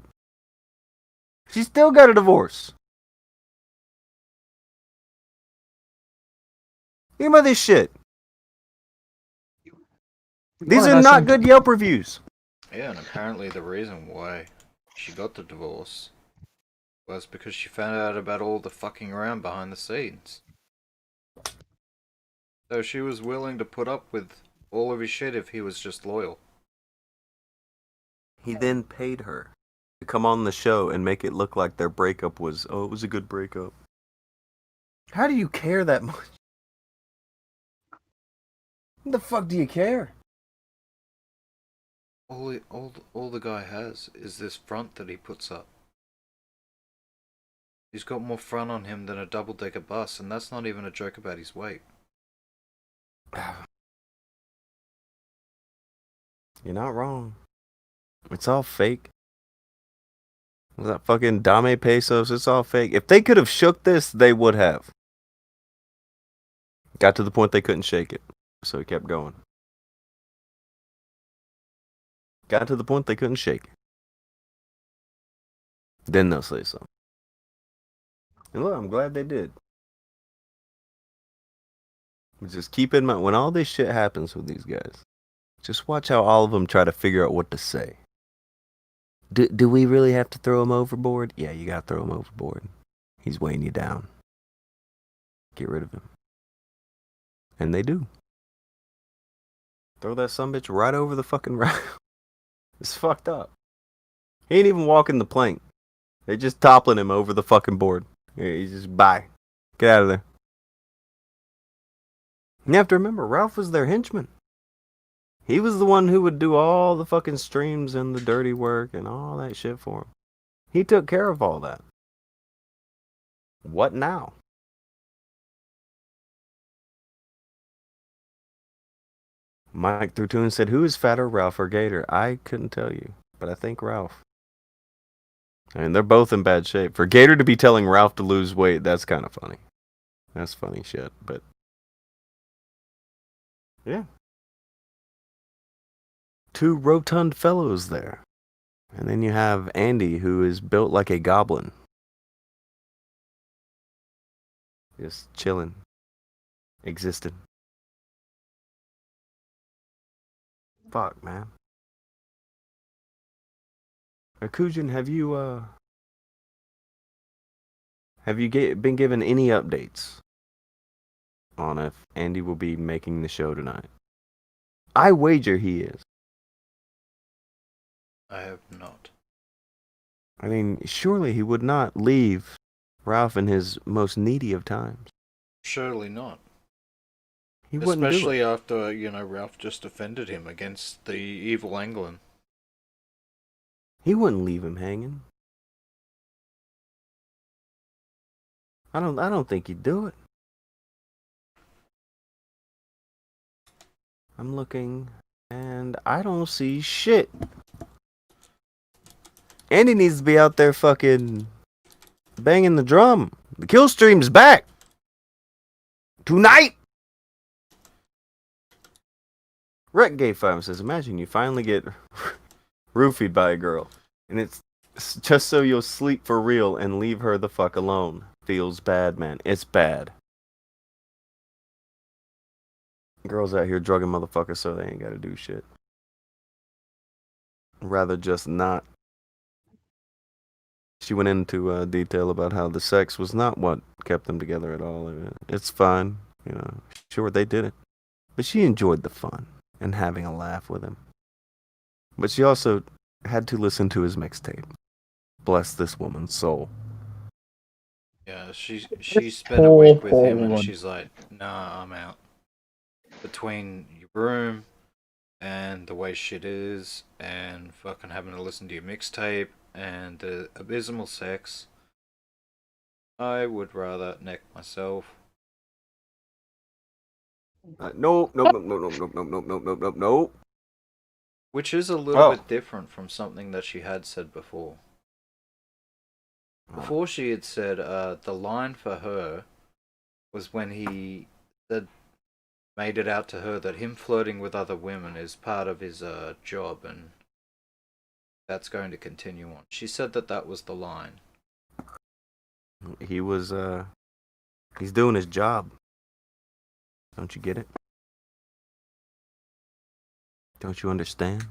She still got a divorce. Think about this shit. These are not good Yelp reviews. Yeah, and apparently the reason why she got the divorce was because she found out about all the fucking around behind the scenes. So she was willing to put up with all of his shit if he was just loyal. He then paid her to come on the show and make it look like their breakup was, oh, it was a good breakup. How do you care that much? What the fuck do you care? All the guy has is this front that he puts up. He's got more front on him than a double-decker bus, and that's not even a joke about his weight. You're not wrong. It's all fake. Was that fucking Dame Pesos? It's all fake. If they could have shook this, they would have. Got to the point they couldn't shake it, so he kept going. Got to the point they couldn't shake it. Then they'll say so. And look, I'm glad they did. But just keep in mind, when all this shit happens with these guys, just watch how all of them try to figure out what to say. Do we really have to throw him overboard? Yeah, you gotta throw him overboard. He's weighing you down. Get rid of him. And they do. Throw that sumbitch right over the fucking rail. It's fucked up. He ain't even walking the plank. They just toppling him over the fucking board. He's just, bye. Get out of there. You have to remember, Ralph was their henchman. He was the one who would do all the fucking streams and the dirty work and all that shit for him. He took care of all that. What now? Mike Thurtoon said, who is fatter, Ralph or Gator? I couldn't tell you, but I think Ralph. I mean, they're both in bad shape. For Gator to be telling Ralph to lose weight, that's kind of funny. That's funny shit, but... yeah. Two rotund fellows there. And then you have Andy, who is built like a goblin. Just chilling. Existing. Fuck, man. Akujin, have you been given any updates on if Andy will be making the show tonight? I wager he is. I have not. I mean, surely he would not leave Ralph in his most needy of times. Surely not. He wouldn't do it. Especially after, Ralph just defended him against the evil Anglin. He wouldn't leave him hanging. I don't think he'd do it. I'm looking and I don't see shit. Andy needs to be out there fucking banging the drum. The kill stream's back. Tonight. Rec Gay 5 says, imagine you finally get roofied by a girl, and it's just so you'll sleep for real and leave her the fuck alone. Feels bad, man. It's bad. Girls out here drugging motherfuckers so they ain't gotta do shit. Rather just not. She went into detail about how the sex was not what kept them together at all. It's fine, Sure, they did it, but she enjoyed the fun and having a laugh with him. But she also had to listen to his mixtape. Bless this woman's soul. Yeah, she spent a week with him and she's like, nah, I'm out. Between your room and the way shit is and fucking having to listen to your mixtape and the abysmal sex, I would rather neck myself. Nope. Which is a little bit different from something that she had said before. Before she had said the line for her was when he made it out to her that him flirting with other women is part of his job and that's going to continue on. She said that was the line. He was, he's doing his job. Don't you get it? Don't you understand?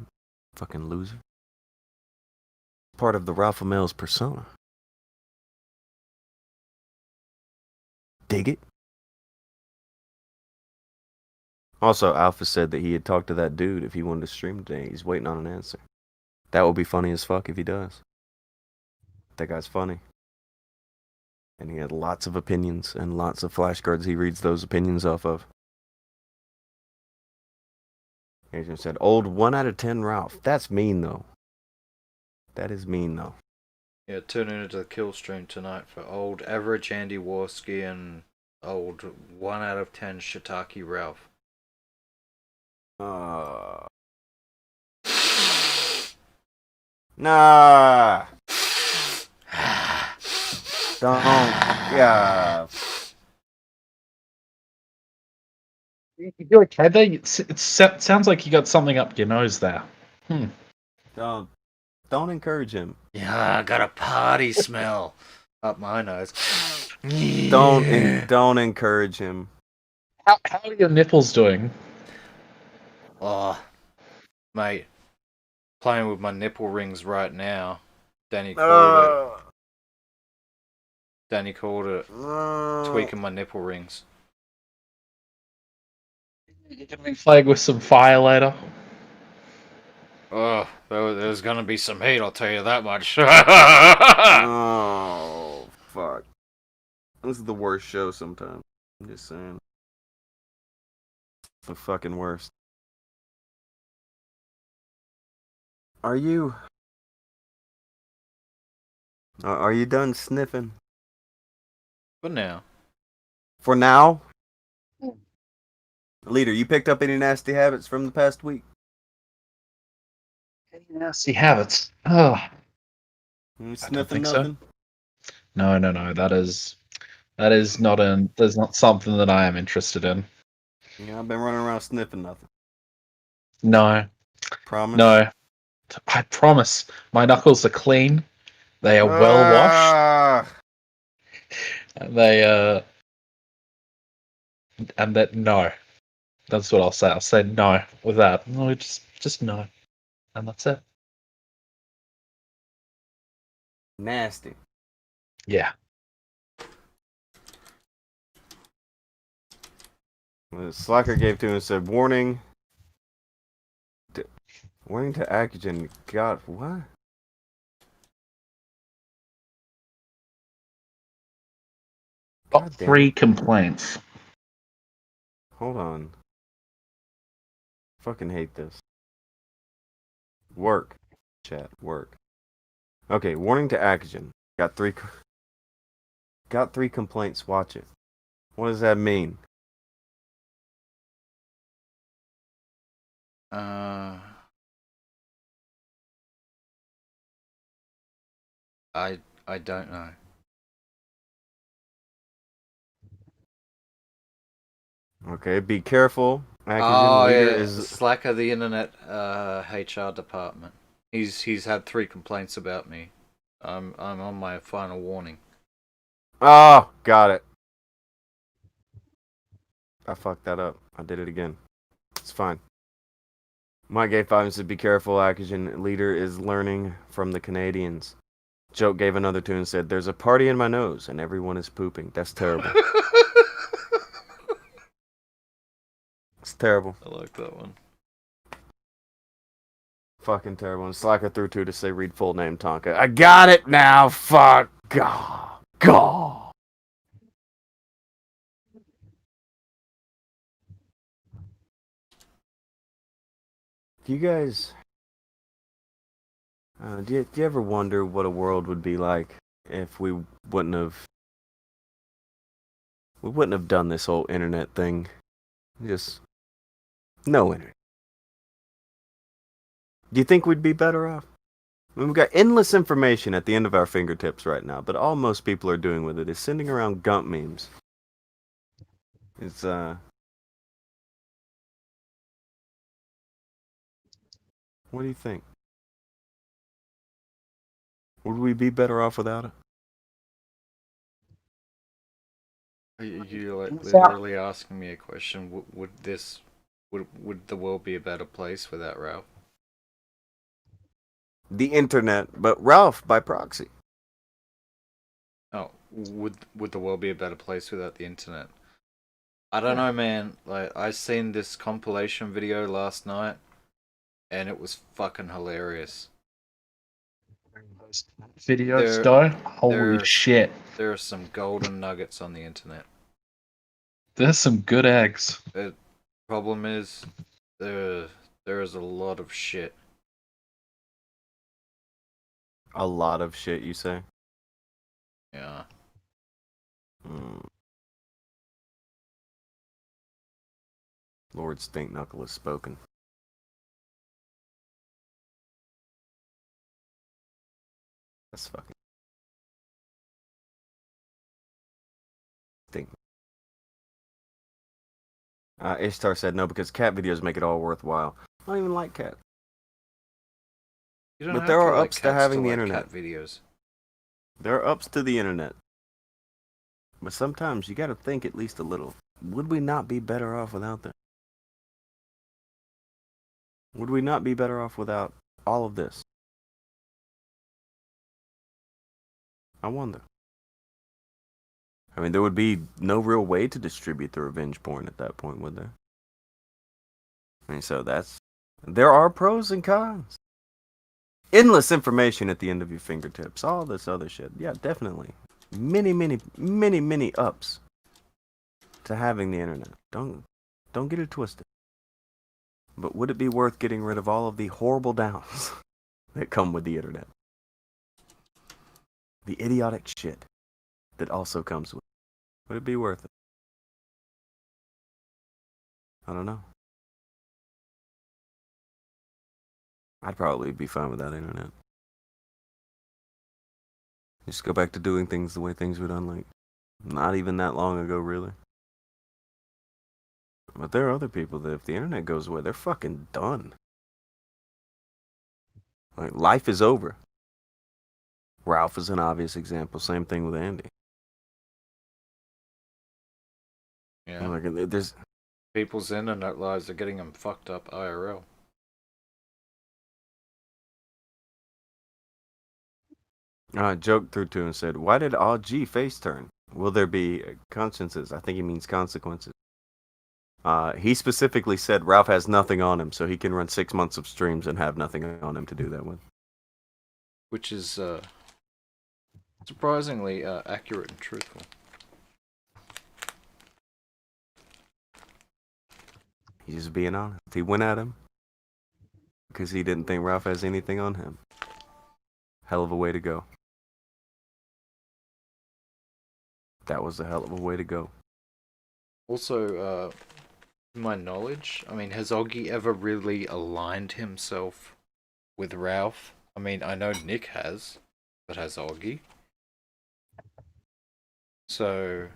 Fucking loser. Part of the Ralph Mills persona. Dig it? Also, Alpha said that he had talked to that dude if he wanted to stream today. He's waiting on an answer. That would be funny as fuck if he does. That guy's funny. And he had lots of opinions and lots of flashcards he reads those opinions off of. Agent said, old 1 out of 10 Ralph. That's mean, though. That is mean, though. Yeah, tune into the kill stream tonight for old average Andy Warski and old 1 out of 10 Shiitake Ralph. Nah. Don't. Yeah. You okay there? It sounds like you got something up your nose there. Don't encourage him. Yeah, I got a party smell up my nose. Don't encourage him. How are your nipples doing? Oh, mate, playing with my nipple rings right now. Danny called it tweaking my nipple rings. You're gonna be playing with some fire later. Oh, there's gonna be some heat, I'll tell you that much. Oh, fuck. This is the worst show sometimes. I'm just saying. The fucking worst. Are you done sniffing? For now. For now? Leader, you picked up any nasty habits from the past week? Any nasty habits? Oh, You I sniffing don't think nothing? so. No. That's not something that I am interested in. Yeah, I've been running around sniffing nothing. No. Promise? No. I promise. My knuckles are clean. They are well washed. And no. That's what I'll say. I'll say no with that. No, just no. And that's it. Nasty. Yeah. The Slacker gave to him and said, warning. Warning to Akujin. God, what? Got 3 complaints. Hold on. Fucking hate this. Work. Chat. Work. Okay, warning to Akujin. Got 3 complaints. Watch it. What does that mean? I don't know. Okay, be careful. Oh, Leader yeah. is Slacker, the internet HR department. He's had 3 complaints about me. I'm on my final warning. Oh, got it. I fucked that up. I did it again. It's fine. Mike gave 5 and said, be careful, Akujin. Leader is learning from the Canadians. Joke gave another 2 and said, there's a party in my nose and everyone is pooping. That's terrible. It's terrible. I like that one. Fucking terrible. And Slacker threw 2 to say read full name Tonka. I got it now. Fuck. God. Do you guys... do you ever wonder what a world would be like if we wouldn't have done this whole internet thing? Just no internet. Do you think we'd be better off? I mean, we've got endless information at the end of our fingertips right now, but all most people are doing with it is sending around Gump memes. It's what do you think? Would we be better off without it? Are you like literally asking me a question? Would the world be a better place without Ralph? The internet, but Ralph by proxy. Oh, would the world be a better place without the internet? I don't know, man. Like, I seen this compilation video last night, and it was fucking hilarious. Videos, though. Holy there- shit. There are some golden nuggets on the internet. There's some good eggs. The problem is, there is a lot of shit. A lot of shit, you say? Yeah. Lord Stink Knuckle has spoken. That's fucking stink. Ishtar said no because cat videos make it all worthwhile. I don't even like cat. You don't But have there to are like ups to cats having the like internet. cat videos. There are ups to the internet. But sometimes you gotta think at least a little. Would we not be better off without that? Would we not be better off without all of this? I wonder. I mean, there would be no real way to distribute the revenge porn at that point, would there? I mean, so there are pros and cons. Endless information at the end of your fingertips. All this other shit. Yeah, definitely. Many ups to having the internet. Don't get it twisted. But would it be worth getting rid of all of the horrible downs that come with the internet? The idiotic shit that also comes with it. Would it be worth it? I don't know. I'd probably be fine without internet. Just go back to doing things the way things were done, like, not even that long ago, really. But there are other people that if the internet goes away, they're fucking done. Like, life is over. Ralph is an obvious example. Same thing with Andy. Yeah. Like, there's People's internet lives are getting them fucked up IRL. Joked through to and said, "Why did G face turn? Will there be consciences?" I think he means consequences. He specifically said Ralph has nothing on him, so he can run 6 months of streams and have nothing on him to do that with. Which is surprisingly accurate and truthful. He's just being honest. He went at him because he didn't think Ralph has anything on him. Hell of a way to go. That was a hell of a way to go. Also, to my knowledge, I mean, has Oggy ever really aligned himself with Ralph? I mean, I know Nick has, but has Oggy? So...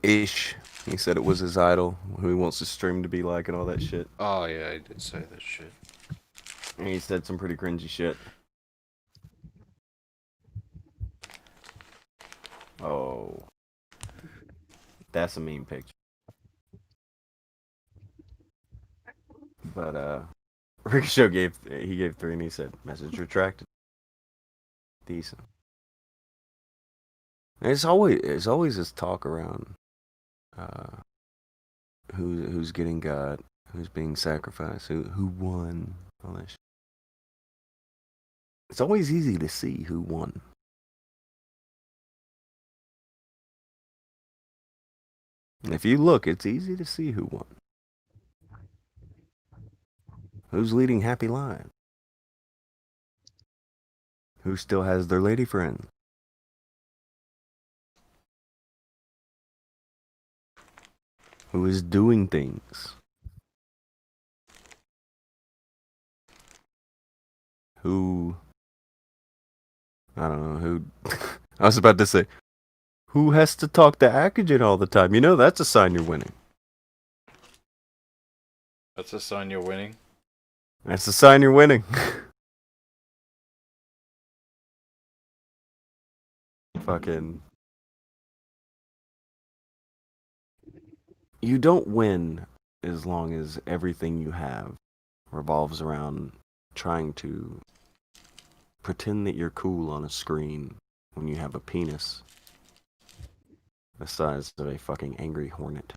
Ish. He said it was his idol, who he wants his stream to be like and all that shit. Oh yeah, he did say that shit. And he said some pretty cringy shit. Oh. That's a mean picture. But Ricochet gave 3 and he said, message retracted. Decent. It's always this talk around who's getting God, who's being sacrificed, who won, all that shit. It's always easy to see who won. And if you look, it's easy to see who won. Who's leading happy lives? Who still has their lady friend? Who is doing things? Who... I don't know, who... I was about to say, who has to talk to Akujin all the time? You know, that's a sign you're winning. That's a sign you're winning? That's a sign you're winning. Fucking... You don't win as long as everything you have revolves around trying to pretend that you're cool on a screen when you have a penis the size of a fucking angry hornet.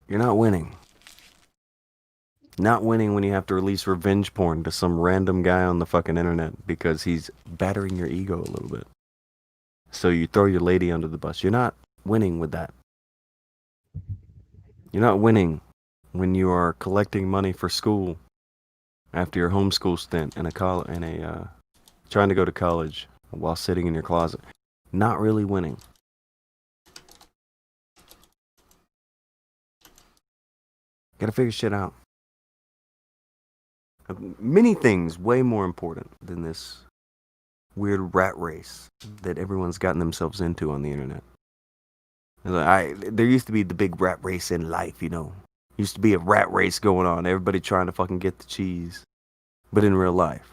You're not winning. Not winning when you have to release revenge porn to some random guy on the fucking internet because he's battering your ego a little bit. So you throw your lady under the bus. You're not winning with that. You're not winning when you are collecting money for school after your homeschool stint in trying to go to college while sitting in your closet. Not really winning. Gotta figure shit out. Many things way more important than this weird rat race that everyone's gotten themselves into on the internet. There used to be the big rat race in life, you know. Used to be a rat race going on. Everybody trying to fucking get the cheese. But in real life.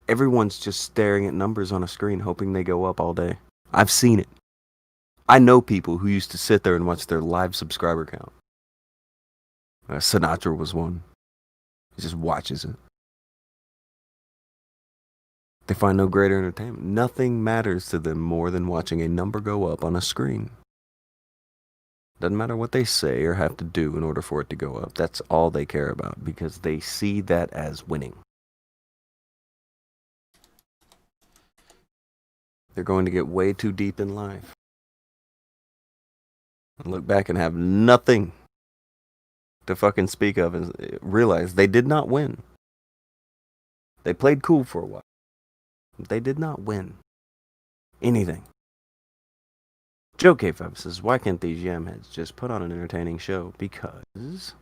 Everyone's just staring at numbers on a screen hoping they go up all day. I've seen it. I know people who used to sit there and watch their live subscriber count. Sinatra was one. He just watches it. They find no greater entertainment. Nothing matters to them more than watching a number go up on a screen. Doesn't matter what they say or have to do in order for it to go up. That's all they care about because they see that as winning. They're going to get way too deep in life. And look back and have nothing to fucking speak of and realize they did not win. They played cool for a while. They did not win anything. Joe K5 says, why can't these yamheads just put on an entertaining show? Because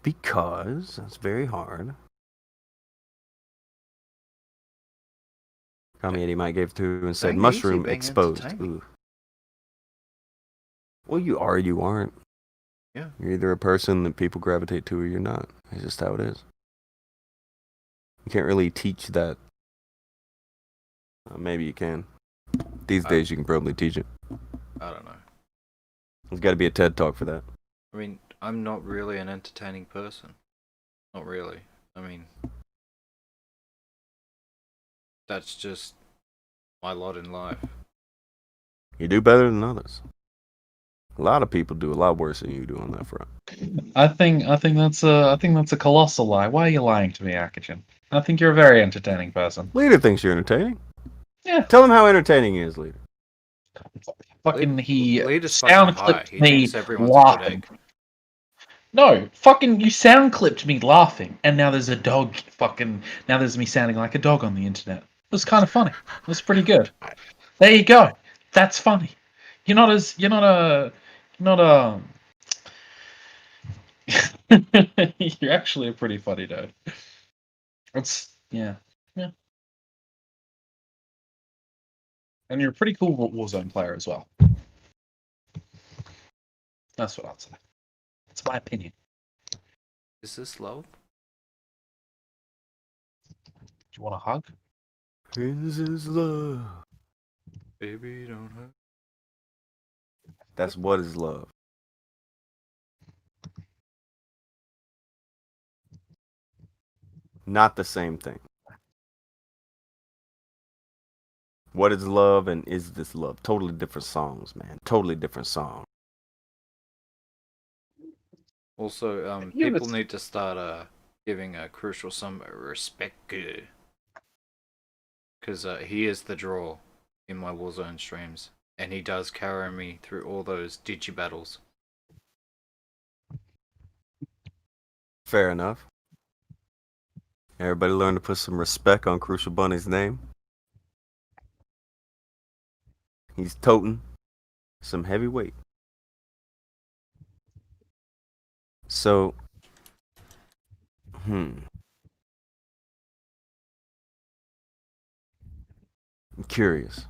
that's very hard. Kami Eddie Mike gave through and said, mushroom exposed. Ooh. Well, you are, you aren't. Yeah. You're either a person that people gravitate to or you're not. It's just how it is. You can't really teach that. Maybe you can. These days you can probably teach it. I don't know. There's got to be a TED Talk for that. I mean, I'm not really an entertaining person. Not really. I mean, that's just my lot in life. You do better than others. A lot of people do a lot worse than you do on that front. I think that's a colossal lie. Why are you lying to me, Akujin? I think you're a very entertaining person. Leader thinks you're entertaining. Yeah. Tell him how entertaining he is, Leader. Fucking he Leader's sound fucking high. clipped He me thinks everyone's a good laughing. egg. No, fucking you sound clipped me laughing, and now there's a dog. Now there's me sounding like a dog on the internet. It was kind of funny. It was pretty good. There you go. That's funny. You're not You're actually a pretty funny dude. Yeah. And you're a pretty cool Warzone player as well. That's what I'd say. It's my opinion. Is this love? Do you want a hug? This is love. Baby, don't hurt. That's what is love. Not the same thing. What is love and is this love? Totally different songs, man. Totally different song. Also, people need to start giving Crucial some respect. Because he is the draw in my Warzone streams. And he does carry me through all those digi battles. Fair enough. Everybody learn to put some respect on Crucial Bunny's name. He's toting some heavy weight. So, I'm curious.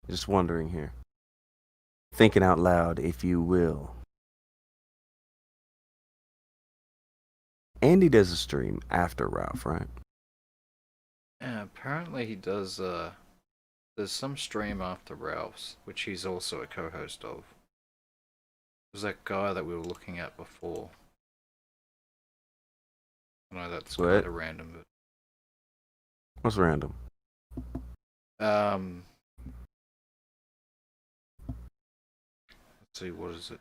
Just wondering here. Thinking out loud, if you will. Andy does a stream after Ralph, right? Yeah, apparently he does, there's some stream after Ralph's, which he's also a co-host of. It was that guy that we were looking at before. I know that's What? kind of random, What's random? but let's see, what is it?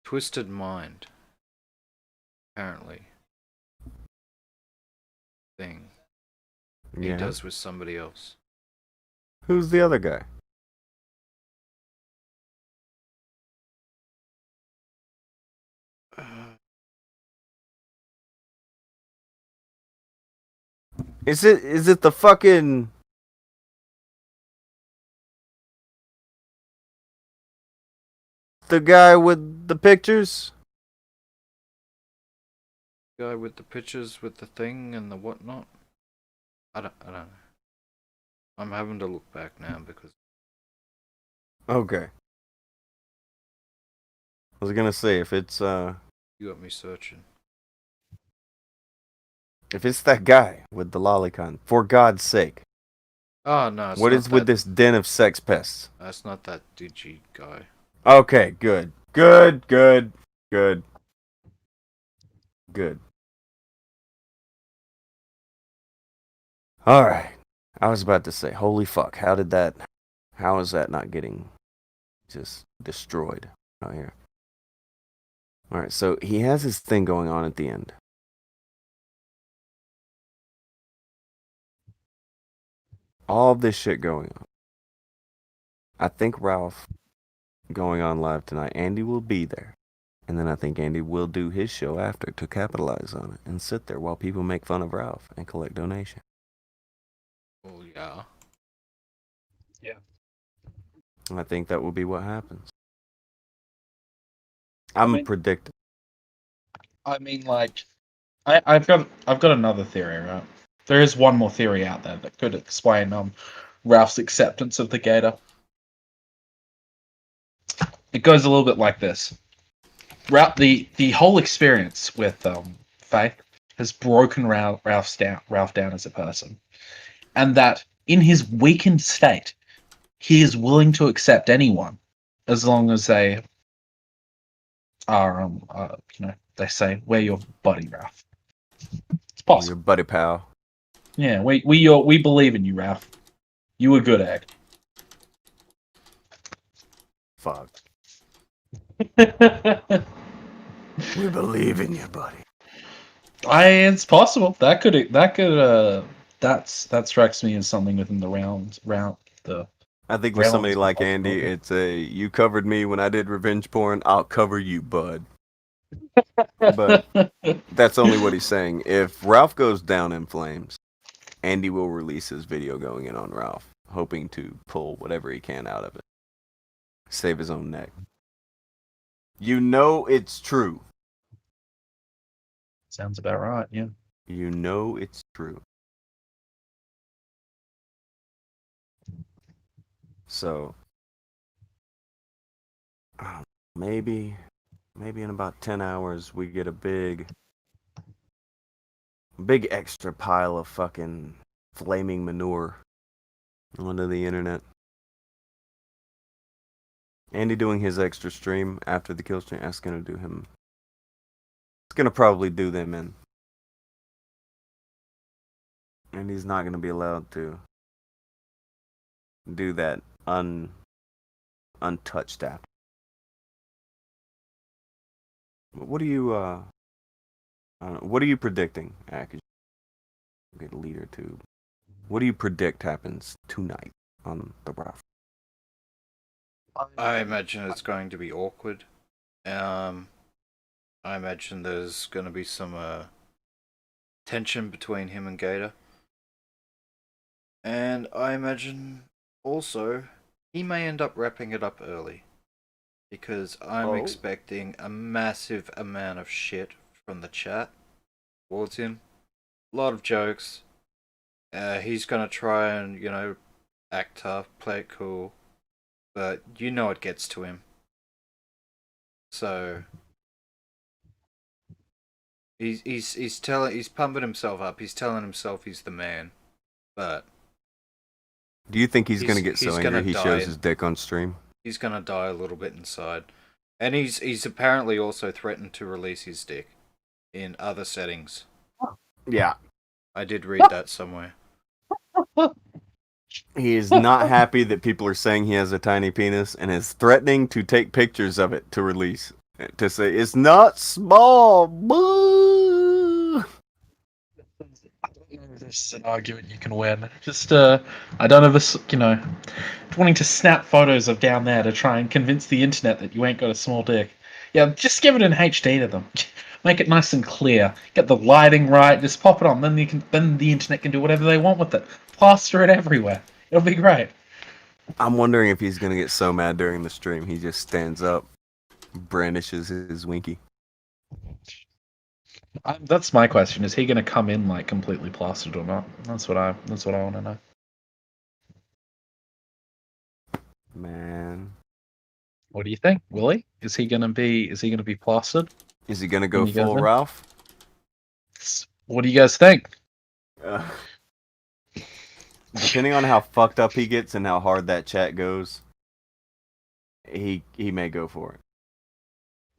Twisted Mind. Apparently. Thing. He Yeah. does with somebody else. Who's the other guy? Is it the fucking the guy with the pictures? Guy with the pictures with the thing and the whatnot. I don't know. I'm having to look back now because Okay. I was gonna say if it's you got me searching. if it's that guy with the lolicon, for God's sake. Oh no, it's What not is with that- this den of sex pests? That's not that Digi guy. Okay, good. Good, good, good. Good. Alright. I was about to say, holy fuck, how is that not getting just destroyed out here? Alright, so he has his thing going on at the end. All this shit going on. I think Ralph going on live tonight, Andy will be there. And then I think Andy will do his show after to capitalize on it and sit there while people make fun of Ralph and collect donations. Oh yeah. Yeah. I think that will be what happens. I'm predicting. I mean, like, I've got another theory, right? There is one more theory out there that could explain Ralph's acceptance of the gator. It goes a little bit like this. The whole experience with Faith has broken Ralph down as a person, and that in his weakened state, he is willing to accept anyone as long as they are they say we're your buddy, Ralph. It's possible. Your buddy pal. Yeah, we believe in you, Ralph. You a good egg. Fuck. We believe in you, buddy. It's possible. That strikes me as something within the round the. I think with somebody like Andy, it's a you covered me when I did revenge porn, I'll cover you, bud. But that's only what he's saying. If Ralph goes down in flames, Andy will release his video going in on Ralph, hoping to pull whatever he can out of it. Save his own neck. You know it's true. Sounds about right, yeah. You know it's true. So, maybe in about 10 hours we get a big extra pile of fucking flaming manure onto the internet. Andy doing his extra stream after the kill stream, that's gonna do him. It's gonna probably do them in. And he's not gonna be allowed to do that untouched app. What are you predicting, Akujin? Get a leader too. What do you predict happens tonight on the Ralph? I imagine it's going to be awkward. I imagine there's going to be some tension between him and Gator. And I imagine also he may end up wrapping it up early. Because I'm expecting a massive amount of shit from the chat towards him. A lot of jokes. He's going to try and, act tough, play it cool. But it gets to him. So he's pumping himself up. He's telling himself he's the man. But do you think he's gonna get so angry he shows die. his dick on stream? He's gonna die a little bit inside. And he's apparently also threatened to release his dick in other settings. Yeah. I did read that somewhere. He is not happy that people are saying he has a tiny penis and is threatening to take pictures of it to release. To say, it's not small. Boo! This is an argument you can win. Just, I don't have this, wanting to snap photos of down there to try and convince the internet that you ain't got a small dick. Yeah, just give it in HD to them. Make it nice and clear. Get the lighting right. Just pop it on. Then the internet can do whatever they want with it. Plaster it everywhere. It'll be great. I'm wondering if he's gonna get so mad during the stream he just stands up, brandishes his winky. That's my question. Is he going to come in like completely plastered or not? That's what I want to know. Man, what do you think, Willie? Is he going to be plastered? Is he gonna go full Ralph? What do you guys think? Depending on how fucked up he gets and how hard that chat goes, he may go for it.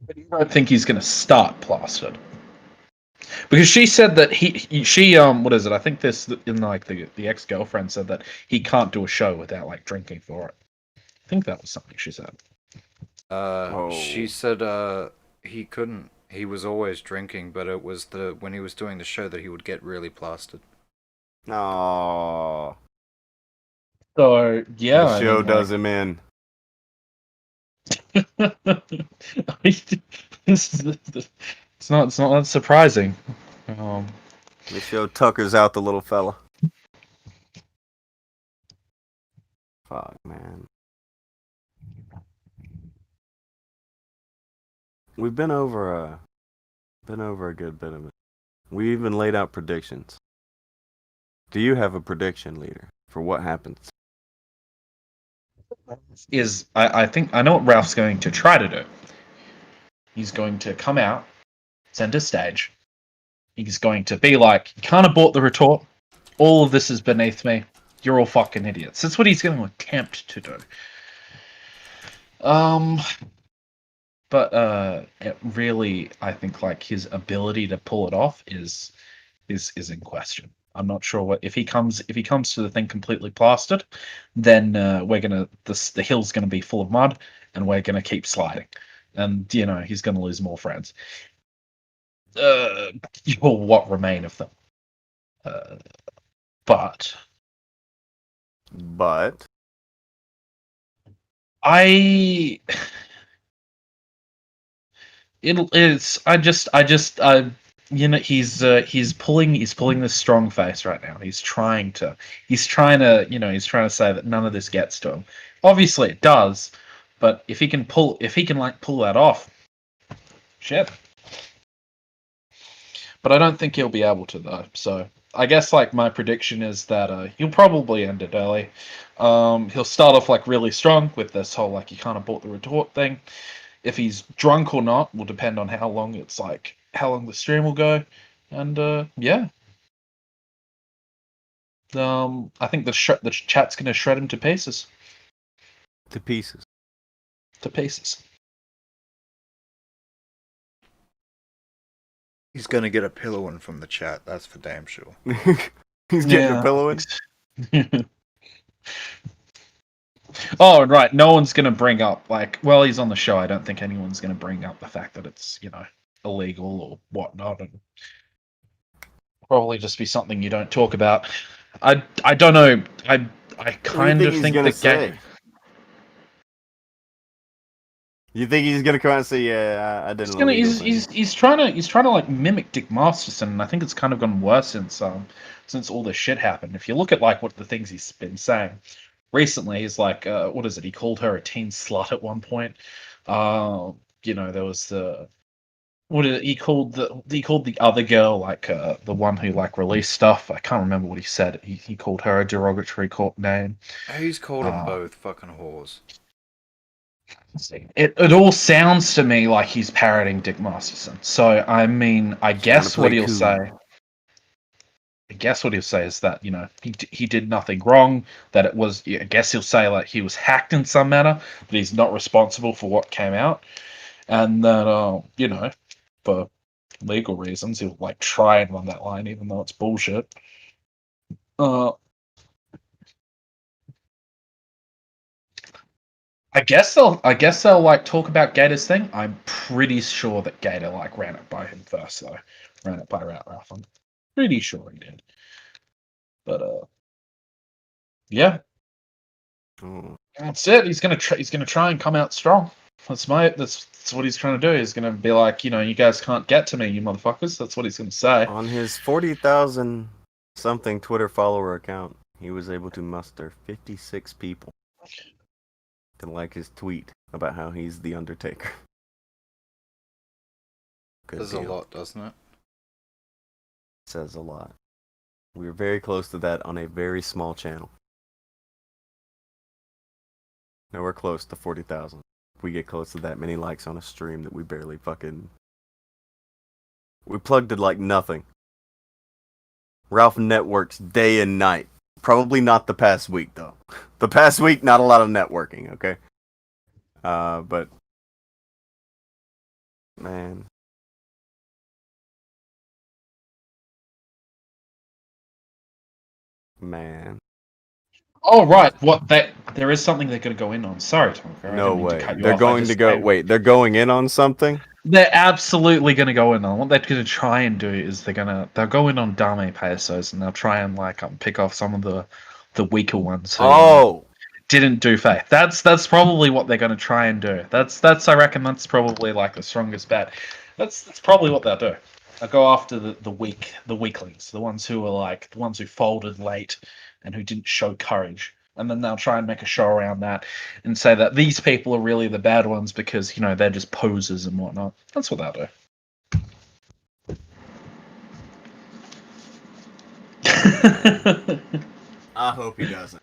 But you don't think he's going to start plastered? Because she said that she what is it? I think this in like the ex-girlfriend said that he can't do a show without like drinking for it. I think that was something she said. She said he couldn't. He was always drinking, but it was when he was doing the show that he would get really plastered. Oh. So yeah, the show does him in. It's not that surprising. The show tuckers out the little fella. Fuck, man. We've been over a good bit of it. We even laid out predictions. Do you have a prediction, leader, for what happens? I think I know what Ralph's going to try to do. He's going to come out, center stage. He's going to be like, you can't abort the retort. All of this is beneath me. You're all fucking idiots. That's what he's going to attempt to do. But it really, I think, like his ability to pull it off is in question. I'm not sure what if he comes to the thing completely plastered, then the hill's gonna be full of mud, and we're gonna keep sliding, and he's gonna lose more friends. What remain of them? But I. He's pulling this strong face right now. He's trying to say that none of this gets to him. Obviously it does, but if he can pull that off, shit. But I don't think he'll be able to though. So I guess like my prediction is that he'll probably end it early. He'll start off like really strong with this whole like you can't abort the retort thing. If he's drunk or not will depend on how long the stream will go, and yeah. I think the chat's gonna shred him to pieces. To pieces. To pieces. He's gonna get a pillowing from the chat. That's for damn sure. He's getting a pillowing. Oh, right. No one's going to bring up, he's on the show. I don't think anyone's going to bring up the fact that it's, illegal or whatnot. And probably just be something you don't talk about. I don't know. I kind of think the game. You think he's gonna come out and say, "Yeah, I didn't." He's trying to like mimic Dick Masterson, and I think it's kind of gone worse since all this shit happened. If you look at like what the things he's been saying recently, he's like, what is it? He called her a teen slut at one point. There was he called the other girl like the one who like released stuff. I can't remember what he said. He called her a derogatory name. He's called them both fucking whores. It all sounds to me like he's parroting Dick Masterson. So I mean, I guess what he'll say is that he did nothing wrong. That it was. I guess he'll say like he was hacked in some manner, but he's not responsible for what came out. and that for legal reasons he'll like try and run that line even though it's bullshit. I guess they'll like talk about Gator's thing. I'm pretty sure that Gator like ran it by him first though. Ran it by Ralph. I'm pretty sure he did. But yeah. That's it. He's gonna try and come out strong. That's what he's trying to do. He's gonna be like, you guys can't get to me, you motherfuckers. That's what he's gonna say. On his 40,000 something Twitter follower account, he was able to muster 56 people to like his tweet about how he's the Undertaker. Good Says deal. a lot, doesn't it? Says a lot. We were very close to that on a very small channel. Now we're close to 40,000. If we get close to that many likes on a stream that we barely fucking... We plugged it like nothing. Ralph networks day and night. Probably not the past week, though. The past week, not a lot of networking, okay? But... Man... Man... Oh right, there is something they're going to go in on. Sorry, Tonka. I No didn't mean to way. cut you They're off. going to go... Wait, they're going in on something? They're absolutely going to go in on. What they're going to try and do is they'll go in on Dame Pesos and they'll try and like pick off some of the weaker ones who didn't do faith. That's probably what they're going to try and do. That's I reckon that's probably like the strongest bet. That's probably what they'll do. They'll go after the weaklings, the ones who folded late and who didn't show courage. And then they'll try and make a show around that and say that these people are really the bad ones because, they're just posers and whatnot. That's what they'll do. I hope he doesn't.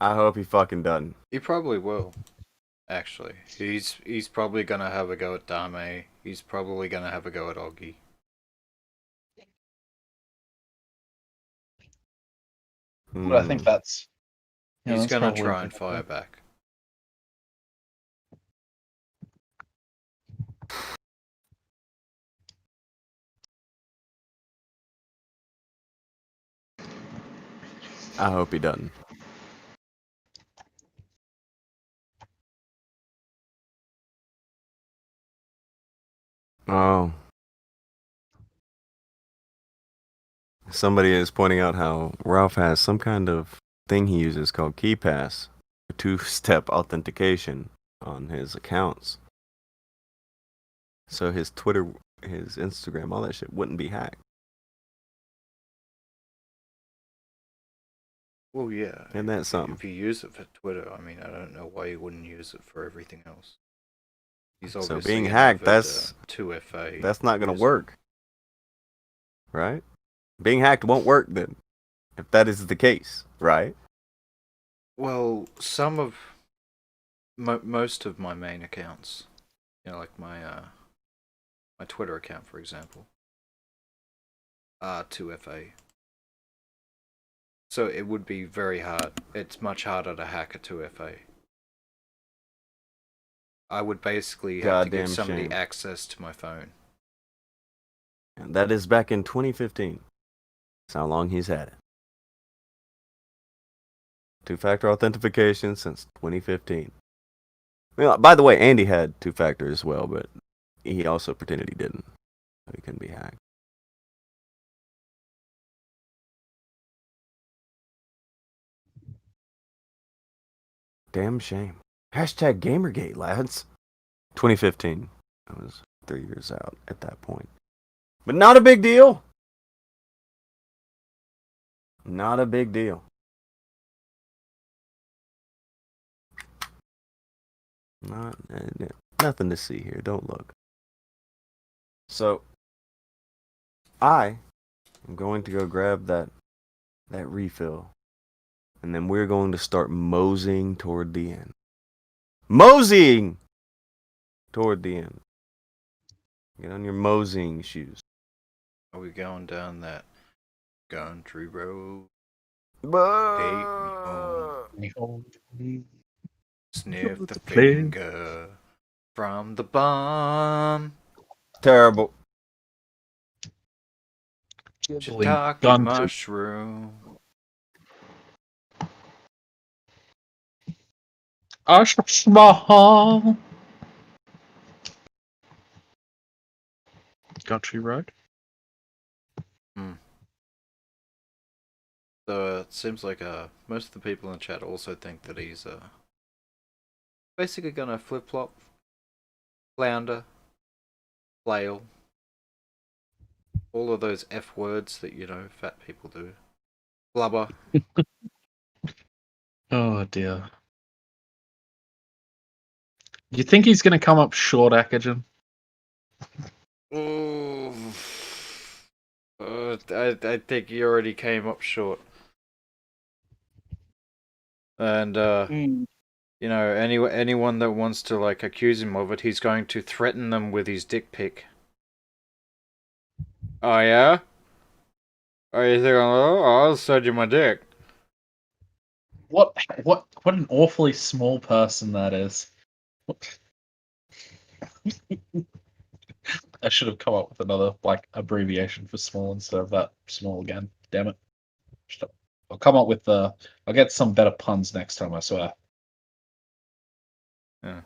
I hope he fucking doesn't. He probably will. Actually, he's probably gonna have a go at Dame. He's probably gonna have a go at Oggy. But I think that's... He's that's gonna probably try and fire back. I hope he doesn't. Oh. Somebody is pointing out how Ralph has some kind of thing he uses called KeyPass, a two-step authentication on his accounts. So his Twitter, his Instagram, all that shit wouldn't be hacked. Well, yeah. And that's something. If you use it for Twitter, I mean, I don't know why you wouldn't use it for everything else. He's obviously So being an hacked, avid, that's 2FA. That's not gonna work, right? Being hacked won't work then, if that is the case, right? Well, most of my main accounts, like my Twitter account, for example, are 2FA. So it would be very hard. It's much harder to hack a 2FA. I would basically have to give somebody access to my phone. And that is back in 2015. That's how long he's had it. Two-factor authentication since 2015. Well, by the way, Andy had two-factor as well, but he also pretended he didn't. So he couldn't be hacked. Damn shame. Hashtag Gamergate, lads. 2015. I was 3 years out at that point. But not a big deal. Not a big deal. Nothing to see here. Don't look. So, I am going to go grab that refill. And then we're going to start moseying toward the end. Moseying toward the end. Get on your moseying shoes. Are we going down that country road? sniff the finger from the bomb. Terrible. Shiitake mushroom. Ashmahal. Country Road. So it seems like most of the people in the chat also think that he's basically gonna flip flop, flounder, flail, all of those F words that fat people do. Blubber. Oh dear. You think he's going to come up short, Akujin? I think he already came up short. And anyone that wants to accuse him of it, he's going to threaten them with his dick pic. Oh yeah? Oh, you think I'll send you my dick? What an awfully small person that is. I should have come up with another abbreviation for small instead of that small again. Damn it. I'll come up with I'll get some better puns next time, I swear. Yeah.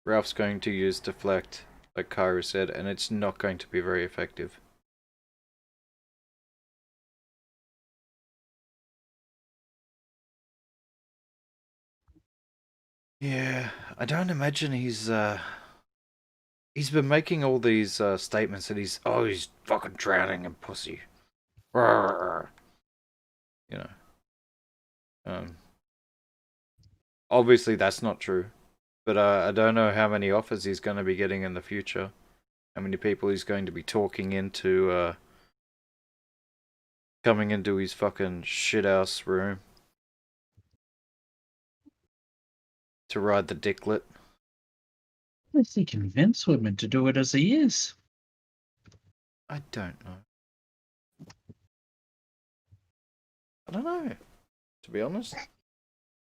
Ralph's going to use deflect, like Karu said, and it's not going to be very effective. Yeah, I don't imagine he's been making all these statements that he's fucking drowning in pussy. Obviously that's not true, but I don't know how many offers he's going to be getting in the future, how many people he's going to be talking into coming into his fucking shit-ass room to ride the dicklet. How does he convince women to do it as he is? I don't know. I don't know, to be honest.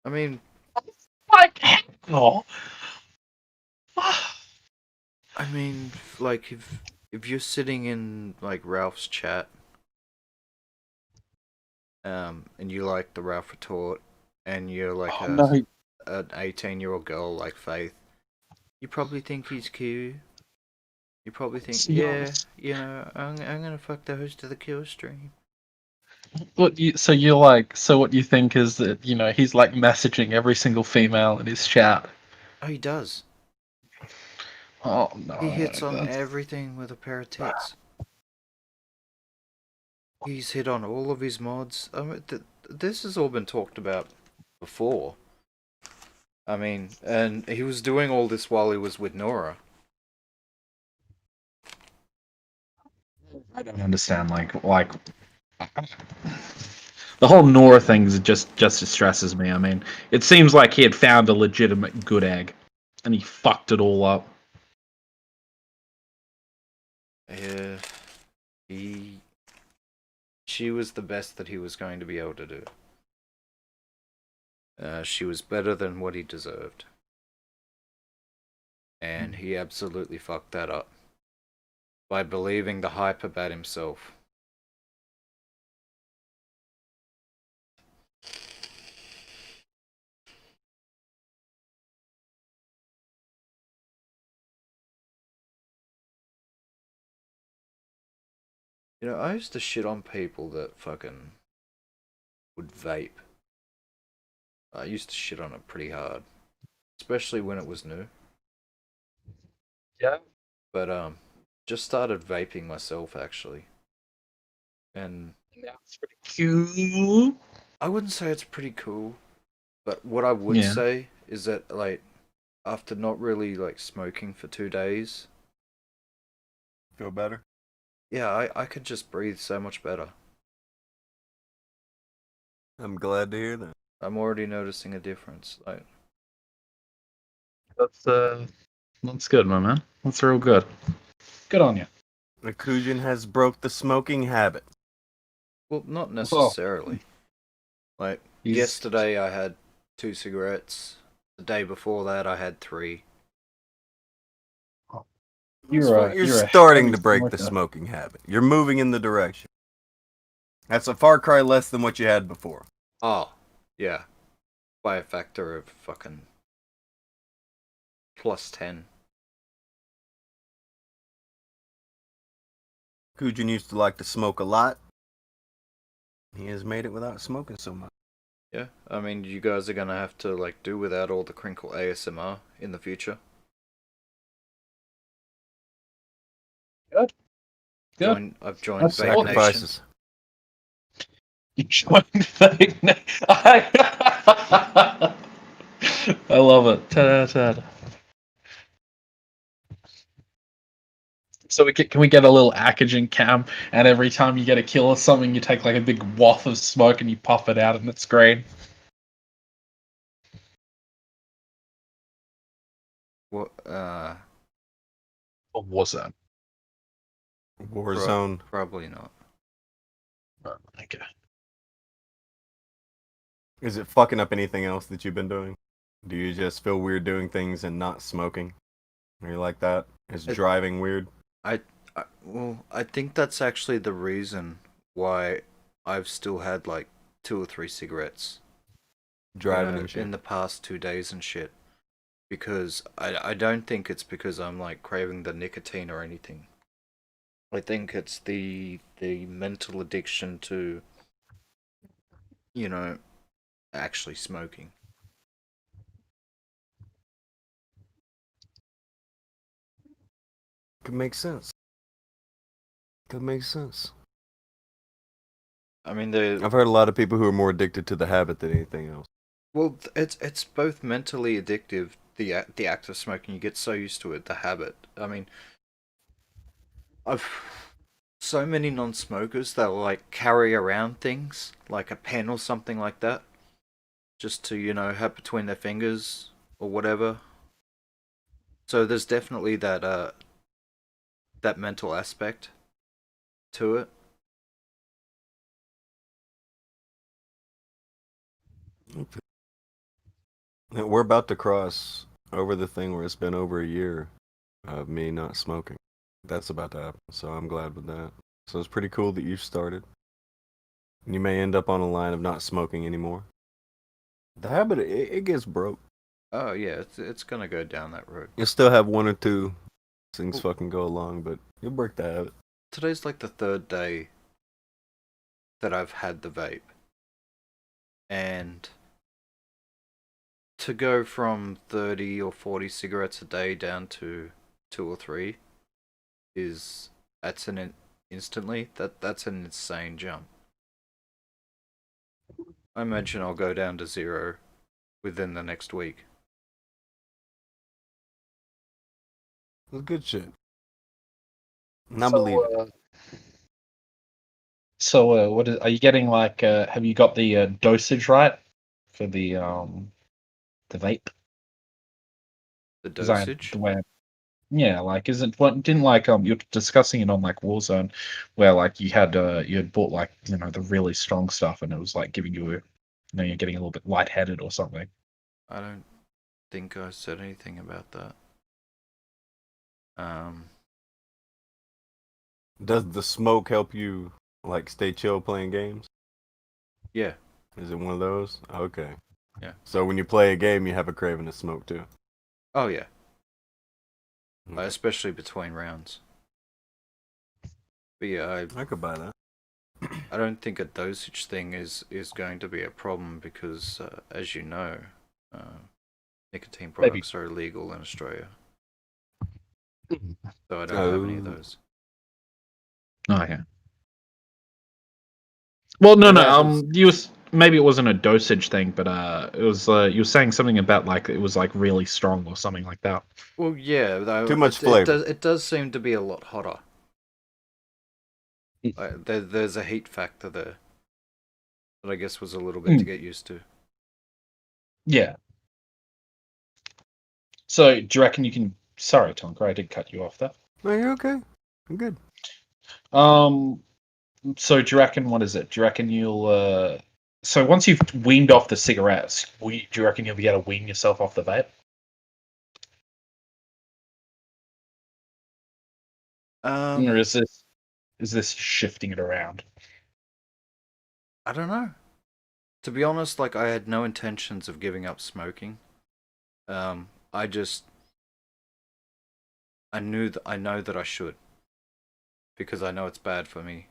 I mean... Oh. I mean, if you're sitting in, Ralph's chat, and you like the Ralph retort, and you're an 18-year-old girl like Faith, you probably think he's cute. You probably think, I'm gonna fuck the host of the kill stream. So what you think is that, he's messaging every single female in his chat. Oh, he does. Oh no. He hits on everything with a pair of tits. He's hit on all of his mods. I mean, this has all been talked about before. I mean, and he was doing all this while he was with Nora. I don't understand, the whole Nora thing just distresses me. I mean, it seems like he had found a legitimate good egg, and he fucked it all up. Yeah, she was the best that he was going to be able to do. She was better than what he deserved. And he absolutely fucked that up by believing the hype about himself. I used to shit on people that fucking would vape. I used to shit on it pretty hard. Especially when it was new. Yeah. But, just started vaping myself, actually. And... yeah, it's pretty cool. I wouldn't say it's pretty cool. But what I would say is that, after not really, smoking for 2 days... Feel better? Yeah, I could just breathe so much better. I'm glad to hear that. I'm already noticing a difference. That's good, my man. That's real good. Good on you. Akujin has broke the smoking habit. Well, not necessarily. Yesterday I had 2 cigarettes. The day before that, I had 3. You're starting to break the smoking habit. You're moving in the direction. That's a far cry less than what you had before. Oh, yeah. By a factor of fucking plus 10. Akujin used to like to smoke a lot. He has made it without smoking so much. Yeah, I mean, you guys are gonna have to, like, do without all the crinkle ASMR in the future. Good. I've joined That's Vape Nation. Sacrifices. You joined Vape Nation. I love it. Ta-da. So can we get a little Akujin cam, and every time you get a kill or something, you take like a big waft of smoke and you puff it out, and it's green. What? A Warzone. Warzone. Probably not. Okay. Is it fucking up anything else that you've been doing? Do you just feel weird doing things and not smoking? Are you like that? Is driving weird? Well, I think that's actually the reason why I've still had like 2 or 3 cigarettes Driving and shit. in the past 2 days and shit. Because I don't think it's because I'm like craving the nicotine or anything. I think it's the mental addiction to, you know, actually smoking. Could make sense. Could make sense. I mean, I've heard a lot of people who are more addicted to the habit than anything else. well, it's both mentally addictive. The act of smoking, you get so used to it, the habit. I mean, I've so many non-smokers that like carry around things like a pen or something like that, just to, you know, have between their fingers or whatever. So there's definitely that mental aspect to it. We're about to cross over the thing where it's been over a year of me not smoking. That's about to happen, so I'm glad with that. So it's pretty cool that you started. You may end up on a line of not smoking anymore. The habit, it gets broke. Oh yeah, it's gonna go down that road. You'll still have 1 or 2 things fucking go along, but you'll break the habit. Today's like the 3rd day that I've had the vape. And to go from 30 or 40 cigarettes a day down to 2 or 3 that's an insane jump. I imagine I'll go down to 0 within the next week. That's good shit. And I believe it. So what are you getting? Like, have you got the dosage right for the vape? The dosage? Yeah, like isn't what didn't like you're discussing it on like Warzone, where like you had bought like, you know, the really strong stuff, and it was like giving you you're getting a little bit lightheaded or something. I don't think I said anything about that. Does the smoke help you like stay chill playing games? Yeah. Is it one of those? Okay. Yeah. So when you play a game, you have a craving to smoke too. Oh yeah. Especially between rounds. But yeah, I could buy that. I don't think a dosage thing is going to be a problem because, as you know, nicotine products are illegal in Australia. So I don't have any of those. Oh yeah. Well, no. Maybe it wasn't a dosage thing, but it was. You were saying something about like it was like really strong or something like that. Well, yeah, though, too much flavor. It does seem to be a lot hotter. Like, there's a heat factor there that I guess was a little bit to get used to. Yeah. So, do you reckon you can? Sorry, Tonka, I did cut you off there. No, you're okay. I'm good. So do you reckon, what is it? Do you reckon you'll So once you've weaned off the cigarettes, do you reckon you'll be able to wean yourself off the vape? Or is this shifting it around? I don't know. To be honest, like I had no intentions of giving up smoking. I know that I should because I know it's bad for me.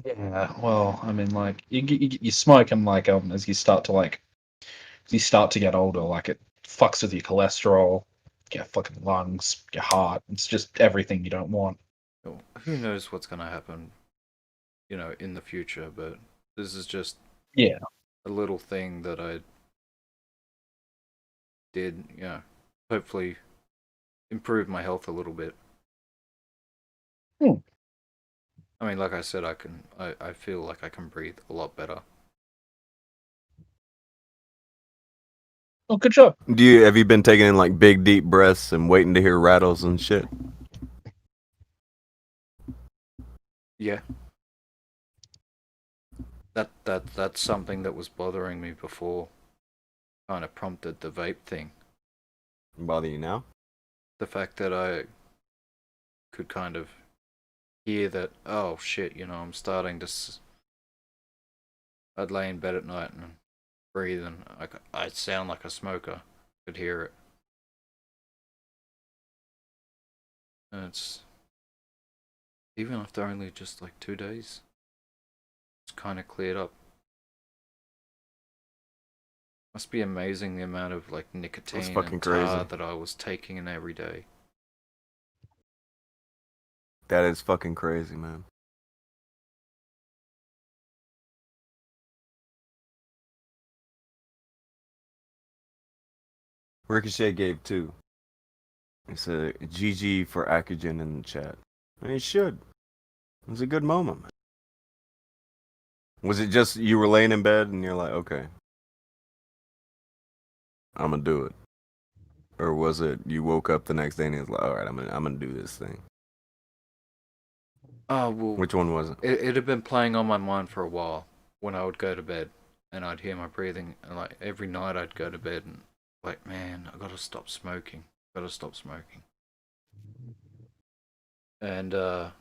Yeah. Well, I mean, like you smoke and like as you start to get older, like it fucks with your cholesterol, your fucking lungs, your heart. It's just everything you don't want. Who knows what's gonna happen, in the future? But this is just a little thing that I did, hopefully improve my health a little bit. I mean, like I said, I feel like I can breathe a lot better. Oh, good job. Have you been taking in like big deep breaths and waiting to hear rattles and shit? Yeah. That's something that was bothering me before. Kind of prompted the vape thing. Bother you now? The fact that I could kind of hear that, oh shit, I'm starting to. I'd lay in bed at night and breathe, and I'd sound like a smoker. Could hear it. And it's even after only just like 2 days, it's kind of cleared up. Must be amazing the amount of like nicotine and tar that I was taking in every day. That is fucking crazy, man. Ricochet gave 2. It's a GG for Akujin in the chat. And it should. It was a good moment. Was it just you were laying in bed and you're like, okay, I'm gonna do it? Or was it you woke up the next day and it was like, all right, I'm gonna do this thing? Oh, well. Which one was it? It had been playing on my mind for a while when I would go to bed and I'd hear my breathing, and like every night I'd go to bed and like, man, I gotta stop smoking. And I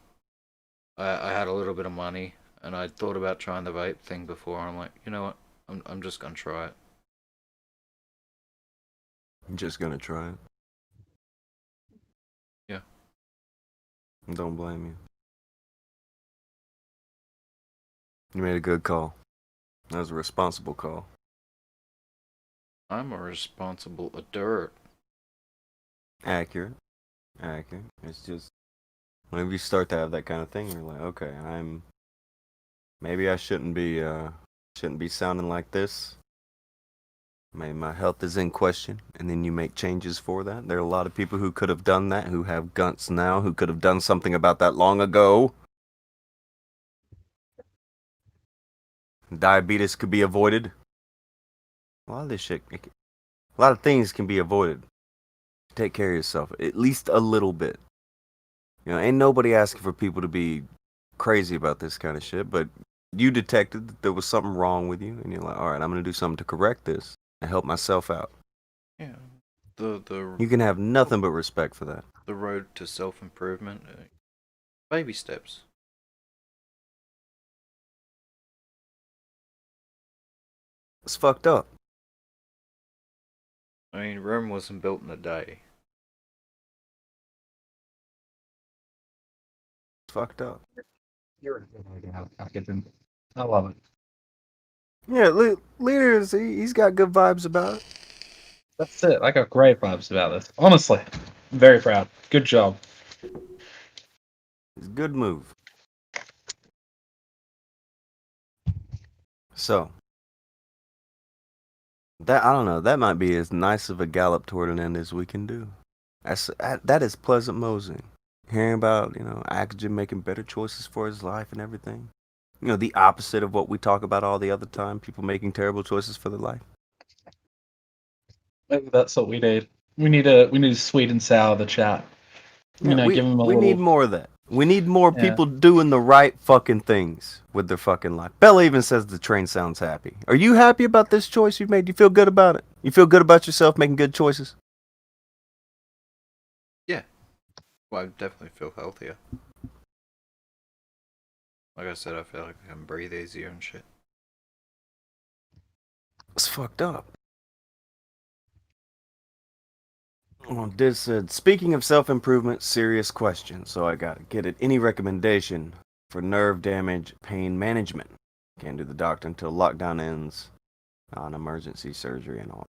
had a little bit of money and I'd thought about trying the vape thing before. I'm like, you know what? I'm just gonna try it. I'm just gonna try it. Yeah. Don't blame you. You made a good call. That was a responsible call. I'm a responsible adult. Accurate. It's just whenever you start to have that kind of thing, you're like, okay, maybe I shouldn't be sounding like this. Maybe my health is in question, and then you make changes for that. There are a lot of people who could have done that, who have guns now, who could have done something about that long ago. Diabetes could be avoided. A lot of this shit, a lot of things can be avoided. Take care of yourself, at least a little bit. Ain't nobody asking for people to be crazy about this kind of shit, but you detected that there was something wrong with you, and you're like, all right, I'm going to do something to correct this and help myself out. Yeah. You can have nothing but respect for that. The road to self-improvement, baby steps. It's fucked up. I mean, Rome wasn't built in a day. It's fucked up. You're a good idea, Akujin. I love it. Yeah, leaders, he's got good vibes about it. That's it. I got great vibes about this. Honestly, I'm very proud. Good job. It's a good move. So, I don't know, that might be as nice of a gallop toward an end as we can do. That is pleasant moseying. Hearing about, Akujin making better choices for his life and everything. The opposite of what we talk about all the other time, people making terrible choices for their life. Maybe that's what we need. We need to sweet and sour the chat. We give them a we little... need more of that. We need more Yeah. people doing the right fucking things with their fucking life. Bella even says the train sounds happy. Are you happy about this choice you've made? You feel good about it? You feel good about yourself making good choices? Yeah. Well, I definitely feel healthier. Like I said, I feel like I can breathe easier and shit. It's fucked up. Well, this said, speaking of self-improvement, serious question. So I gotta get it. Any recommendation for nerve damage pain management? Can't do the doctor until lockdown ends. Non-emergency surgery and all.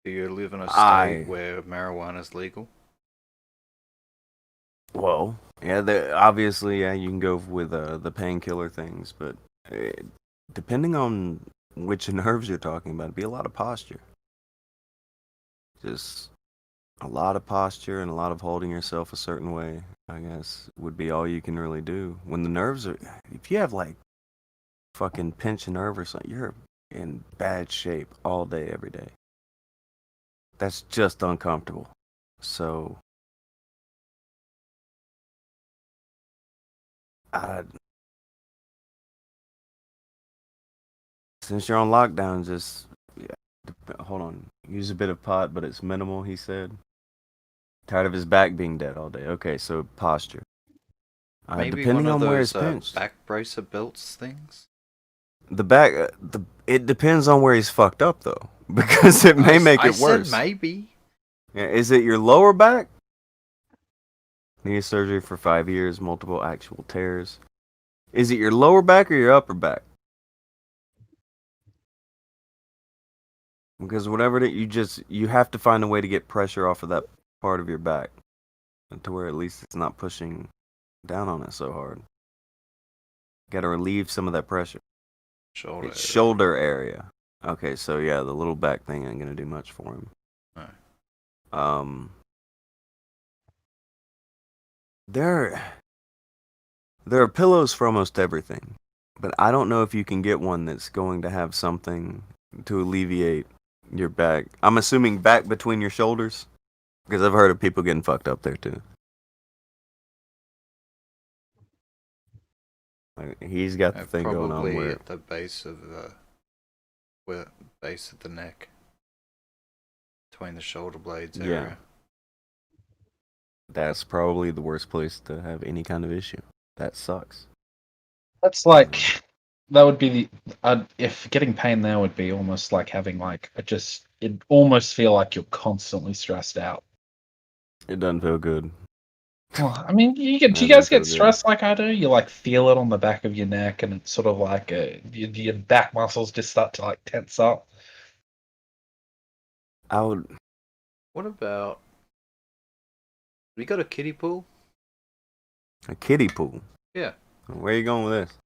Do you live in a state where marijuana is legal? Well, yeah, obviously, yeah, you can go with the painkiller things, but depending on which nerves you're talking about, it'd be a lot of posture. Just a lot of posture and a lot of holding yourself a certain way, I guess, would be all you can really do. When the nerves are, if you have like fucking pinched nerve or something, you're in bad shape all day, every day. That's just uncomfortable. So, since you're on lockdown, just hold on. Use a bit of pot, but it's minimal, he said. Tired of his back being dead all day. Okay, so posture. Maybe Depending one of on where those he's pinched. back bracer belts things? The back, it depends on where he's fucked up, though. Because it may make it worse. I said maybe. Yeah, is it your lower back? Knee surgery for 5 years, multiple actual tears. Is it your lower back or your upper back? Because whatever it is, you have to find a way to get pressure off of that part of your back, to where at least it's not pushing down on it so hard. Got to relieve some of that pressure. Shoulder area. Okay, so yeah, the little back thing ain't gonna do much for him. Right. There are pillows for almost everything, but I don't know if you can get one that's going to have something to alleviate your back. I'm assuming back between your shoulders, because I've heard of people getting fucked up there too. Like, he's got the thing going on Probably where at the base of the neck, between the shoulder blades area. That's probably the worst place to have any kind of issue. That sucks. That's like that would be the if getting pain there would be almost like having like it'd almost feel like you're constantly stressed out. It doesn't feel good. Well, I mean, do you guys get stressed like I do? You like feel it on the back of your neck, and it's sort of like your back muscles just start to like tense up. I would. What about? We got a kiddie pool? A kiddie pool? Yeah. Where are you going with this?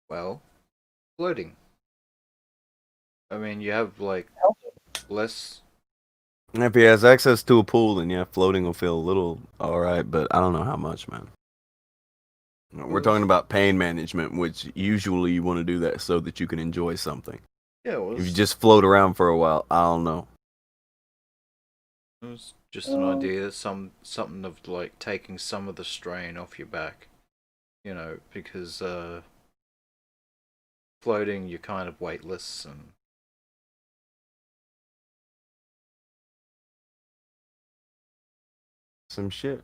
Well, floating. I mean, you have like less. If he has access to a pool, then yeah, floating will feel a little alright, but I don't know how much, man. We're talking about pain management, which usually you want to do that so that you can enjoy something. Yeah, if you just float around for a while, I don't know. It was just an idea, something of like taking some of the strain off your back, you know, because floating you're kind of weightless and. Some shit.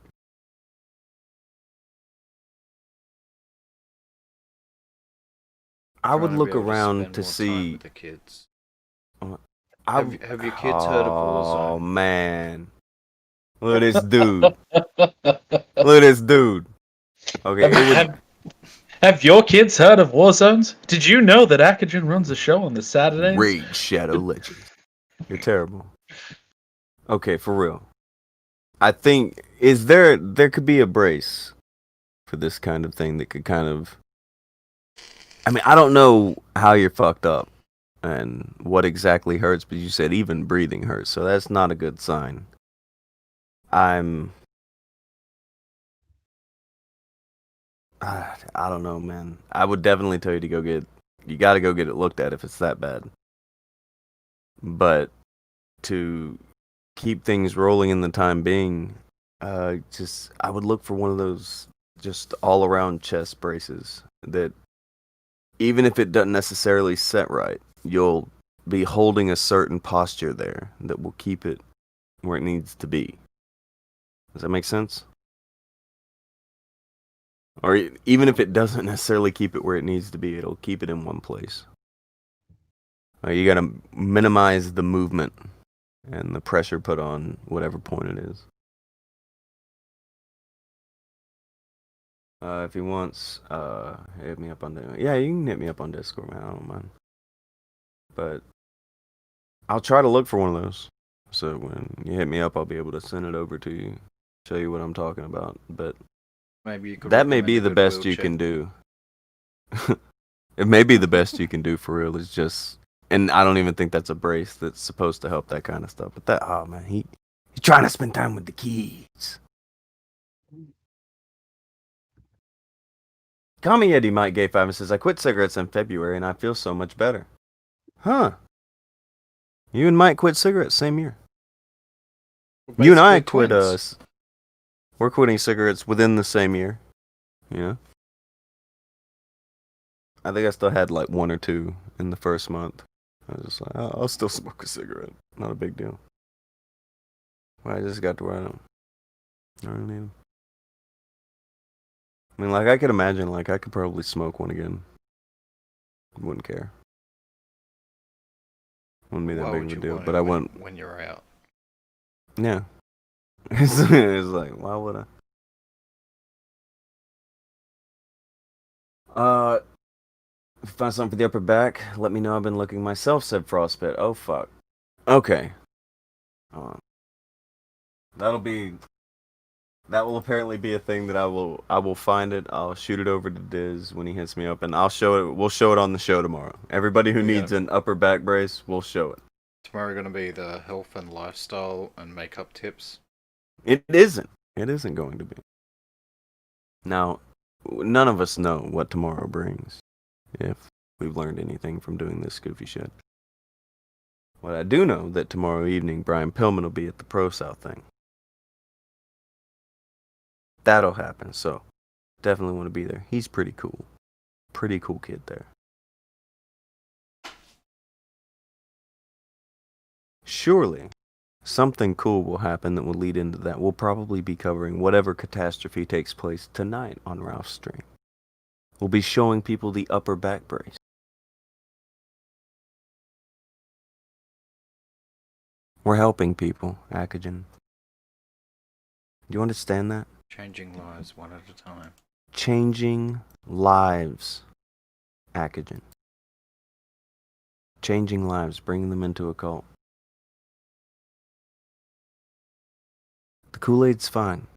I would look around to see. With the kids. Have your kids heard of Warzone? Oh man, look at this dude. Look at this dude. Okay, have your kids heard of Warzones? Did you know that Akujin runs a show on the Saturdays? Raid Shadow Legends. You're terrible. Okay, for real. I think there could be a brace for this kind of thing that could kind of. I mean, I don't know how you're fucked up and what exactly hurts, but you said even breathing hurts, so that's not a good sign. I don't know, man. I would definitely tell you to you gotta go get it looked at if it's that bad. But to keep things rolling in the time being, just I would look for one of those just all around chest braces that even if it doesn't necessarily set right, you'll be holding a certain posture there that will keep it where it needs to be. Does that make sense? Or even if it doesn't necessarily keep it where it needs to be, it'll keep it in one place. You gotta minimize the movement and the pressure put on whatever point it is. If he wants, hit me up on the. Yeah, you can hit me up on Discord, man. I don't mind. But I'll try to look for one of those. So when you hit me up, I'll be able to send it over to you, show you what I'm talking about. But Maybe you could that may be recommend a the good best you wheelchair. can do. It may be the best you can do for real. It's just, and I don't even think that's a brace that's supposed to help that kind of stuff. But that, oh man, he's trying to spend time with the kids. Kami Eddie Mike Gay 5 and says, I quit cigarettes in February and I feel so much better. Huh. You and Mike quit cigarettes same year. You and I quit we're quitting cigarettes within the same year. Yeah. I think I still had like one or two in the first month. I was just like, oh, I'll still smoke a cigarette. Not a big deal. Well, I just got to where I don't need them. I mean, like, I could imagine, like, I could probably smoke one again. Wouldn't care. Wouldn't be that Why big would of a you deal. want But it I when, wouldn't. when you're out? Yeah. It's like, why would I? If you find something for the upper back, let me know. I've been looking myself, said Frostbit. Oh, fuck. Okay. That will apparently be a thing that I will find it. I'll shoot it over to Diz when he hits me up, and I'll show it. We'll show it on the show tomorrow. Everybody who needs an upper back brace, we'll show it. Tomorrow going to be the health and lifestyle and makeup tips. It isn't. It isn't going to be. Now, none of us know what tomorrow brings, if we've learned anything from doing this goofy shit. What I do know that tomorrow evening, Brian Pillman will be at the Pro South thing. That'll happen, so definitely want to be there. He's pretty cool. Pretty cool kid there. Surely, something cool will happen that will lead into that. We'll probably be covering whatever catastrophe takes place tonight on Ralph's stream. We'll be showing people the upper back brace. We're helping people, Akujin. Do you understand that? Changing lives one at a time. Changing lives, Akujin. Changing lives, bringing them into a cult. The Kool-Aid's fine.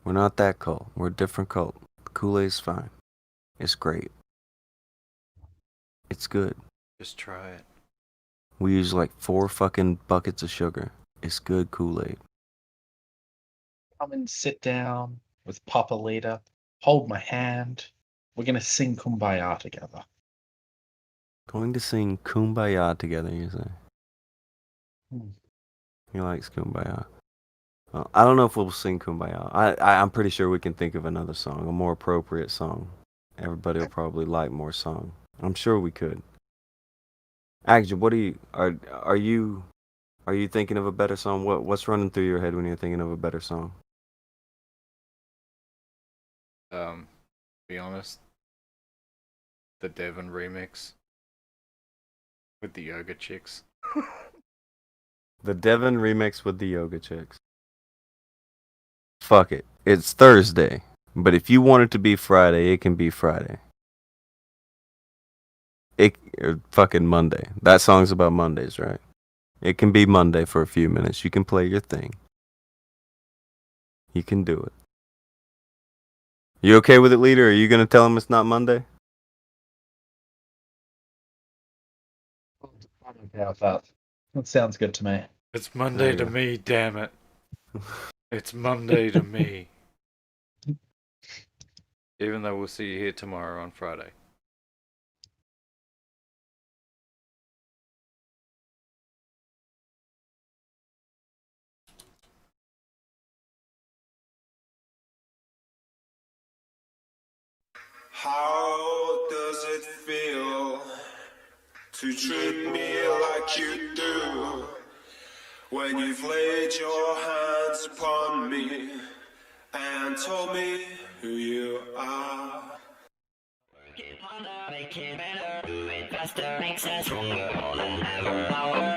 We're not that cult. We're a different cult. The Kool-Aid's fine. It's great. It's good. Just try it. We use like 4 fucking buckets of sugar. It's good Kool-Aid. Come and sit down with Papa Leader. Hold my hand. We're gonna sing Kumbaya together. Going to sing Kumbaya together, you say? Hmm. He likes Kumbaya. Well, I don't know if we'll sing Kumbaya. I'm pretty sure we can think of another song, a more appropriate song. Everybody will probably like more song. I'm sure we could. Actually, what are you thinking of a better song? What's running through your head when you're thinking of a better song? Be honest, the Devon remix with the yoga chicks. The Devon remix with the yoga chicks. Fuck it. It's Thursday. But if you want it to be Friday, it can be Friday. Fucking Monday. That song's about Mondays, right? It can be Monday for a few minutes. You can play your thing. You can do it. You okay with it, leader? Are you gonna tell him it's not Monday? I'm okay with that. That sounds good to me. It's Monday to me, damn it. It's Monday to me. Even though we'll see you here tomorrow on Friday. How does it feel to treat me like you do when you've laid your hands upon me and told me who you are? Keep on making better, do it faster, makes us stronger more than ever. Power